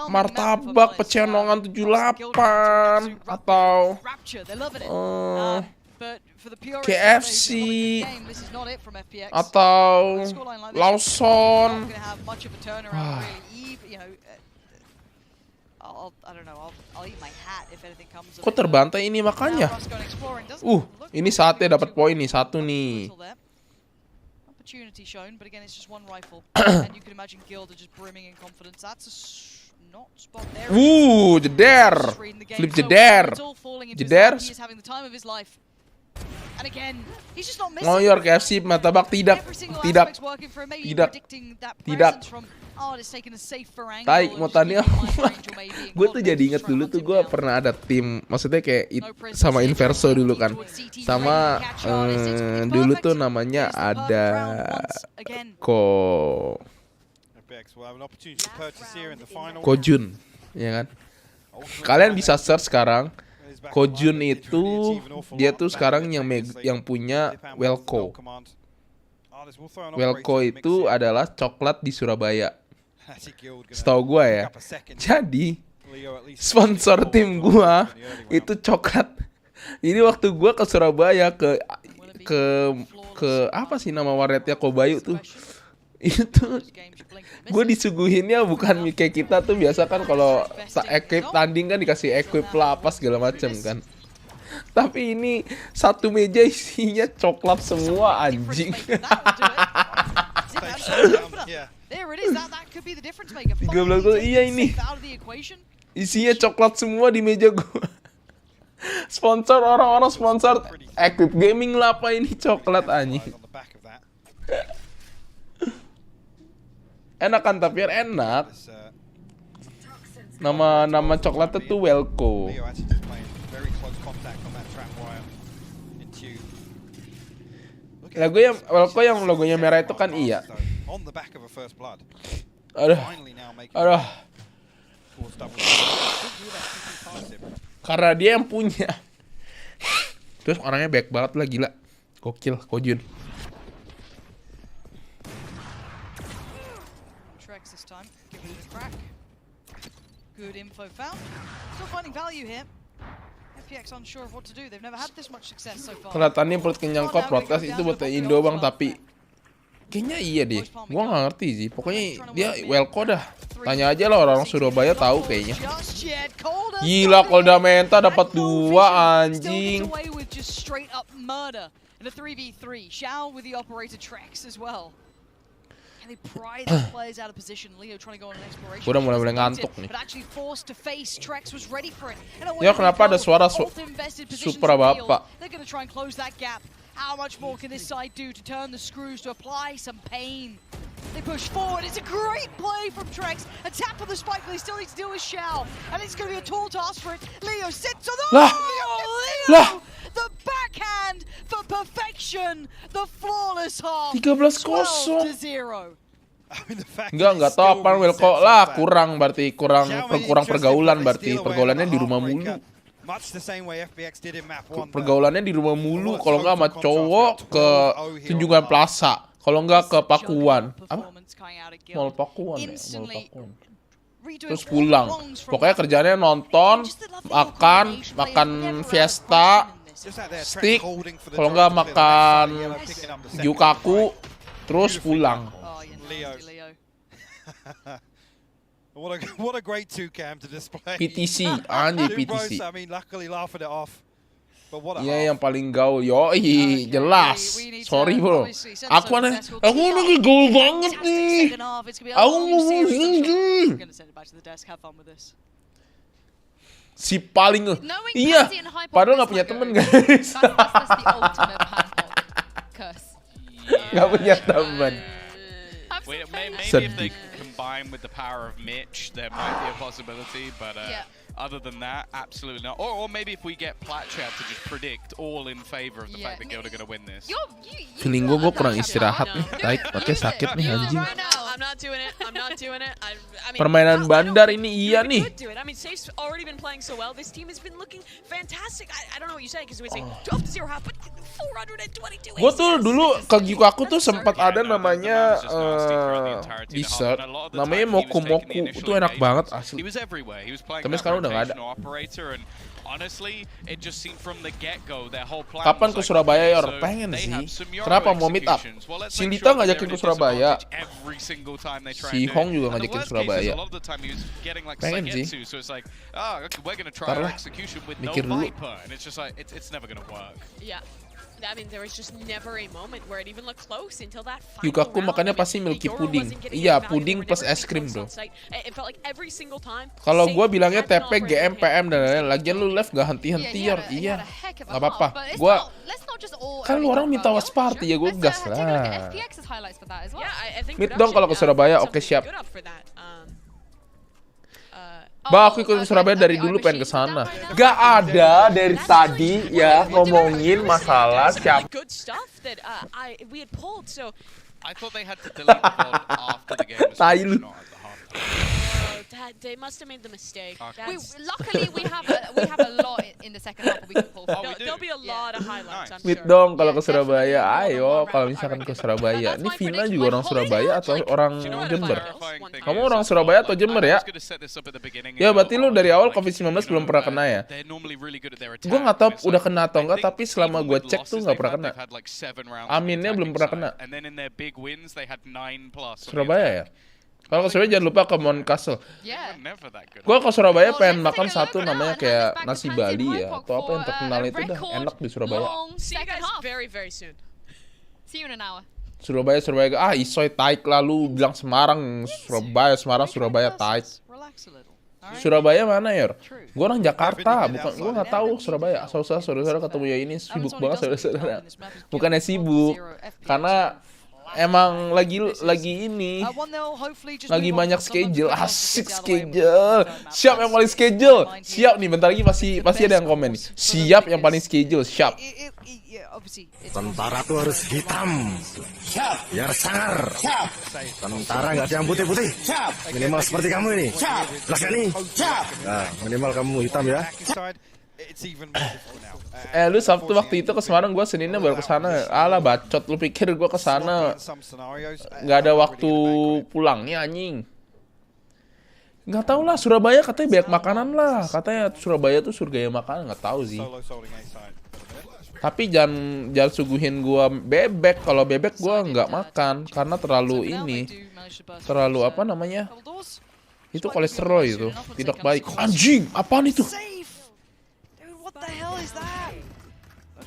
martabak pecenongan 78 atau KFC atau Lawson. Kok terbantai ini makanya? Ini saatnya dapat poin nih, satu nih. Opportunity shown, but again it's just one rifle. And you can imagine Guild are just brimming in confidence. That's a not spot there. Jeder. Flip jeder. Jeder. He's having the time of his life. And again, he's just not missing. Ngoyor KFC martabak tidak. Tai mau tanya. Gue tuh jadi inget dulu tuh gue pernah ada tim, maksudnya kayak sama Inverso dulu kan. Sama dulu tuh namanya ada Kojun, ya kan? Kalian bisa search sekarang. Kojun itu dia tuh sekarang yang punya Welco. Welco itu adalah coklat di Surabaya. Setahu gue ya. Jadi sponsor tim gue itu coklat. Ini waktu gue ke Surabaya ke apa sih nama warnetnya Kobayu tuh. Itu gue disuguhinnya bukan kayak kita tuh biasa kan kalau equip tanding kan dikasih equip lapas segala macam kan. Tapi ini satu meja isinya coklat semua anjing. 13 iya ini. Isinya coklat semua di meja gua. Sponsor orang-orang sponsor equip gaming lah apa ini coklat anjing. Enak kan tapi enak. Nama coklatnya tuh Welco. Logo yang Welco yang logonya merah itu kan iya. Aduh. Karena dia yang punya. Terus orangnya baik banget lah gila. Gokil Kojun. Good info found. Still finding value here. FPX unsure of what to do. They've never had this much success so far. Kelihatannya perut kenyang kok protes itu buat Indo bang, tapi kayaknya iya deh. Gua nggak ngerti sih. Pokoknya dia Welco dah. Tanya aja lah orang Surabaya tahu kayaknya. Gila Kolda Menta dapat 2 anjing. Gue udah mulai ngantuk nih. Ya kenapa ada suara Supra bapak? How much more can this side do to turn the screws to apply some pain? They push forward. It's a great play from Trex. A tap on the spike, but he still needs to deal with Shao. And it's going to be a tall task for it. Leo sits on the... Leo! The backhand for perfection. The flawless half. 13-0. Enggak tahu apa Welco lah, kurang pergaulan berarti. Pergaulannya di rumah mulu. Pergaulannya di rumah mulu, kalau nggak sama cowok ke Tunjungan Plaza, kalau nggak ke Pakuan, apa? Mall Pakuan ya, Mall Pakuan. Terus pulang, pokoknya kerjanya nonton, makan fiesta, stick, kalau nggak makan gyukaku, terus pulang. Leo. What a great 2cam to display. PTC, anjir PTC. I mean, luckily laughing it off. But what a Iya yang paling gaul, yoi jelas. Sorry bro, aku lagi gaul banget nih. Aku si paling iya, padahal nggak punya temen guys. Nggak punya temen. Maybe if they combine with the power of Mitch, there might be a possibility, but other than that, absolutely not. Or maybe if we get Platchat to just predict all in favor of the fact that Guild are going to win this. Feeling gue kurang istirahat nih, taik pakai sakit nih anjing. I'm not doing it. I mean, Permainan bandar ini iya nih. I mean, Safe's already been playing so well. This team has been looking fantastic. I don't know what you say because we say 12-0 half, but 422. Gue tuh dulu ke Giku aku tuh sempat ada namanya dessert, namanya Moku itu enak banget asli. Tapi sekarang udah nggak ada. Kapan ke Surabaya Yor? Pengen sih. Kenapa mau meet up? Si Lita ngajakin ke Surabaya. Si Hong juga ngajakin Surabaya. Pengen sih. Ntar lah, mikir dulu. I mean, there was just never a moment where it even looked close until that final Yukaku makannya pasti milky pudding. Iya, puding plus es krim bro. Kalau gue bilangnya TP, GM, PM dan lain-lain. Lagian lu live gak henti-henti Yor. Iya, gak apa-apa. Gue kan lu orang minta watch party ya gue gas lah. Meet dong kalau ke Surabaya. Oke siap. Bah, aku ikut ke Surabaya dari dulu pengen ke sana. Gak ada dari tadi ya ngomongin masalah siapa. Tai lu. They must have made the mistake. Luckily we have a lot in the second half we can pull from. There'll be a lot of highlights, I'm Meet sure. dong kalau ke Surabaya. Ayo kalau misalkan ke Surabaya. Ini Vina juga orang Surabaya atau orang Jember? Kamu orang Surabaya atau Jember ya? Ya berarti lu dari awal COVID-19 belum pernah kena ya? Gue nggak tahu udah kena atau enggak, tapi selama gue cek tuh nggak pernah kena. Aminnya belum pernah kena. Surabaya ya? Kalau ke Surabaya jangan lupa ke Mount Castle. Gue ke Surabaya pengen makan satu namanya kayak nasi Bali ya, atau apa yang terkenal itu dah enak di Surabaya. Surabaya. Isoy taik lalu bilang Semarang, Surabaya taik. Surabaya mana Yor? Gue orang Jakarta, bukan gue nggak tahu Surabaya. Saudara ketemu ya ini sibuk banget saudara. Bukannya sibuk, karena emang lagi ini lagi banyak schedule, asik schedule. Siap yang paling schedule. Siap nih, bentar lagi pasti ada yang komen nih. Siap yang paling schedule, siap. Tentara tuh harus hitam. Siap. Biar sangar. Siap. Tentara nggak ada yang putih-putih. Siap. Minimal seperti kamu ini. Siap. Lah nih. Siap. Nah, minimal kamu hitam ya. Lu Sabtu waktu itu ke Semarang, gue Seninnya baru ke sana. Alah bacot, lu pikir gue ke sana nggak ada waktu pulangnya anjing. Nggak tahu lah, Surabaya katanya banyak makanan lah. Katanya Surabaya tuh surga makanan, nggak tahu sih. Tapi jangan suguhin gue bebek. Kalau bebek gue nggak makan karena terlalu apa namanya? Itu kolesterol itu, tidak baik. Anjing, apaan itu? What the hell is that?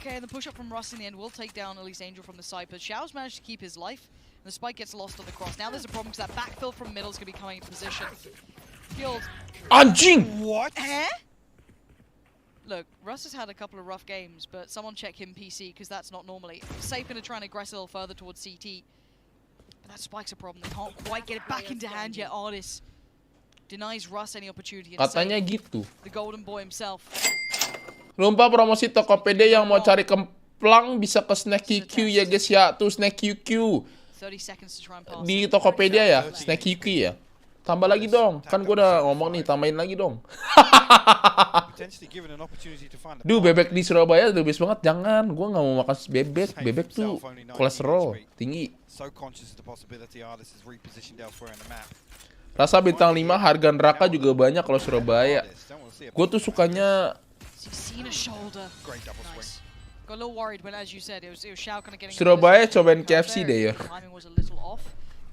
Okay, and the push up from Russ in the end will take down at least Angel from the side, but Xiao's managed to keep his life, and the spike gets lost on the cross. Now there's a problem because that backfill from middle is going to be coming into position. Killed. Anjing! What? Look, Russ has had a couple of rough games, but someone check him PC, because that's not normally. Safe going to try and aggress a little further towards CT. But that spike's a problem. They can't quite get it back into hand yet. Artis denies Russ any opportunity. Katanya gitu. The golden boy himself. Lupa promosi Tokopedia yang mau cari kemplang bisa ke Snack QQ ya guys ya. Tuh Snack QQ di Tokopedia ya, Snack QQ ya. Tambah lagi dong, kan gue udah ngomong nih, tambahin lagi dong. Duh, bebek di Surabaya the best banget. Jangan, gue nggak mau makan bebek. Bebek tuh kolesterol tinggi. Rasa bintang 5 harga neraka juga banyak kalau Surabaya. Gue tuh sukanya Got a little worried when, as you said, it was Xiao kind of getting. Surabaya cobain KFC deh ya. Timing was a little off.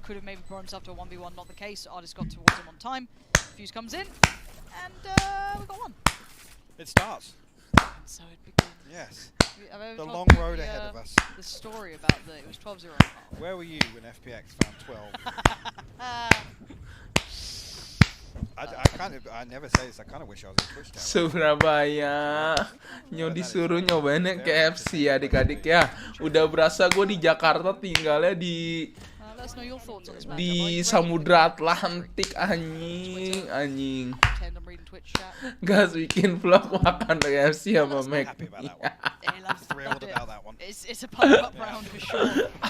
Could have maybe brought himself to a 1v1. Not the case. Artist got towards him on time. Fuse comes in, and we got one. It starts. So it begins. Yes. The long road ahead of us. The story about it was 12-0. Where were you when FPX found 12? I never say this. I kind of wish I was in Twitch now. Surabaya, disuruh nyobain KFC adik-adik ya. Udah berasa gue di Jakarta tinggalnya di Samudra Atlantik anjing. Gas bikin vlog makan KFC sama Mac.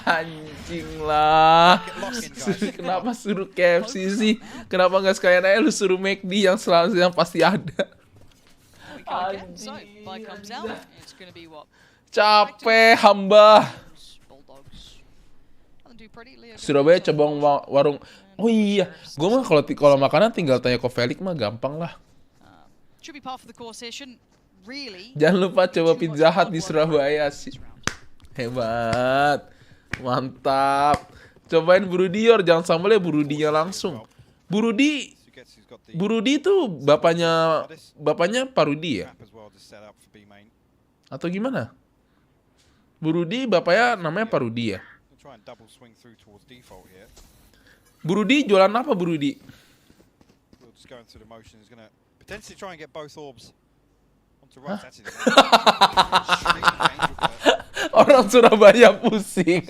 Anjing lah. Kenapa suruh KFC sih? Kenapa nggak sekalian aja lu suruh McD yang selalu yang pasti ada? Capek hamba. Surabaya cabang warung. Oh iya, gue mah kalau makanan tinggal tanya ke Felix mah gampang lah. Jangan lupa coba Pizza Hut di Surabaya sih. Hebat. Mantap. Cobain Burudior, jangan sambalnya Burudinya langsung. Burudi itu bapaknya Parudi ya? Atau gimana? Burudi bapaknya namanya Parudi ya? Burudi jualan apa Burudi? Orang Surabaya pusing.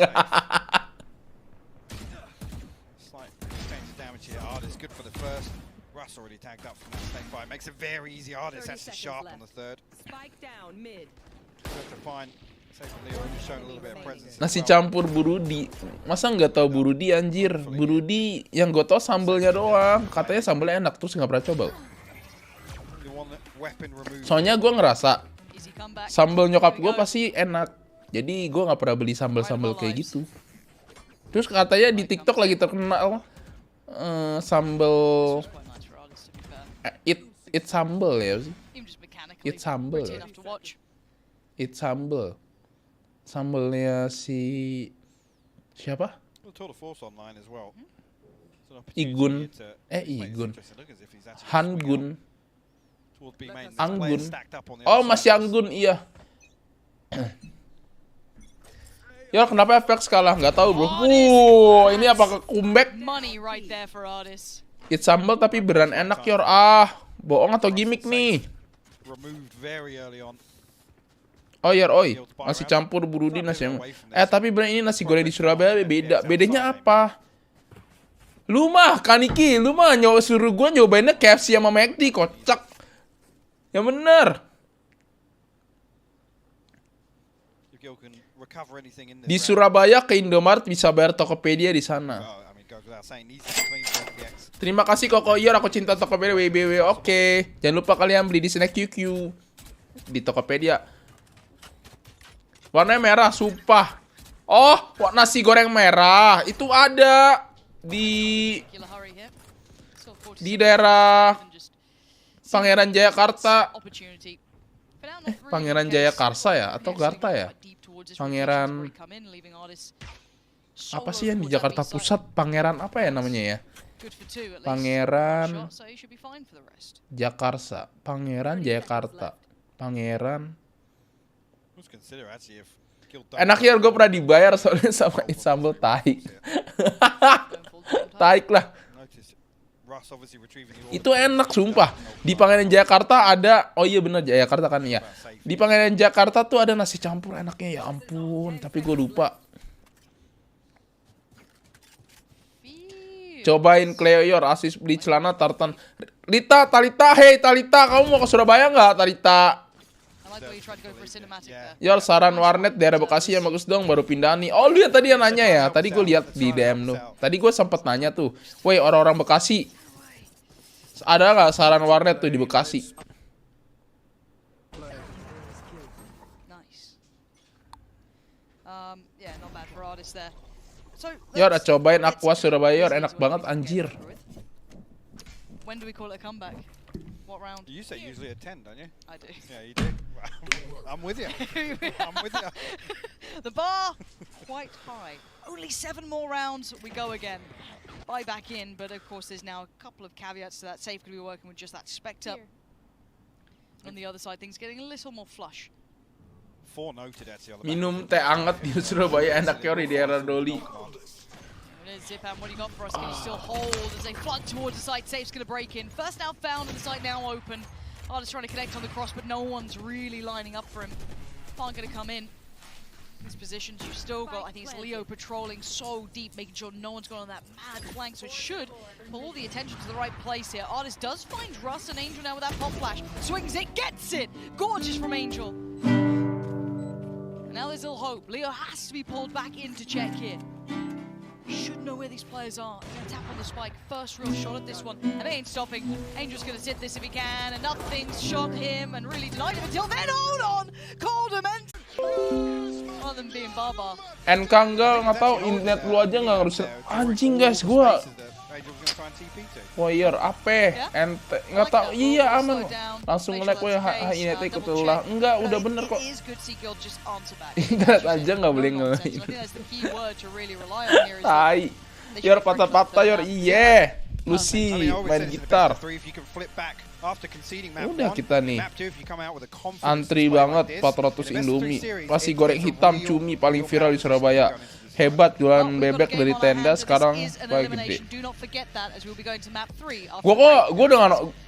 Nasi campur Burudi. Masa nggak tahu Burudi anjir? Burudi yang gue tau sambelnya doang. Katanya sambelnya enak, terus nggak pernah coba. Soalnya gue ngerasa sambal nyokap gue pasti enak. Jadi gue nggak pernah beli sambal-sambal kayak gitu. Terus katanya di TikTok lagi terkenal sambal it sambal ya sih. It sambal. It sambal. Sambalnya siapa? Igun. Hangun. Anggun. Oh, masih Anggun, iya. Ya, kenapa FPX kalah? Nggak tahu, bro. Ini apakah comeback? It sambal tapi beran enak, Yor. Bohong atau gimmick nih? Oh ya, nasi campur Burudi nasi yang... tapi bener ini nasi goreng di Surabaya beda. Bedanya apa? Lu mah, Kaniki, lu mah suruh gue nyobainnya KFC sama McD, kocak. Ya bener. Di Surabaya ke Indomaret bisa bayar Tokopedia di sana. Terima kasih Koko Yor, aku cinta Tokopedia WBW. Oke, jangan lupa kalian beli di Snack QQ di Tokopedia. Warnanya merah, sumpah. Oh, nasi goreng merah. Itu ada di daerah Pangeran Jayakarta. Pangeran Jayakarsa ya? Atau Garta ya? Pangeran... Apa sih yang di Jakarta Pusat? Pangeran apa ya namanya ya? Pangeran Jakarta. Pangeran Jayakarta. Pangeran... Enak ya, gue pernah dibayar soalnya sama sambal tahi. Taik lah. Itu enak sumpah. Di Pangeran Jakarta ada, oh iya bener Jakarta kan ya. Di Pangeran Jakarta tuh ada nasi campur enaknya, ya ampun. Tapi gue lupa. Cobain Cleo Yor, Asus beli celana tartan. Talita, hey Talita, kamu mau ke Surabaya nggak Talita? Yor, saran warnet daerah Bekasi yang bagus dong, baru pindah nih. Oh, lu yang tadi yang nanya ya? Tadi gue lihat di DM lu. Tadi gue sempet nanya tuh. Woi, orang-orang Bekasi, ada nggak saran warnet tuh di Bekasi? Yor, cobain Aqua Surabaya Yor, enak banget anjir. What round? You say usually a 10, don't you? I do. Yeah, you do. I'm with you. I'm with you. The bar, quite high. Only 7 more rounds, we go again. Buy back in, but of course there's now a couple of caveats to that. Safe could be working with just that Spectre. On the other side, things getting a little more flush. 4 noted actually. Minum teh anget di Surabaya enak ori di era Doli. It is Zipam, what do you got for us? Can you still hold as they flood towards the site? Safe's going to break in. First now found and the site now open. Artist trying to connect on the cross, but no one's really lining up for him. Aren't going to come in. These positions you've still got, I think it's Leo patrolling so deep, making sure no one's gone on that mad flank, so it should pull all the attention to the right place here. Artist does find Russ and Angel now with that pop flash. Swings it, gets it! Gorgeous from Angel. And now there's little hope. Leo has to be pulled back in to check here. Should know where these players are. Gonna tap on the spike. First real shot at this one. And they ain't stopping. Angel's gonna sit this if he can. And nothing's shot him and really denied him until then. Hold on! Coldham and rather than being Baba. Nkanggal nggak tahu internet lu aja nggak ngarusin. Anjing guys, gua Warrior apa? Ente nggak tahu. Iya aman. Langsung nge-lag gue internet ketelah. Enggak, udah bener kok. Internet aja nggak boleh nge-lag. Tai. Yor patah-patah yor. Iya. Lucy main gitar. Udah kita nih antri banget 400 Indomie. Pasti goreng hitam cumi paling viral di Surabaya. Hebat jualan bebek dari tenda sekarang paling gede.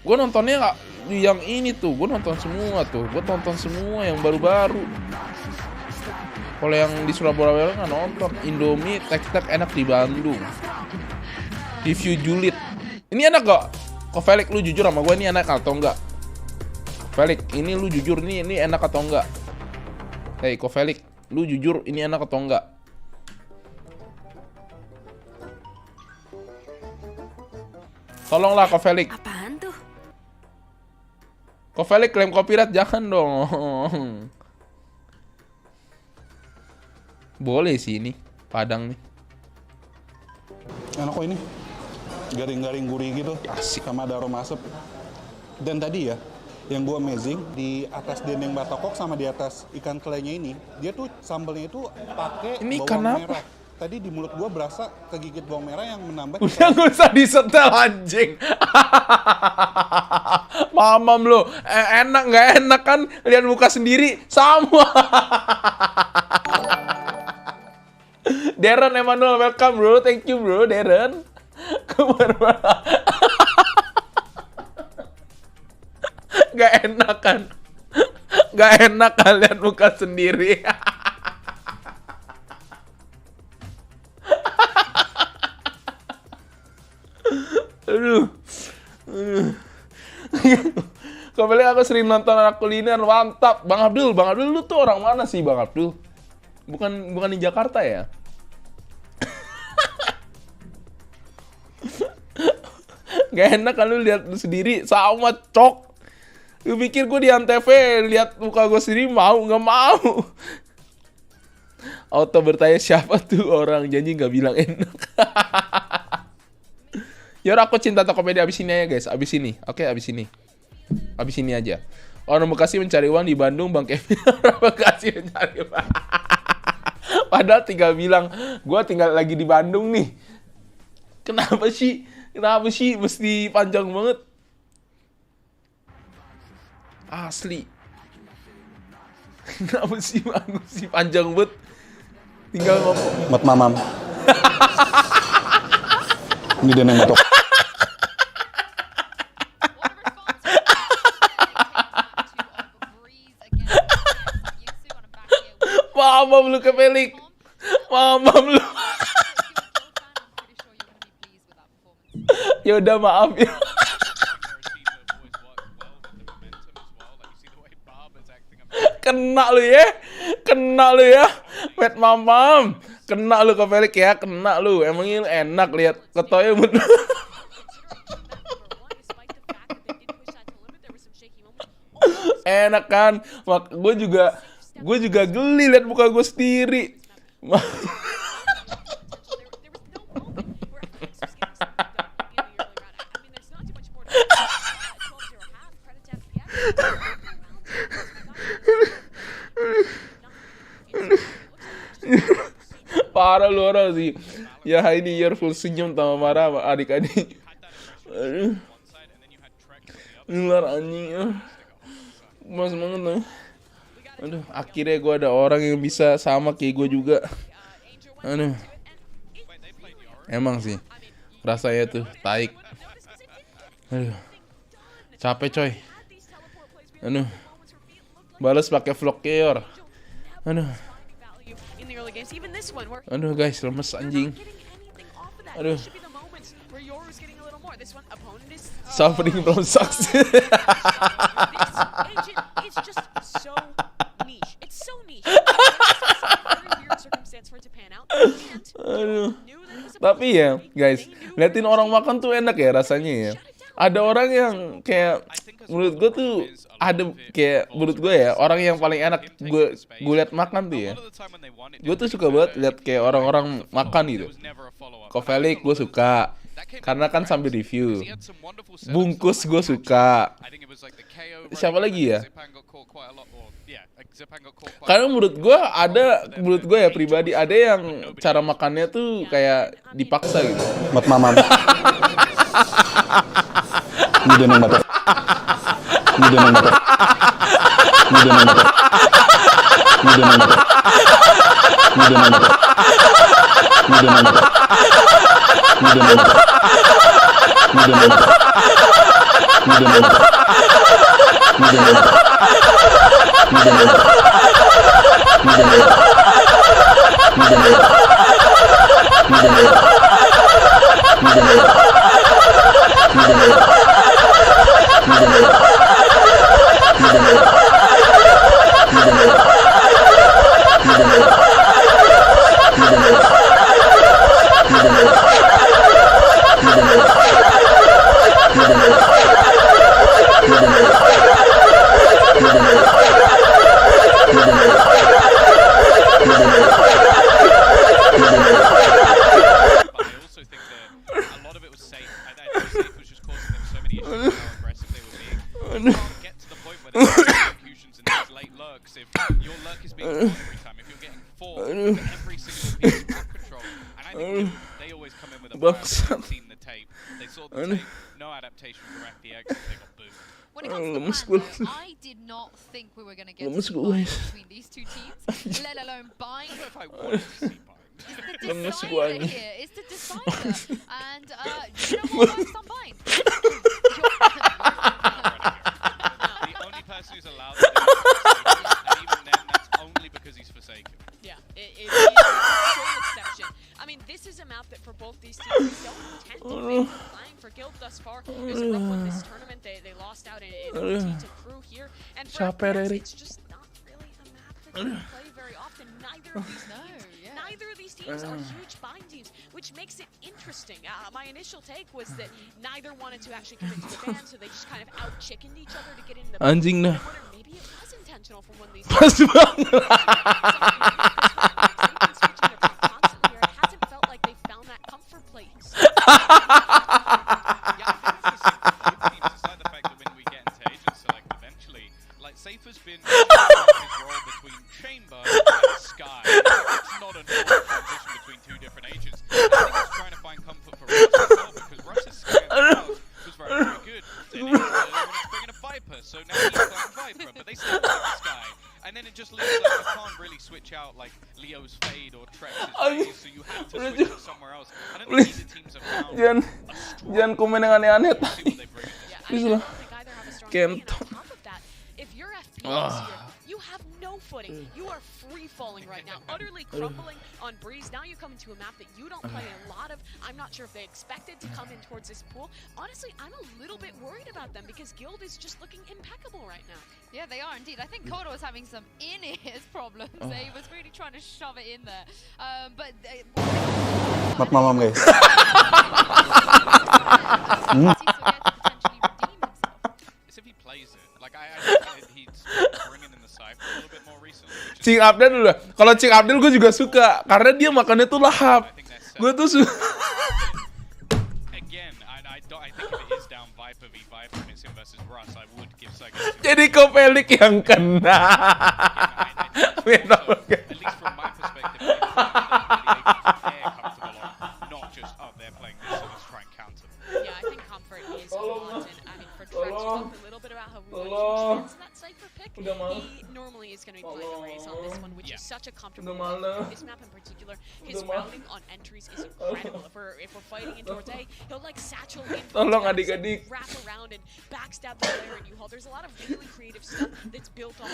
Gue nontonnya nggak yang ini tuh. Gue nonton semua tuh. Gue tonton semua yang baru-baru. Kalau yang di Surabaya nggak nonton. Indomie tek-tek enak di Bandung. Review julid. Ini enak gak? Kok Felix lu jujur sama gue ini enak atau enggak? Felix, ini lu jujur ini enak atau enggak? Hei, kok Felix, lu jujur ini enak atau enggak? Tolonglah kok Felix. Apaan tuh? Kok Felix klaim copyright jangan dong. Boleh sih ini, Padang nih. Enak kok ini. Garing-garing gurih gitu, asik sama ada aroma asap. Dan tadi ya, yang gua amazing di atas dendeng batokok sama di atas ikan kelenya ini, dia tuh sambalnya itu pakai bawang merah. Tadi di mulut gua berasa kegigit bawang merah yang menambah. Udah gak usah disetel anjing. Mamam lo, enak nggak enak kan? Lihat muka sendiri sama. Darren Emmanuel, welcome bro, thank you bro, Darren. Gak enak kan? Gak enak kalian muka sendiri. Aduh. Kembali aku sering nonton anak kuliner, mantap. Bang Abdul lu tuh orang mana sih Bang Abdul? Bukan di Jakarta ya? Gak enak kan lu lihat lu sendiri sama cok. Lu pikir gue di Antv lihat muka gue sendiri nggak mau. Auto bertanya siapa tuh orang, janji nggak bilang enak. Yor, aku cinta Tokopedia abis ini ya guys, abis ini. Oke, abis ini aja. Orang Bekasi mencari uang di Bandung, Bang Kevin. Orang Bekasi mencari uang. Padahal tinggal bilang, gue tinggal lagi di Bandung nih. Kenapa sih mesti panjang banget? Asli. Kenapa sih panjang banget? Tinggal ngomong. Mat mamam. Ini dia nembak. Mamam lu ke Felix. Mamam lu. Ya udah maaf ya. Kena lu ya. Wet mamam. Kena lu ke Felix ya, kena lu. Emang ini enak lihat ketoy bener. Enak kan? Gue juga geli lihat muka gue sendiri. parah lu orang sih. Ya ini full senyum tambah marah sama adik-adik. Aduh. Nular anjing. Mas banget loh. Aduh, akhirnya gue ada orang yang bisa sama kayak gue juga. Aduh. Emang sih rasanya tuh taik. Aduh. Capek coy. Aduh. Balas pakai vlogger. Aduh. Aduh guys, lemes anjing. Aduh. Suffering from sucks. Aduh. Tapi ya guys, liatin orang makan tuh enak ya rasanya ya. Ada orang yang kayak menurut gue tuh ada kayak menurut gue ya orang yang paling enak gue liat makan tuh ya. Gue tuh suka banget liat kayak orang-orang makan gitu. Kofelik gue suka karena kan sambil review. Bungkus gue suka. Siapa lagi ya? Karena menurut gue ya pribadi ada yang cara makannya tuh kayak dipaksa gitu. Mat mamam. Ini nang batok. Ini nang batok. Ini nang batok. Ini nang batok. Ini nang batok. Ini nang batok. Ini nang batok. Ini nang batok. Ini nang batok. Ini nang batok. Bangsat. No adaptation from FPX. They got booed. When it comes to plans, though, I did not think we were going to get to see buying between these two teams, let alone buying. What if I wanted to see buying? It's the decider here. It's the decider. And you know what? I'm buying. The only person who's allowed to do it, and even then, that's only because he's Forsaken. Yeah, it is a sole exception. I mean, this is a map that for both these teams, they don't tend to be flying for Guild thus far. There's a rough one this tournament. They lost out in OT to Crew here. And for FPX, it's just not really a map that they play very often. Neither of these teams are huge buying teams, which makes it interesting. My initial take was that neither wanted to actually commit to the ban, so they just kind of out-chickened each other to get in the ban. Anjing dah. Maybe it was intentional from one of these Pas banget. Safer's been his role between Chamber and Sky. It's not a normal transition between two different agents. I think he's trying to find comfort for Russ as well, because Russ's Sky was very, very good. And he was bringing a Viper, so now he's playing Viper, but they still play the Sky. And then it just leaves like you can't really switch out like Leo's Fade or Trex's Fade, so you have to switch it somewhere else. I don't think either teams have found jangan komen yang aneh-aneh tadi. Please lah. Kenton. If you're FPX here, you have no footing. You are free falling right now, utterly crumbling on Breeze. Now you come into a map that you don't play a lot of. I'm not sure if they expected to come in towards this pool. Honestly, I'm a little bit worried about them because Guild is just looking impeccable right now. Yeah, they are indeed. I think Kodo was having some in-ears problems. He was really trying to shove it in there. But Mat mamam guys. Cing Abdel dulu. Kalau Cing Abdel gue juga suka karena dia makannya tuh lahap. Gue tuh suka. Jadi Kopelik yang kena. not just, oh, they're playing this, so let's try and counter. Yeah, I think comfort is a lot, and I mean, for Trex, we talked a little bit about how we want to that Cypher pick. He normally is going to be playing the Raze on this one, which is such a comfortable one. This map in particular, his routing on entries is incredible. If we're fighting in towards A, he'll like satchel in, wrap around and backstab the player in U-Haul. There's a lot of really creative stuff that's built on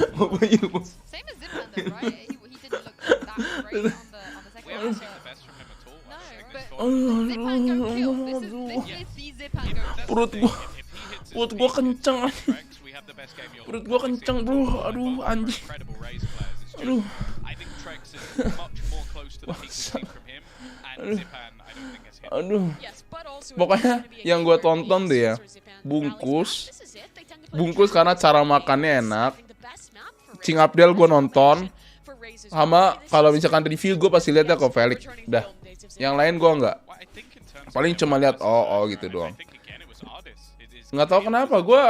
Same as Zipman though, right? He didn't look that great on the second We haven't seen the best from him at all. No, but Zipman go kill. This is the Zipman go kill. Perut gua kenceng. Perut gua kenceng, bro. Aduh, anjing. Aduh. Aduh. Pokoknya yang gua tonton deh ya, bungkus karena cara makannya enak. Cing Abdel gua nonton, sama kalau misalkan review gua pasti lihatnya ke Felix. Dah, yang lain gua nggak. Paling cuma lihat gitu doang. Nggak tahu kenapa gue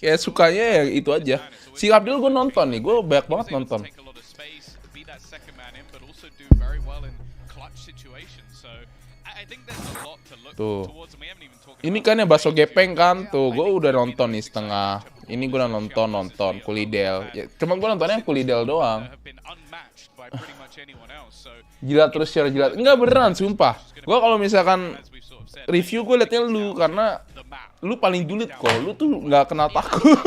kayak sukanya ya itu aja. Si Abdul gue nonton nih, gue banyak banget nonton. Tuh, ini kan ya bakso gepeng kan, tuh gue udah nonton nih setengah. Ini gue udah nonton Kulidel. Ya, cuma gue nontonnya Kulidel doang. Jilat terus share jilat. Enggak beneran, sumpah. Gue kalau misalkan review gue liatnya lu karena lu paling julid kok, lu tuh nggak kenal takut.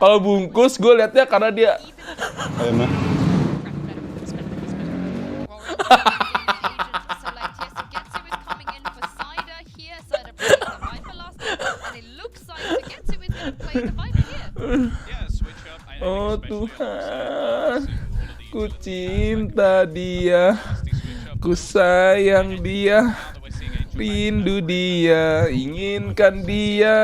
Kalau bungkus gue liatnya karena dia. Oh Tuhan, ku cinta dia, ku sayang dia. Rindu dia, inginkan dia.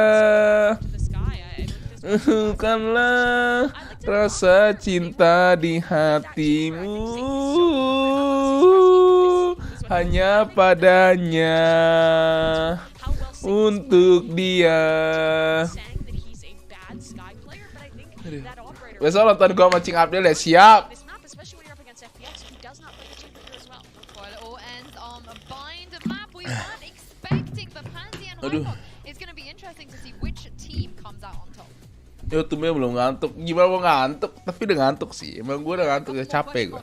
Bukanlah rasa cinta di hatimu hanya padanya, untuk dia. Besok nonton gua sama Cing Abdel ya, siap. Aduh. YouTube-nya belum ngantuk. Gimana mau ngantuk? Tapi udah ngantuk sih. Emang gue udah ngantuk ya, capek gue.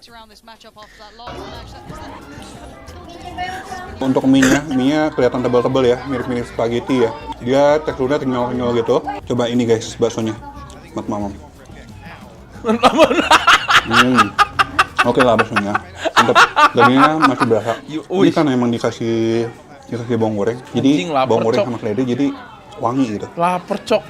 Untuk mie-nya kelihatan tebal-tebal ya, mirip-mirip spaghetti ya. Dia teksturnya kenyal-kenyal gitu. Coba ini guys, baksonya. Mamam. Oke lah baksonya. Untuk dagingnya masih berasa. Ini kan emang dikasih bawang goreng. Jadi bawang goreng sama selada jadi wangi gitu. Laper cok.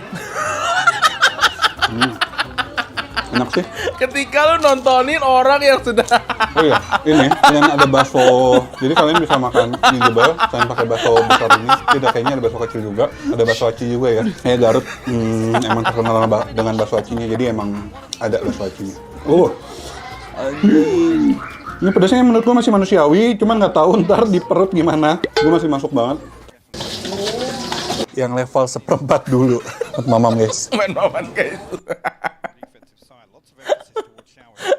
Enak sih. Ketika lu nontonin orang yang sudah. Oh iya, ini yang ada bakso. Jadi kalian bisa makan di Jebel selain pakai bakso besar ini. Tidak, kayaknya ada bakso kecil juga. Ada bakso aci juga ya. Kayak Garut emang terkenal dengan bakso acinya. Jadi emang ada bakso acinya. Ini pedasnya menurut gue masih manusiawi, cuman nggak tahu ntar di perut gimana. Gue masih masuk banget. Yang level 1/4 dulu. Mamam guys. Main mamam guys.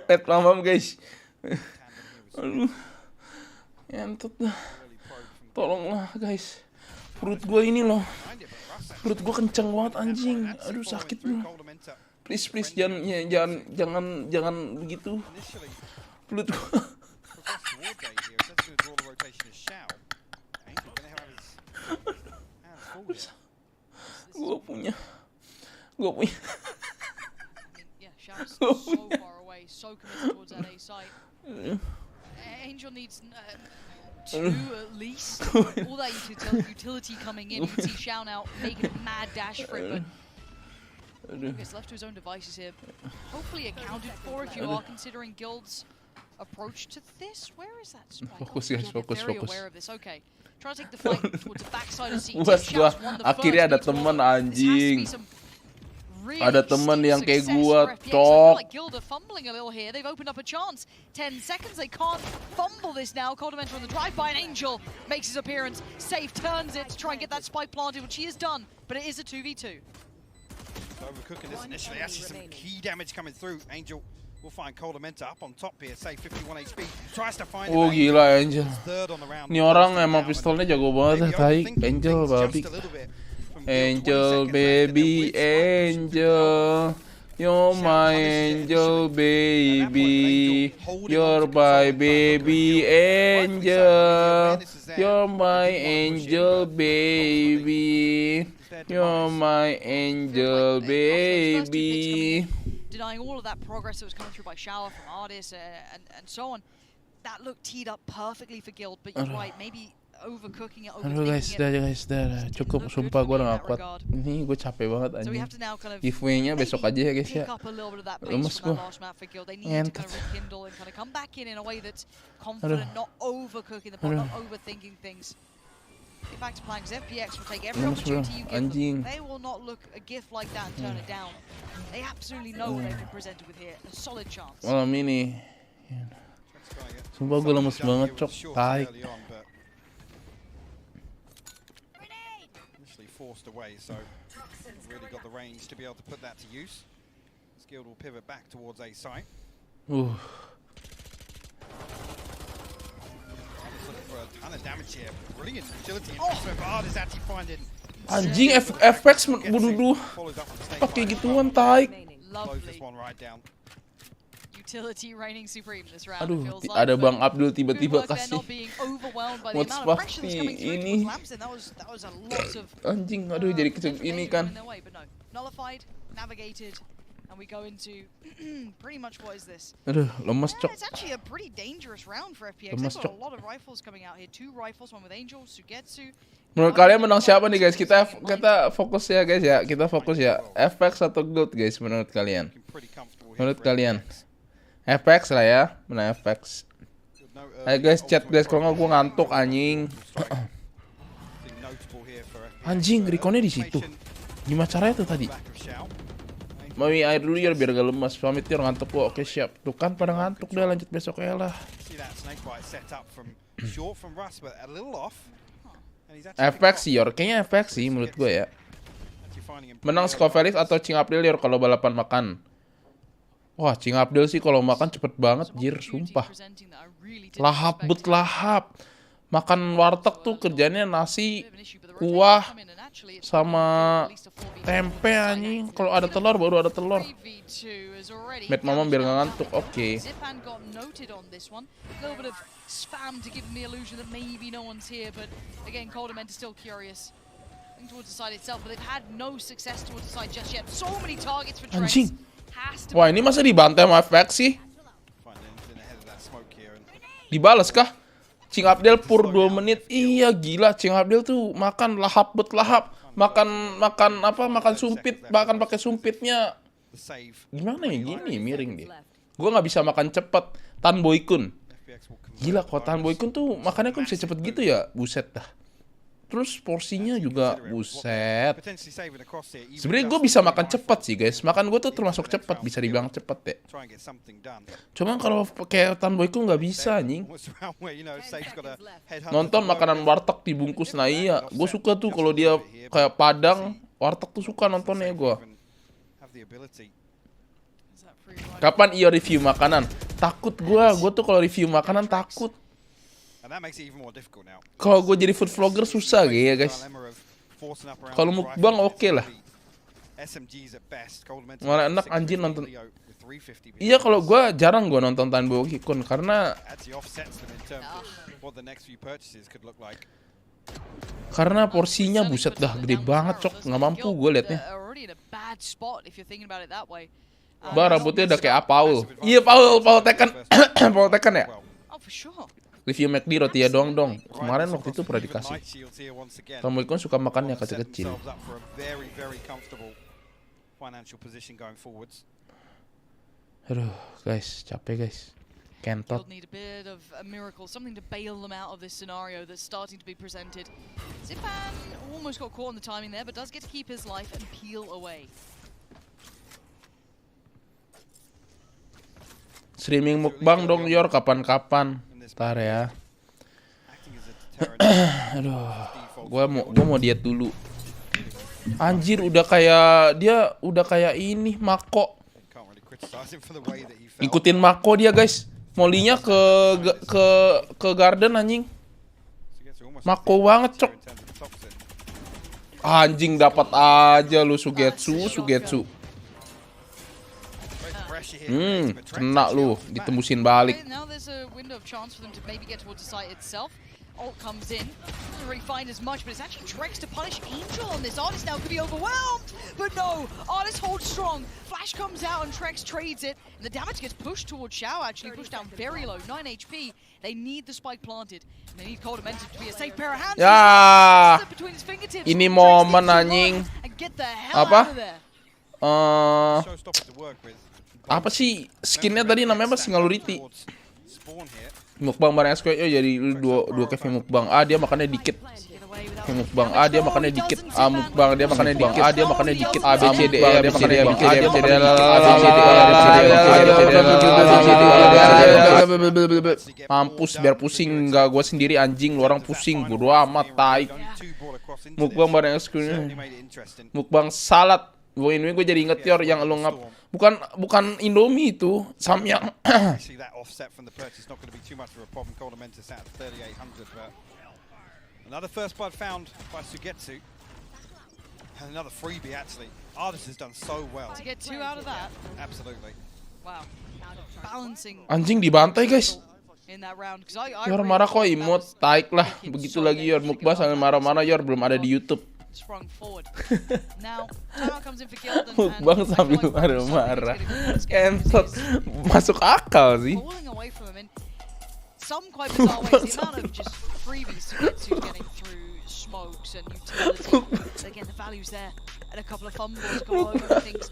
Pet mamam guys. Aduh. Entut dah. Tolonglah guys. Perut gue ini loh. Perut gue kenceng banget anjing. Aduh sakit loh. Please jangan begitu. Perut gue. Gue punya. Angel needs two at least. All that utility coming in. You can see Shao now making a mad dash for it, but gets left to his own devices here. Hopefully accounted for if you are considering Guild's approach to this. Where is that spike? Fokus guys, fokus. Aware of this. Okay. Try to take the fight towards the backside of CT. Gua akhirnya ada temen anjing. Ada temen yang kayak gua, cok. Guild are fumbling a little here. They've opened up a chance. 10 seconds. They can't fumble this now. Coldamentor on the drive-by, and Angel makes his appearance. Safe turns it to try and get that spike planted, which he has done. But it is a 2v2. Overcooking this initially. Actually, some key damage coming through. Angel We'll find Coldamenta up on top here, say 51 HP. Tries to find Oh gila Angel. Ini orang emang pistolnya jago banget tai. Angel babi. Angel baby, Angel. You're my angel baby. You're my baby angel. You're my angel baby. You're my angel baby. Denying all of that progress that was coming through by Shower from Artis and so on. That looked teed up perfectly for Guild, but you're right, maybe overcooking it, Aduh guys, dah cukup, sumpah gue udah gak kuat. Ini gue capek banget anjing. Giveaway-nya besok aja ya guys ya. Lemes gue. Ngentot. Lemes bro, anjing. Malam ini. Sumpah gue lemes banget cok, tai. Forced away, so really got the range to be able to put that to use. Skilled will pivot back towards A site. Looking for a ton of damage here. Brilliant agility investment, but Ard is actually finding. Anjing FPX bunuh pakai gituan tai. Close this one right down. Utility reigning supreme this round. Aduh, ada Bang Abdul tiba-tiba kasih mod seperti ini. Anjing, aduh jadi kecil ini kan. Nullified, navigated, and we go into pretty much what is this? Aduh, lemes cok. It's actually a pretty dangerous round for FPX. They've got a lot of rifles coming out here. 2 rifles, one with Angel, Sugetsu. Menurut kalian menang siapa nih guys? Kita fokus ya guys ya. Kita fokus ya. FPX atau Guild guys menurut kalian? Menurut kalian? FPX lah ya, menang FPX. Ayo guys, chat guys, kalau nggak gue ngantuk anjing. Anjing, rekonnya di situ. Gimana caranya tuh tadi? Mau air dulu ya biar gak lemas. Pamit ya ngantuk gua. Oke siap. Tuh kan pada ngantuk deh, lanjut besok ya lah. FPX sih, kayaknya FPX sih menurut gue ya. Menang Scovelix atau Cing April kalau balapan makan. Wah, Cing Abdel sih kalau makan cepet banget, jir, sumpah. Lahap bet lahap. Makan warteg tuh kerjanya nasi, kuah, sama tempe anjing. Kalau ada telur baru ada telur. Met mama biar nggak ngantuk, oke. Anjing. Wah, ini masa dibantai sama FPX sih? Dibalas kah? Cing Abdel pur 2 menit. Iya gila, Cing Abdel tuh makan lahap bet lahap. Makan apa? Makan sumpit, makan pakai sumpitnya. Gimana ya gini miring dia. Gua nggak bisa makan cepet. Tan Boykun. Gila, kalau Tan Boykun tuh makannya kok bisa cepet gitu ya? Buset dah. Terus porsinya juga buset. Sebenarnya gue bisa makan cepat sih guys. Makan gue tuh termasuk cepat, bisa dibilang cepat ya. Cuman kalau kayak Tan Boyku nggak bisa anjing. Nonton makanan warteg dibungkus, nah iya. Gue suka tuh kalau dia kayak Padang, warteg tuh suka nontonnya gue. Kapan iya review makanan? Takut gue tuh kalau review makanan takut. Kalau gue jadi food vlogger susah gitu ya guys. Kalau mukbang oke lah. Malah enak anjir nonton. Iya kalau gue jarang gue nonton Tan Boykun karena porsinya buset dah gede banget cok, nggak mampu gue liatnya. Bah rambutnya udah kayak Paul. Iya Paul Tekken. Paul Tekken ya. Review McD roti ya dong. Kemarin waktu itu pernah dikasih. Tan Boykun suka makannya kecil-kecil. Aduh guys, capek guys. Kentot. Streaming mukbang dong Yor, kapan-kapan. Ntar ya. Aduh, gua mau diet dulu. Anjir udah kayak ini Mako. Ikutin Mako dia guys. Molinya ke garden anjing. Mako banget cok. Anjing dapat aja lu Sugetsu. Kena lu, ditembusin balik. Ult comes in, doesn't really find as much, but it's actually Trex to punish Angel on this. Artist now could be overwhelmed, but no, Artist holds strong. Flash comes out and Trex trades it, and the damage gets pushed towards Xiao, actually pushed down very low, 9 HP. They need the spike planted, and they need Cold Demented to be a safe pair of hands. Ya, ini momen anjing. Apa? Apa sih skinnya tadi namanya apa? Singaluriti. Mukbang bareng SQ jadi dua cafe mukbang. Dia makannya dikit. Mukbang dia makannya dikit. Mukbang dia makannya dikit. Dia makannya dikit. A B C D E dia makannya dikit. Mampus biar pusing enggak gua sendiri anjing, lu orang pusing bodo amat tai. Mukbang bareng SQ. Mukbang salad. Ini gue jadi inget Yor yang lu ngap. Bukan Indomie itu, Samyang. Another first blood found by Sugetsu. And another freebie actually. Artist has done so well. To get 2 out of that. Absolutely. Wow. Balancing. Anjing dibantai guys. In that round. Yor marah kok imut, taik lah. Begitu lagi Yor mukbang sambil marah-marah Yor belum ada di YouTube. Mukbang sambil marah-marah. Kentot. Masuk akal sih. Some quite bizarre ways, the amount of just freebies to get to getting through smokes and utility. Again, the value's there. And a couple of fumbles, go over things.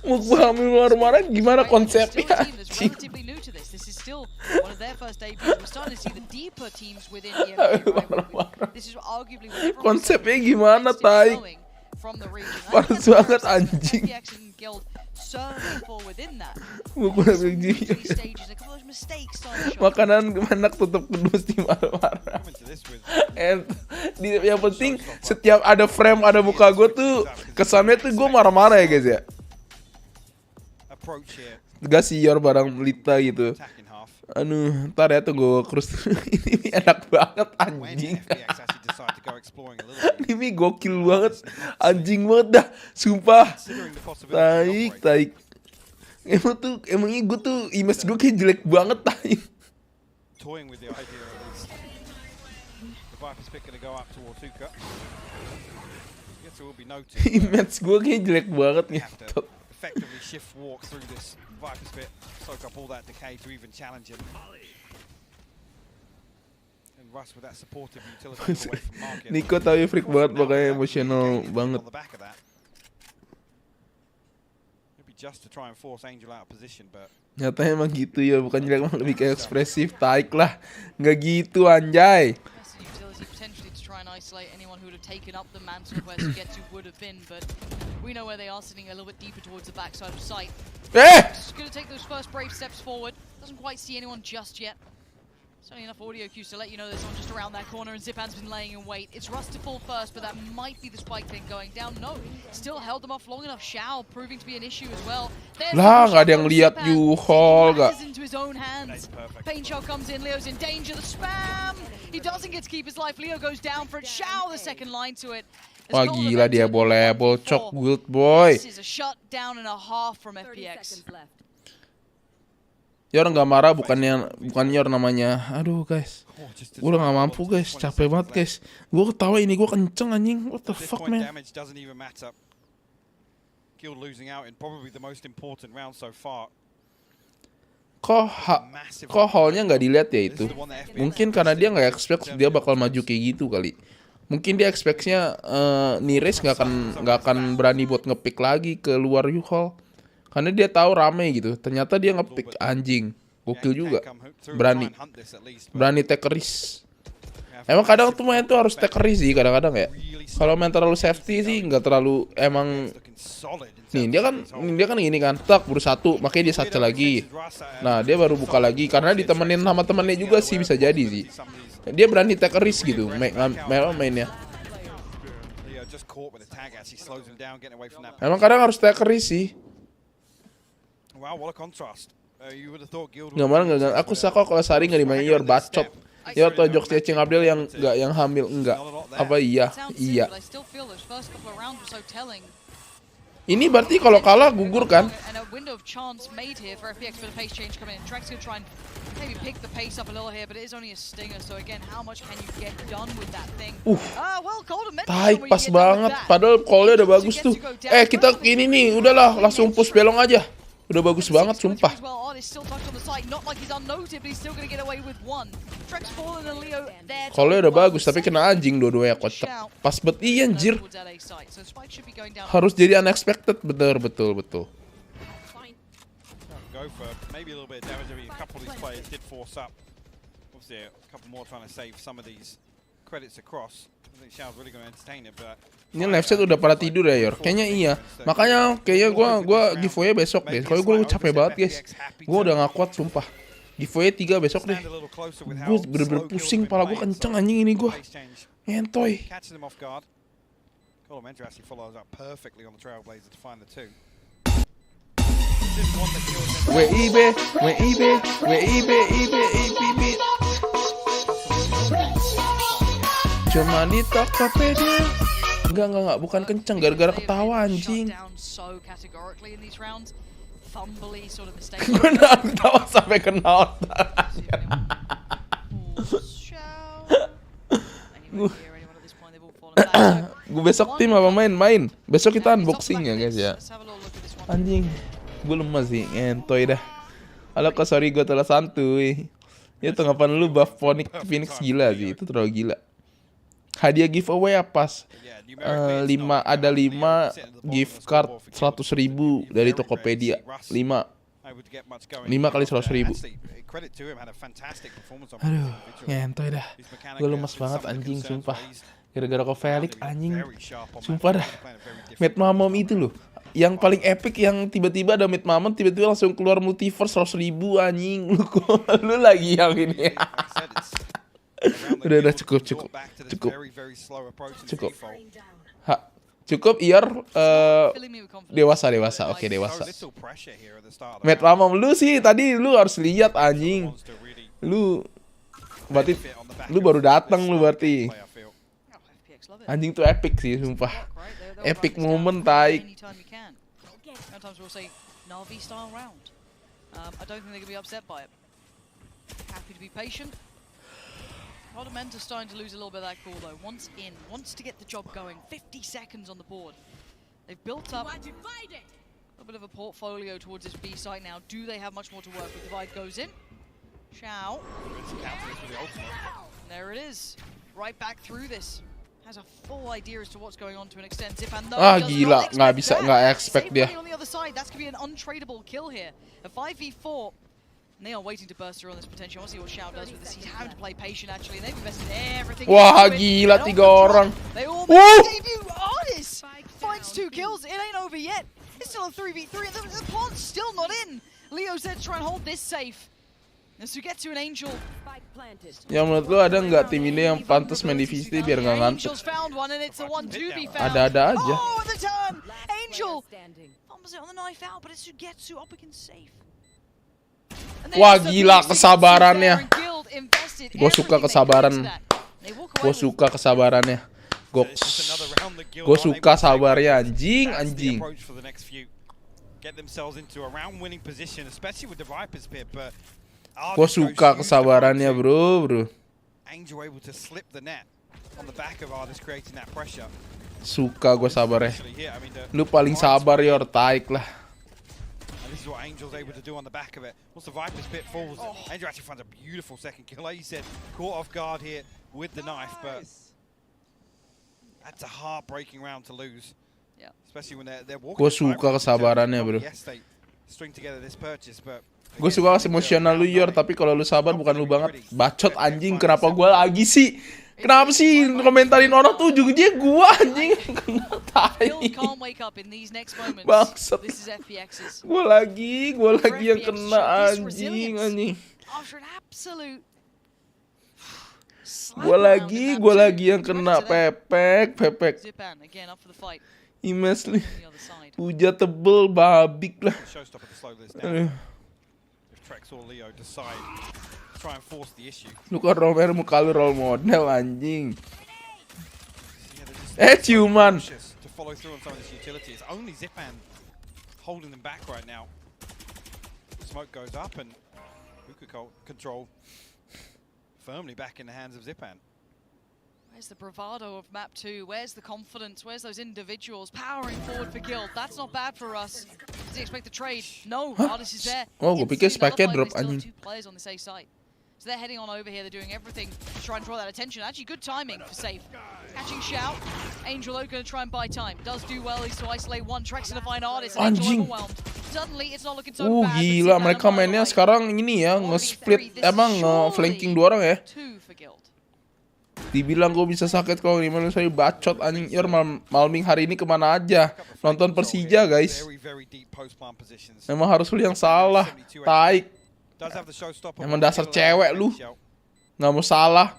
Mukbang sambil marah-marah gimana konsepnya? Relatively new to this. This is still one of their first debuts. We're starting to see the deeper teams within the AMD. This is arguably what everyone konsepnya gimana tai? Panas banget anjing. Makanan anak tutup kedus di marah-marah. Yang penting setiap ada frame ada muka gue tuh kesannya tuh gue marah-marah ya guys ya. Gak sih Yor barang Lita gitu. Ntar ya tuh gue krus. Ini enak banget anjing. Ini gokil banget. Anjing banget dah. Sumpah. Taik. Emangnya gue tuh image gue kayak jelek banget taik. Image gue kayak jelek banget ngetot. Effectively shift walk through this Viper's Pit, soak up all that decay to even challenge him. And Russ with that supportive utility away from market. Nico tahu freak banget makanya emotional banget. Maybe just to try and force Angel out of position, but nyatanya emang gitu ya, bukan jelek, emang lebih kayak ekspresif, taik lah. Nggak gitu anjay. Isolate anyone who would have taken up the mantle where Sugetsu would have been, but we know where they are sitting a little bit deeper towards the backside of site. Just gonna take those first brave steps forward. Doesn't quite see anyone just yet. There's only enough audio cues to let you know there's someone just around that corner, and Zipan's been laying in wait. It's Russ to fall first, but that might be the spike thing going down. No, still held them off long enough. Xiao proving to be an issue as well. Lah, nggak ada yang lihat U-Haul gak? Into his own hands. Pain Shell comes in, Leo's in danger. The spam! He doesn't get to keep his life. Leo goes down for it. Xiao the second line to it. Wah gila dia boleh cok guild boy. This is a shutdown and a half from FPX. Yor nggak marah bukan Yor namanya. Aduh guys, gue udah nggak mampu guys, capek banget guys. Gue ketawa ini gue kenceng anjing. What the fuck man? Kok haulnya nggak dilihat ya itu? Mungkin karena dia nggak expect dia bakal maju kayak gitu kali. Mungkin dia expect-nya Nires nggak akan berani buat ngepick lagi ke luar U-Haul. Karena dia tahu rame gitu. Ternyata dia ngepick anjing. Gokil juga. Berani take risk. Emang kadang tuh main tuh harus take risk sih kadang-kadang ya. Kalau main terlalu safety sih nggak terlalu emang. Nih dia kan gini kan, tak baru satu, makanya dia satu lagi. Nah dia baru buka lagi karena ditemenin sama temennya juga sih bisa jadi sih. Dia berani take risk gitu mainnya. Emang kadang harus take risk sih. Wow, what a contrast. You would have thought Guild Nggak. Aku suka kalau Sari nggak dimainin Yor, bacot. Yor atau jokes Ceng Abdel yang hamil enggak. Apa iya? Iya. Ini berarti kalau kalah gugur kan? Taik pas banget. Padahal call-nya udah bagus tuh. Kita ini nih, udahlah langsung push belong aja. Udah bagus banget, sumpah. Call-nya udah bagus, tapi kena anjing dua-duanya kocak. Pas bet iya anjir. Harus jadi unexpected, betul. Go for maybe a little bit of damage. I mean, a couple of these players did force up. Obviously, a couple more trying to save some of these credits across. I think Xiao's really going to entertain it, but ini live set udah pada tidur ya, Yor. Kayaknya iya. Makanya kayaknya gua giveaway besok deh. Kalau gue capek banget, guys. Gue udah gak kuat, sumpah. Giveaway 3 besok deh. Gue bener-bener pusing, pala gue kenceng anjing ini gue. Ngentoy. WIB. Cuma di tokped. Enggak, bukan kenceng, gara-gara ketawa anjing. Gue ketawa sampai kena otak. Gue besok tim apa main? Besok kita unboxing ya guys ya. Anjing, gue lemas sih, ngentoy dah. Halo kok, sorry gue telah santuy. Ya tanggapan lu buff Phoenix gila sih, itu terlalu gila. Hadiah giveaway apa? 5 gift card 100.000 dari Tokopedia. 5 kali 100.000. Aduh, ngentoy dah. Gue lemes banget anjing, sumpah. Gara-gara kok Felix anjing. Sumpah dah. Mad Mamam itu loh. Yang paling epic yang tiba-tiba ada Mad Mamam, tiba-tiba langsung keluar multiverse 100.000 anjing. Lu lagi yang ini. Udah cukup. Cukup Ior. Dewasa. Oke, dewasa. Mad Mamam lu sih tadi lu harus lihat anjing. Lu berarti lu baru datang lu berarti. Anjing tuh epic sih sumpah. Epic moment taik. A lot of men are starting to lose a little bit of that cool though. Wants to get the job going. 50 seconds on the board. They've built up a little bit of a portfolio towards this B site now. Do they have much more to work with? Divide goes in. Xiao. There it is. Right back through this. Has a full idea as to what's going on to an extent. Zipan though gila, nggak expect dia. On the other side, that's gonna be an untradeable kill here. A 5v4. And they are waiting to burst through on this potential. I want to see what Xiao does with this. He's having to play patient actually. They've invested everything. Wah, gila 3 orang. They all make debut. Artist finds 2 kills. It ain't over yet. It's still a 3v3. The plant's still not in. Leo said try and hold this safe. And so get to an Angel. Ya menurut lu ada nggak tim ini yang pantas main divisi biar nggak ngantuk? Ada aja. Oh, the turn. Angel. Fumbles it on the knife out, but it's Sugetsu up against safe. Wah gila kesabarannya. Gue suka kesabarannya. Gue suka sabarnya anjing. Gue suka kesabarannya bro. Suka gue sabarnya. Lu paling sabar Yor, taik lah. This is what Angel's able to do on the back of it. Once the Viper's pit falls, Angel actually finds a beautiful second kill. Like you said, caught off guard here with the knife, but that's a heartbreaking round to lose. Yeah. Especially when they're walking. Gue suka kesabarannya bro. Yes, they string together this purchase, but gue suka emosional lu Yor, tapi kalau lu sabar bukan lu banget. Bacot anjing, kenapa gue lagi sih? Kenapa sih komentarin orang tuh ujung-ujungnya gua anjing kena tai. Bangsat. Gua lagi yang kena anjing. Gua lagi yang kena pepek. Immensely. Hujan tebel babik lah. Showstopper to slow this down. If Trex or Leo decide to try and force the issue. Lu kan Romero muka lu role model anjing. Ciuman. To follow through on some of this utility. It's only Zipan holding them back right now. Smoke goes up and Hookah control firmly back in the hands of Zipan. Where's the bravado of map 2? Where's the confidence? Where's those individuals powering forward for Guild? That's not bad for us. Does he expect the trade? No, Artist is there. Oh, gue pikir spike drop anjing. Two players on the safe side. So they're heading on over here. They're doing everything to try and draw that attention. Actually, good timing for Safe. Catching Shout. Angel O going to try and buy time. Does do well. He's to isolate one. Trex to find Artist. Anjing. Suddenly, it's not looking so bad. Gila, mereka mainnya sekarang ini ya, nge-split, emang nge-flanking 2 orang ya. Dibilang gue bisa sakit kalau ini manusia bacot anjing. Malming hari ini kemana aja? Nonton Persija guys. Emang harus lu yang salah. Taik. Emang dasar cewek lu. Nggak mau salah.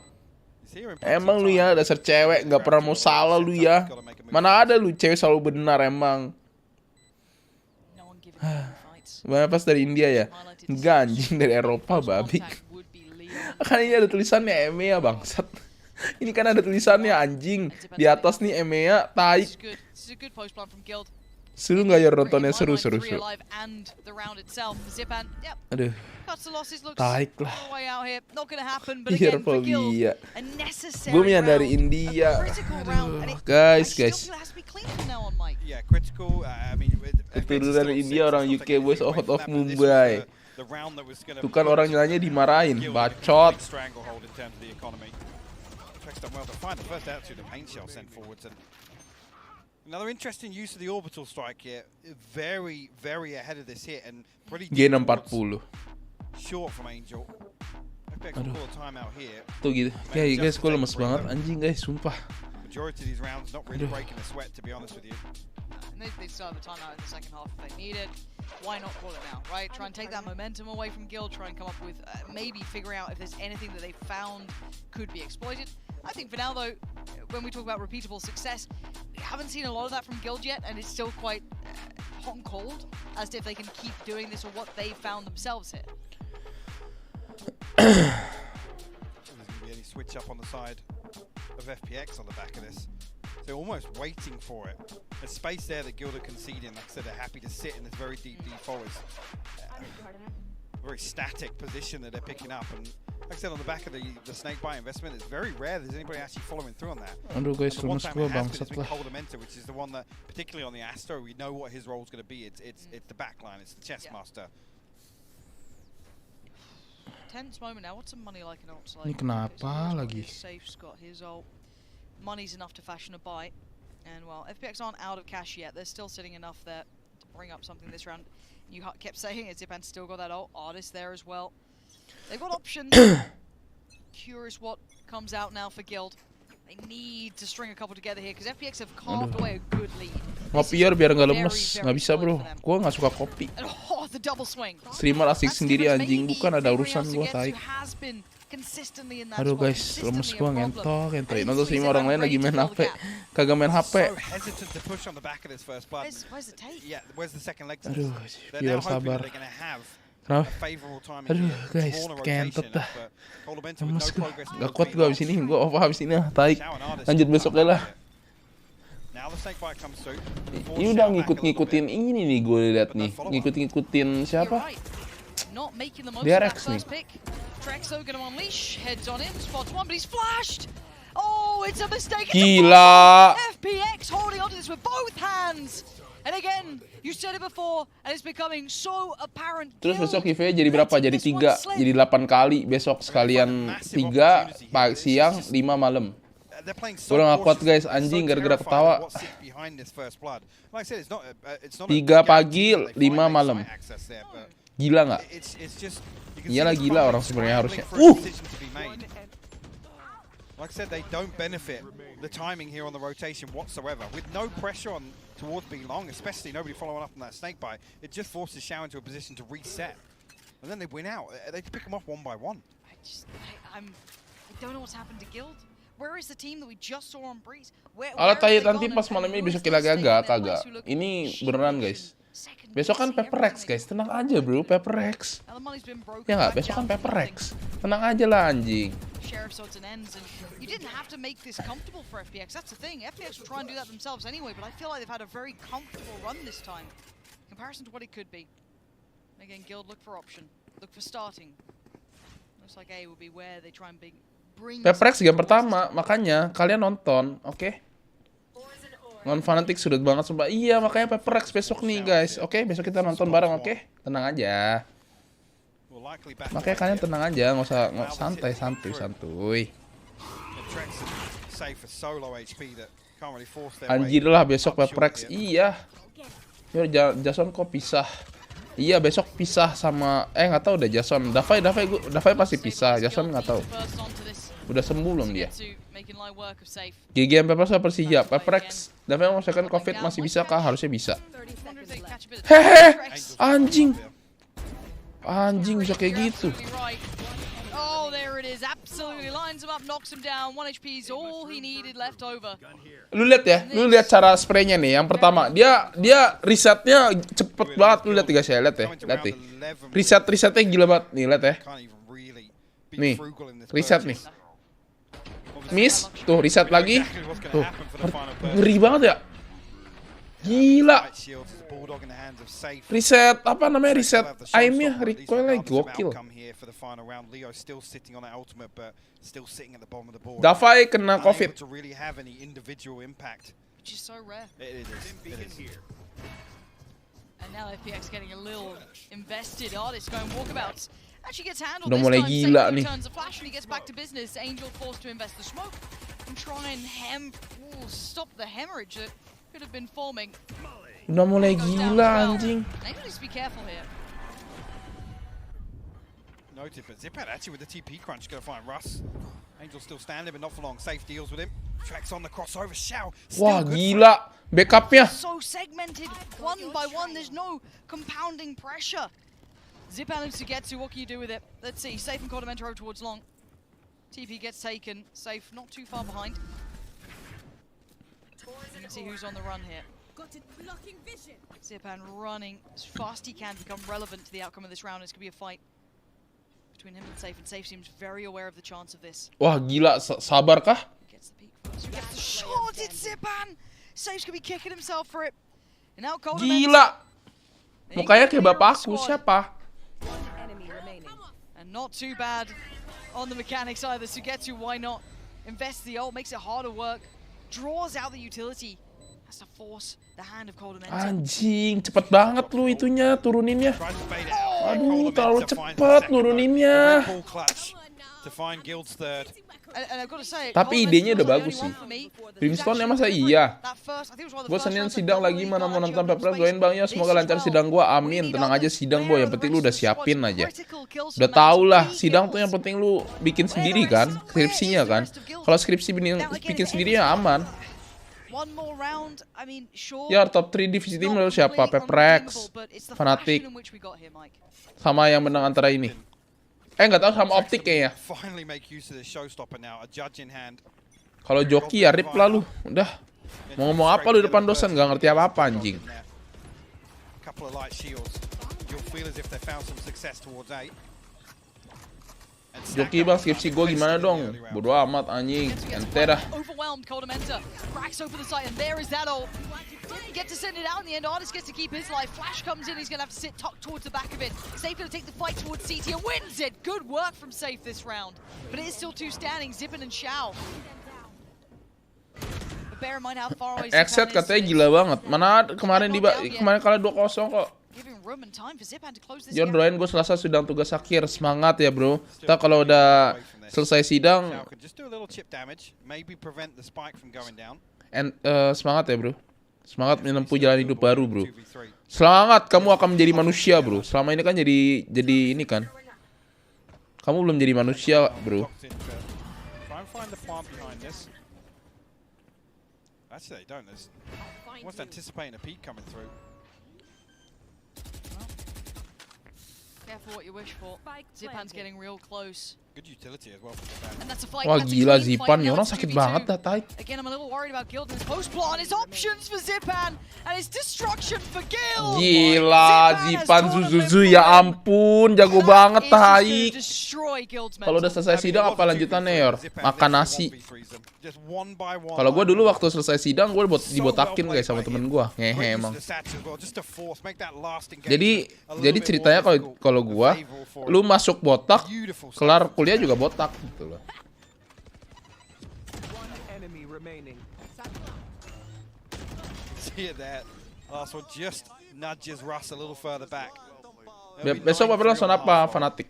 Emang lu ya dasar cewek nggak pernah mau salah lu ya. Mana ada lu cewek selalu benar emang. Pas dari India ya? Enggak anjing, dari Eropa babi. Kan ini ada tulisannya EMEA bangsat. Ini kan ada tulisannya anjing. Di atas nih EMEA, tai. Seru nggak ya nontonnya? Seru. Aduh. Taik lah. Irfobia. Gue yang dari India. Aduh, guys. Keturunan India, orang UK, boys out of Mumbai. Tuh kan orang nyanyi dimarahin, bacot. Another interesting use of the orbital strike here. Very ahead of this hit and pretty G40. Short from Angel. FPX will call a timeout here. Tuh gitu. Kayak guys, gue lemes banget anjing guys, sumpah. Majority of these rounds not really breaking a sweat, to be honest with you. And they still have a timeout in the second half if they need it. Why not call it now, right? Try and take that momentum away from Guild. Try and come up with maybe figuring out if there's anything that they found could be exploited. I think for now, though, when we talk about repeatable success, we haven't seen a lot of that from Guild yet, and it's still quite hot and cold as to if they can keep doing this or what they found themselves here. There's going to be any switch up on the side of FPX on the back of this. They're almost waiting for it. There's space there that Guild are conceding. Like I said, they're happy to sit in this very deep forest. Very static position that they're picking up. And like I said, on the back of the snakebite investment, it's very rare there's anybody actually following through on that. Aduh guys, lemes gue bangsat lah. Which is the one that, particularly on the Astro, we know what his role is going to be. It's the backline, it's the chess master. Tense moment now. What's some money like an ult? Ini kenapa lagi? Safe's got his ult. Money's enough to fashion a buy. And well, FPX aren't out of cash yet. They're still sitting enough there to bring up something this round. You kept saying it, Zipan's still got that ult. Artist there as well. They've got options. Curious what comes out now for Guild. They need to string a couple together here because FPX have carved away a good lead. Ngopi biar nggak lemes. Nggak bisa bro. Gue nggak suka kopi. Oh, the double swing. Streamer asik sendiri anjing, bukan ada urusan gue tai. Aduh guys, lemes gue ngentok. Nonton streamer orang lain lagi main HP. Kagak main HP. Aduh, biar sabar. Kenapa? Aduh guys, kentot dah. Lemes gue. Gak kuat gue abis ini. Gue off abis ini lah. Taik. Lanjut besok lah. Ini udah ngikut-ngikutin ini nih gue liat nih. Ngikut-ngikutin siapa? DRX nih. Gila. FPX holding onto this with both hands. And again, you said it before, and it's becoming so apparent. Terus besok IV jadi berapa? Jadi 3, jadi 8 kali. Besok sekalian 3 siang, 5 malam. Gue gak kuat guys, anjing gara-gara ketawa. 3 pagi, 5 malam. Gila nggak? Iyalah gila orang sebenarnya harusnya. Like I said, they don't benefit the timing here on the rotation whatsoever. With no pressure on towards B long, especially nobody following up on that snake bite, it just forces Xiao into a position to reset. And then they win out. They pick them off one by one. I don't know what's happened to Guild. Where is the team that we just saw on Breeze? Kalau nanti pas malam ini besok kita kagak. Ini beneran guys. Besok kan PARTY guys, tenang aja bro, PARTY. Ya nggak, besok kan PARTY. Tenang aja lah anjing. Sheriff's odds and ends, and you didn't have to make this comfortable for FPX. That's the thing. FPX will try and do that themselves anyway, but I feel like they've had a very comfortable run this time, in comparison to what it could be. Again, Guild look for option, look for starting. Looks like A will be where they try and bring. PARTY game pertama, makanya kalian nonton, oke? Non fanatik sudut banget sumpah. Iya, makanya PARTY besok nih guys. Oke, besok kita nonton bareng, oke? Tenang aja. Makanya kalian tenang aja, nggak usah santuy. Anjir lah besok PARTY. Iya. Yo, Jason kok pisah? Iya, besok pisah sama nggak tahu deh Jason. Davai pasti pisah. Jason nggak tahu. Udah sembuh belum dia? GGM Persija, PARTY. Davai mau second COVID masih bisa kah? Harusnya bisa. Hehe, anjing bisa kayak gitu. Oh, there it is. Absolutely lines him up, knocks him down. 1 HP is all he needed left over. Lu lihat cara spraynya nih. Yang pertama, dia resetnya cepet banget. Lu lihat guys ya, lihat nih. Resetnya gila banget nih, lihat ya. Nih, reset nih. Miss, tuh reset lagi. Tuh, ngeri banget ya. Gila. Reset, apa namanya, reset aimnya, recoilnya gokil. Davai kena COVID. Udah mulai gila nih. Udah mulai gila anjing. Noted, but Zipan actually with the TP crunch going to find Russ. Angel still standing, but not for long. Safe deals with him. Tracks on the crossover. Xiao. Wah gila, backupnya. So segmented, one by one. There's no compounding pressure. Zipan and Sugetsu, what can you do with it? Let's see. Safe and Cordamenta over towards long. TP gets taken. Safe, not too far behind. You can see who's on the run here. Zipan running as fast he can to become relevant to the outcome of this round. It's going to be a fight between him and Safe seems very aware of the chance of this. Wah gila, sabar kah? Gets the shot, it's Zipan! Safe's going to be kicking himself for it. And now gila! Mukanya kayak bapakku, siapa? And not too bad on the mechanics either. Sugetsu, why not? Invests the ult, makes it harder work. Draws out the utility. Has to force the hand of Cordamenta. Anjing, cepet banget lu itunya, turuninnya. Aduh, terlalu cepet nuruninnya. Tapi idenya udah bagus sih. Brimstone masa iya? Gue Senin sidang lagi, mana mau nonton PARTY. Doain bang ya, semoga lancar sidang gue. Amin. Tenang aja sidang boy, yang penting lu udah siapin aja. Udah tau lah, sidang tuh yang penting lu bikin sendiri kan, skripsinya kan. Kalau skripsi bikin sendiri ya aman. Ya top 3 divisi tim lalu siapa? PARTY, Fnatic, sama yang menang antara ini. Nggak tahu, sama Optik kayaknya. Kalau joki ya rip lah lu. Udah. Mau ngomong apa lu depan dosen, nggak ngerti apa-apa anjing. Joki bang, skripsi gue gimana dong? Bodo amat anjing, ente dah. Get to send it out in the end. Artist gets to keep his life. Flash comes in. He's going to have to sit tucked towards the back of it. Safe going to take the fight towards CT and wins it. Good work from Safe this round. But it is still two standing. Zipan and Xiao. But bear in mind how far away Exit katanya gila banget. Mana kemarin kalah 2-0 kok. John doain gue Selasa sidang tugas akhir. Semangat ya bro. Kita kalau udah selesai sidang semangat ya bro. Semangat menempuh jalan hidup baru bro. Semangat, kamu akan menjadi manusia bro. Selama ini kan jadi ini kan. Kamu belum jadi manusia bro. Careful what you wish for. Zipan's getting real close. Wah gila Zipan, ya orang sakit banget dah tai. Again, I'm a little worried about Guild and his post plot and his options for Zipan and his destruction for Guild. Gila Zipan Zuzuzu, ya ampun, jago banget tai. Kalau udah selesai sidang apa lanjutannya Yor? Makan nasi. Kalau gue dulu waktu selesai sidang gue dibotakin guys sama temen gue, ngehe emang. Jadi ceritanya kalau gue, lu masuk botak, kelar kuliah juga botak gitu loh. Besok Bapak langsung apa fanatik?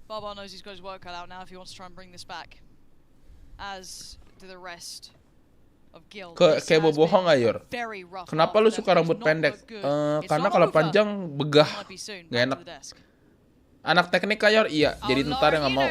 Baba knows he's got his work cut out now if he wants to try and bring this back. As to the rest of Guild. Kayak bohong Ayor. Kenapa lu suka rambut pendek? Karena kalau panjang begah, gak enak. Anak teknik Ayor, iya. Jadi ntar yang nggak mau.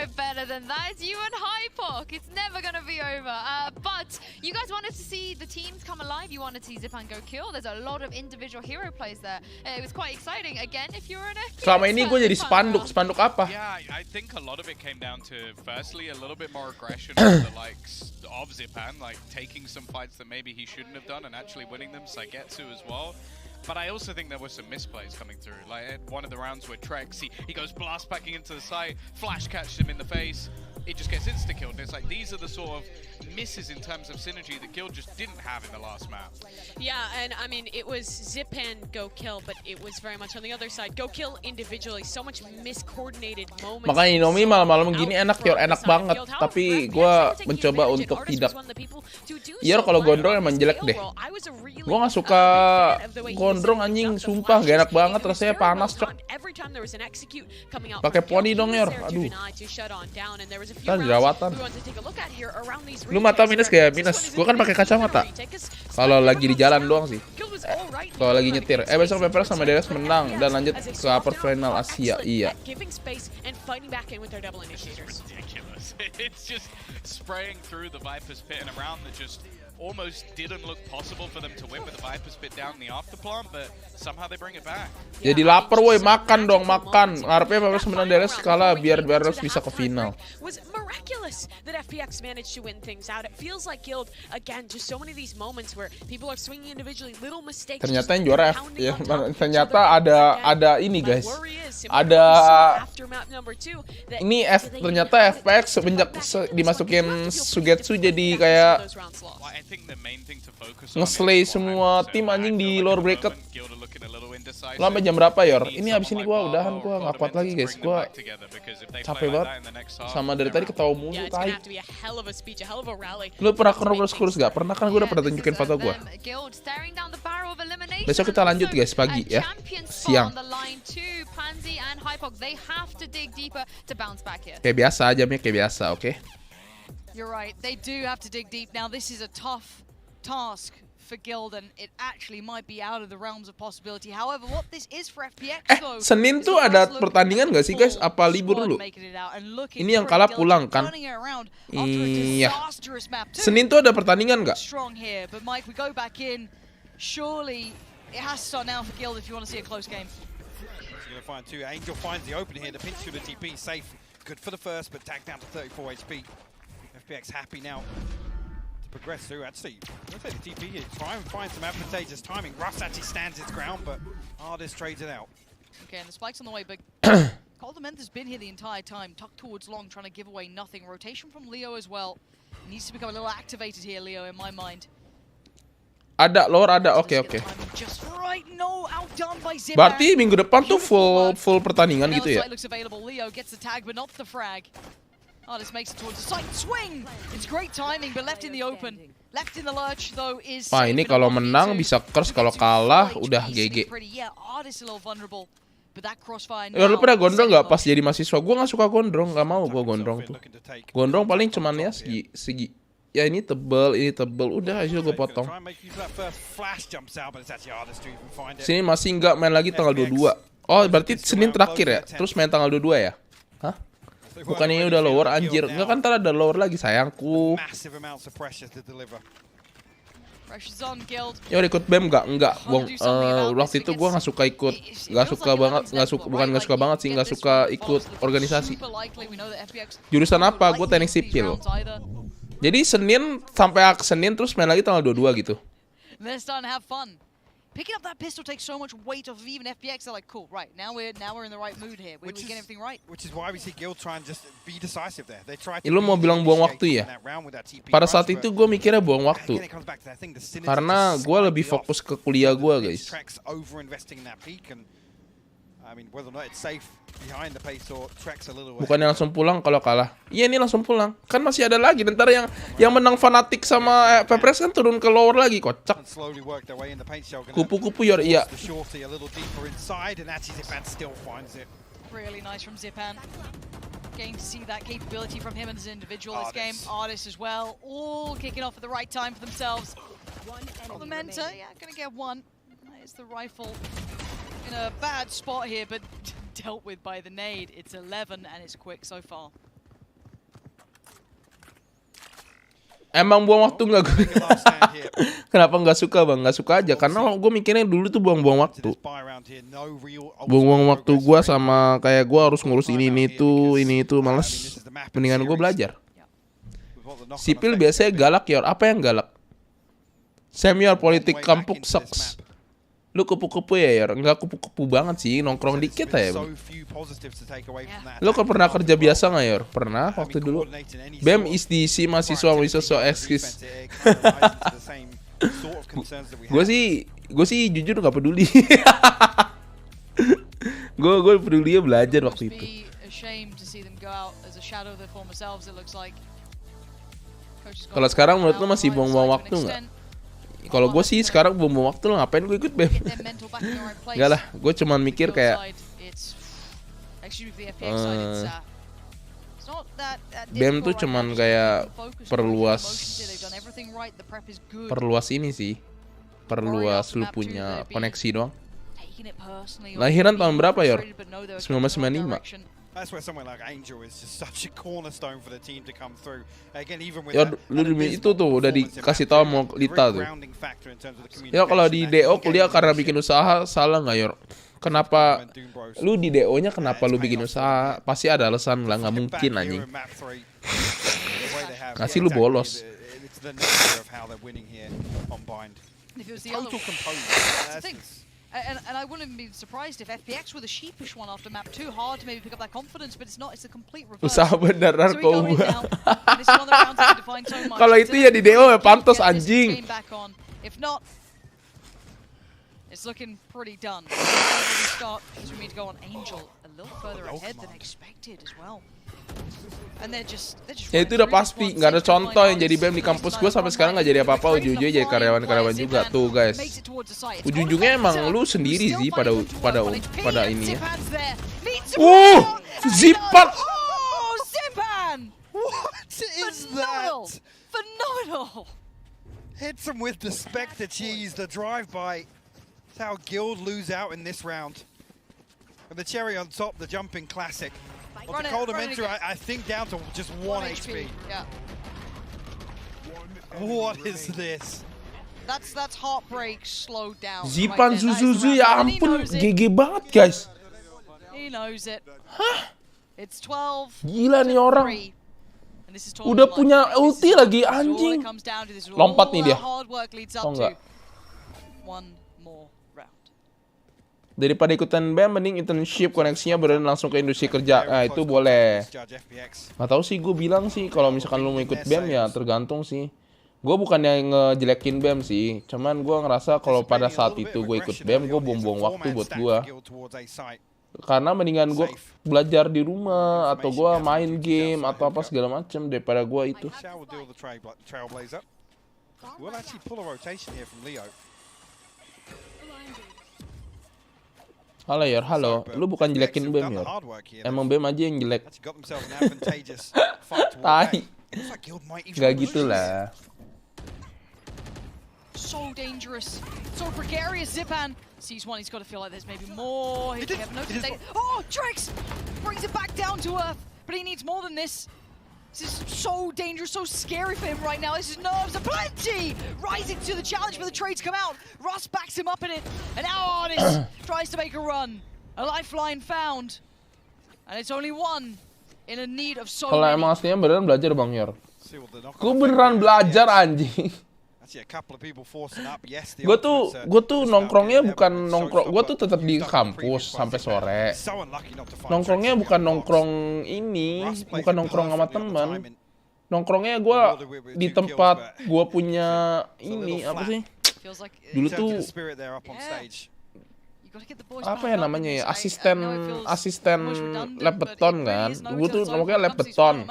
It's never gonna be over. But you guys wanted to see the teams come alive. You wanted to see Zipan go kill. There's a lot of individual hero plays there. It was quite exciting. Again, if you're in a selama ini gue jadi spanduk apa? Yeah, I think a lot of it came down to firstly a little bit more aggression from the likes of Zipan, like taking some fights that maybe he shouldn't have done and actually winning them. Saigetsu as well. But I also think there were some misplays coming through. Like at one of the rounds where Trex, he goes blast backing into the site, flash catches him in the face. It just gets insta-killed. And it's like these are the sort of misses in terms of synergy that Guild just didn't have in the last map. Yeah, and I mean, it was Zipan go kill, but it was very much on the other side. Go kill individually, so much miscoordinated moments. Makanya Inomi malam-malam gini enak banget. Tapi gue mencoba untuk tidak. Iya kalau gondrong emang jelek deh. Gue gak suka gondrong anjing, sumpah gak enak banget, rasanya panas cok. Pakai poni dong Yor, aduh. Kan jerawatan. Lu mata minus kayak minus. Gue kan pakai kacamata. Kalau lagi di jalan doang sih. Kalau lagi nyetir. Besok PPX sama DRS menang dan lanjut ke upper final Asia. Iya. It's just spraying through the Viper's pit in a round that just almost didn't look possible for them to win with the Viper's pit down in the afterplant, but somehow they bring it back. Jadi lapar woi, makan dong, makan. Ngarepnya PPX menang DRS kalah biar DRS bisa ke final. Was miraculous that FPX managed to win things out. It feels like Guild again, just so many of these moments where people are swinging individually, little mistakes. Ternyata yang juara ya, ternyata ada ini guys. Ada ini ternyata FPX semenjak dimasukin Sugetsu jadi kayak nge-slay semua tim anjing di lower bracket. Lo sampai jam berapa Yor? Ini abis ini gua udahan, gua gak kuat lagi guys. Gua capek banget. Sama dari tadi ketawa mulu tai. Lo pernah kurus gak? Pernah kan, gue udah pernah tunjukin foto gua. Besok kita lanjut guys pagi ya. Siang. Kayak biasa aja kayak biasa, oke? You're right. They do have to dig deep. Now this is a tough task for Guild and it actually might be out of the realms of possibility. However, what this is for FPX though. Senin tuh ada pertandingan gak sih guys? Apa libur dulu? Ini yang kalah pulang kan? Iya. Senin tuh ada pertandingan gak? Strong here, but Mike, we go back in. Surely it has to start now for Guild if you want to see a close game. He's going to find two. Angel finds the open here. The pinch through the TP safe. Good for the first, but tagged down to 34 HP. FPX happy now to progress through. Actually, looks like the TP here. Try and find some advantageous timing. Russ actually stands his ground, but Ardis trades it out. Okay, and the spike's on the way, but Coldamenter's been here the entire time, tucked towards long, trying to give away nothing. Rotation from Leo as well. He needs to become a little activated here, Leo, in my mind. Ada, lower ada, oke. Berarti minggu depan tuh full pertandingan gitu ya? Oh, this makes it towards the side swing. It's great timing, but left in the open. Left in the lurch though is. Wah, ini kalau menang bisa curse, kalau kalah udah GG. Lu pada gondrong nggak pas jadi mahasiswa? Gue nggak suka gondrong, nggak mau gue gondrong tuh. Gondrong paling cuman ya segi. Ya ini tebel, udah aja gue potong. Sini masih nggak main lagi tanggal 22. Oh, berarti Senin terakhir ya? Terus main tanggal 22 ya? Hah? Bukannya ini udah lower anjir. Enggak kan, ntar ada lower lagi sayangku. Pressure's on, Guild. Yor ikut BEM enggak. Waktu itu gue nggak suka ikut, nggak suka banget sih, nggak suka ikut organisasi. Jurusan apa? Gue teknik sipil. Jadi Senin sampai Senin terus main lagi tanggal 22 gitu. They're starting to have fun. Picking up that pistol takes so much weight off of even FPX. They're like, cool, right, now we're in the right mood here. We're getting everything right. Which is why we see Guild try and just be decisive there. They try to Lu mau bilang buang waktu ya? Pada saat itu gue mikirnya buang waktu. Karena gue lebih fokus ke kuliah gue, guys. Bukannya langsung pulang kalau kalah. Iya, ini langsung pulang. Kan masih ada lagi. Ntar yang menang fanatik sama FPX kan turun ke lower lagi, kocak. Kupu-kupu Yor, iya. Really nice from Zipan. Getting to see that capability from him as an individual this game. Artist as well. All kicking off at the right time for themselves. The Mentor, yeah, gonna get one. There's the rifle. In a bad spot here, but dealt with by the nade. It's 11 and it's quick so far. Emang buang waktu nggak gue? Kenapa nggak suka bang? Nggak suka aja. Karena gue mikirnya dulu tuh buang-buang waktu. Buang-buang waktu gue sama kayak gue harus ngurus ini itu males. Mendingan gue belajar. Sipil biasanya galak Yor. Apa yang galak? Senior politik kampung sucks. Lu kupu-kupu ya Yor? Nggak kupu-kupu banget sih, nongkrong dikit aja bang. Lu kan pernah kerja biasa nggak Yor? Pernah waktu dulu. BEM is diisi mahasiswa ekskis. Gue sih jujur nggak peduli. Gue peduli belajar waktu itu. Kalau sekarang menurut lu masih buang-buang waktu nggak? Kalau gue sih sekarang buang-buang waktu lo, ngapain gue ikut BEM? Enggak lah, gue cuman mikir kayak BEM tuh cuman kayak perluas ini sih, perluas lu punya koneksi doang. Lahiran tahun berapa Yor? 1995. That's where someone like Angel is just such a cornerstone for the team to come through. Again, even with ya, lu itu tuh udah dikasih tahu mau Lita tuh. Ya kalau di DO kuliah karena bikin usaha salah nggak Yor? Kenapa lu di DO-nya kenapa lu bikin usaha? Pasti ada alasan lah, nggak mungkin anjing. Ngasih lu bolos. And I wouldn't be surprised if FPX were the sheepish one after map 2. Hard to maybe pick up that confidence, but it's not. It's the complete reverse. Usaha bener narkoba. Kalau itu ya di DO ya pantas anjing. If not, it's looking pretty done. Start because we need to go on Angel a little further ahead than expected as well. And they're just ya itu udah pasti, nggak ada contoh yang jadi BEM di kampus gue sampai sekarang nggak jadi apa-apa, ujung-ujungnya jadi karyawan-karyawan juga tuh guys. Ujung-ujungnya emang lu sendiri sih pada ini. Zipan. Oh, Zipan! What is that? Phenomenal! Hits him with the Spectre cheese, the drive-by. That's how Guild lose out in this round. And the cherry on top, the jumping classic. Well, the Cold Mentor, I think down to just 1 HP. Yeah. What is this? That's heartbreak slowed down. Zipan Zuzuzu ya ampun, GG banget guys. He knows it. Hah? It's 12. Gila nih orang. Udah punya ulti lagi anjing. Lompat nih dia. Oh enggak. Daripada ikutan BEM, mending internship koneksinya beneran langsung ke industri kerja. Nah itu boleh. Gak tau sih, gue bilang sih kalau misalkan lu mau ikut BEM ya tergantung sih. Gue bukannya ngejelekin BEM sih, cuman gue ngerasa kalau pada saat itu gue ikut BEM, gue buang-buang waktu buat gue. Karena mendingan gue belajar di rumah atau gue main game atau apa segala macem daripada gue itu. Halo Yor, halo. Lu bukan jelekin BEM Yor. Emang BEM aja yang jelek. Tai. Gak gitulah. So dangerous, so precarious. Zipan sees one. He's got to feel like there's maybe more. Oh, Trex brings it back down to earth, but he needs more than this. This is so dangerous, so scary for him right now. This is nerves aplenty! Rising to the challenge, but the trades come out. Russ backs him up in it, and now Artist tries to make a run. A lifeline found. And it's only one in a need of so Kalau many. emang aslinya beneran belajar Bang Yor. Gue beneran belajar anjing. Gue tuh nongkrongnya bukan nongkrong, gue tuh tetap di kampus sampai sore. Nongkrongnya bukan nongkrong ini, bukan nongkrong sama teman. Nongkrongnya gue di tempat gue punya ini apa sih? Dulu tuh apa ya namanya ya, asisten lab beton kan. Gue tuh namanya lab beton.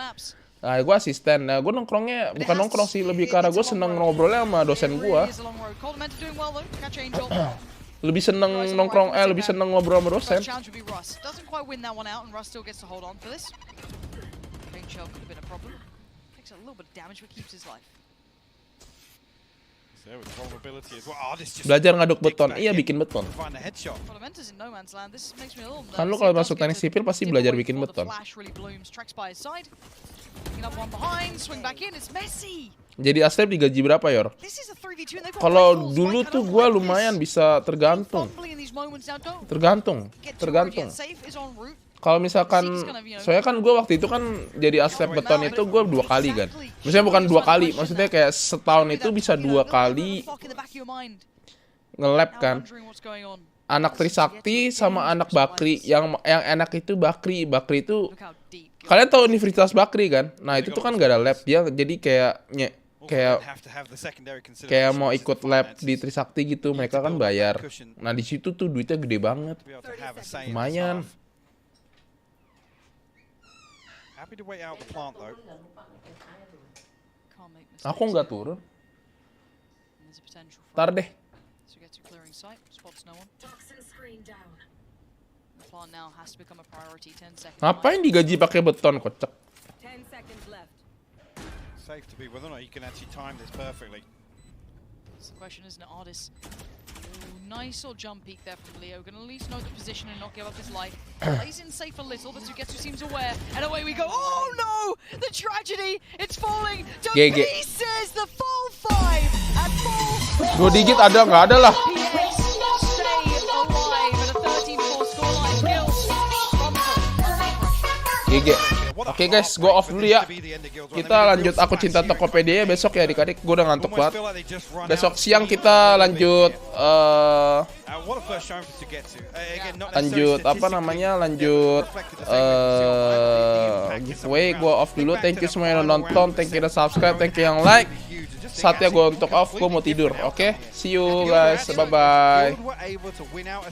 Nah, gue asisten. Nah, gue nongkrongnya bukan nongkrong sih, lebih karena gue seneng ngobrolnya sama dosen gue. Lebih seneng nongkrong, lebih seneng ngobrol sama dosen. Belajar ngaduk beton, iya bikin beton. Kan lu kalau masuk teknik sipil pasti belajar bikin beton. Jadi Aslep digaji berapa, Yor? Kalau dulu tuh gue lumayan bisa tergantung. Kalau misalkan, soalnya kan gue waktu itu kan jadi Aslep beton itu gue 2 kali kan. Maksudnya bukan 2 kali, maksudnya kayak setahun itu bisa 2 kali nge-lab kan. Anak Trisakti sama anak Bakri, yang enak itu Bakri itu kalian tahu Universitas Bakri kan? Nah itu tuh kan gak ada lab, dia jadi kayak mau ikut lab di Trisakti gitu, mereka kan bayar. Nah di situ tuh duitnya gede banget, lumayan. Aku nggak turun. Ntar deh. Ngapain digaji pakai beton, kocak? Safe to be whether or not you can actually time this perfectly. That's the question, isn't it, Artist? Nice little jump peek there from Leo. Gonna at least know the position and not give up his life. Plays in safe a little, but Sugetsu seems aware. And away we go. Oh no! The tragedy! It's falling to pieces! The full 5 at full. 2 digit ada nggak? Ada lah. GG. Oke guys, gue off dulu ya. Kita lanjut Aku Cinta Tokopedia besok ya adik-adik. Gue udah ngantuk banget. Besok siang kita lanjut apa namanya? Lanjut giveaway. Gue off dulu. Thank you semua yang nonton, thank you udah subscribe, thank you yang like. Saatnya gue untuk off, gue mau tidur. Oke, see you guys, bye bye.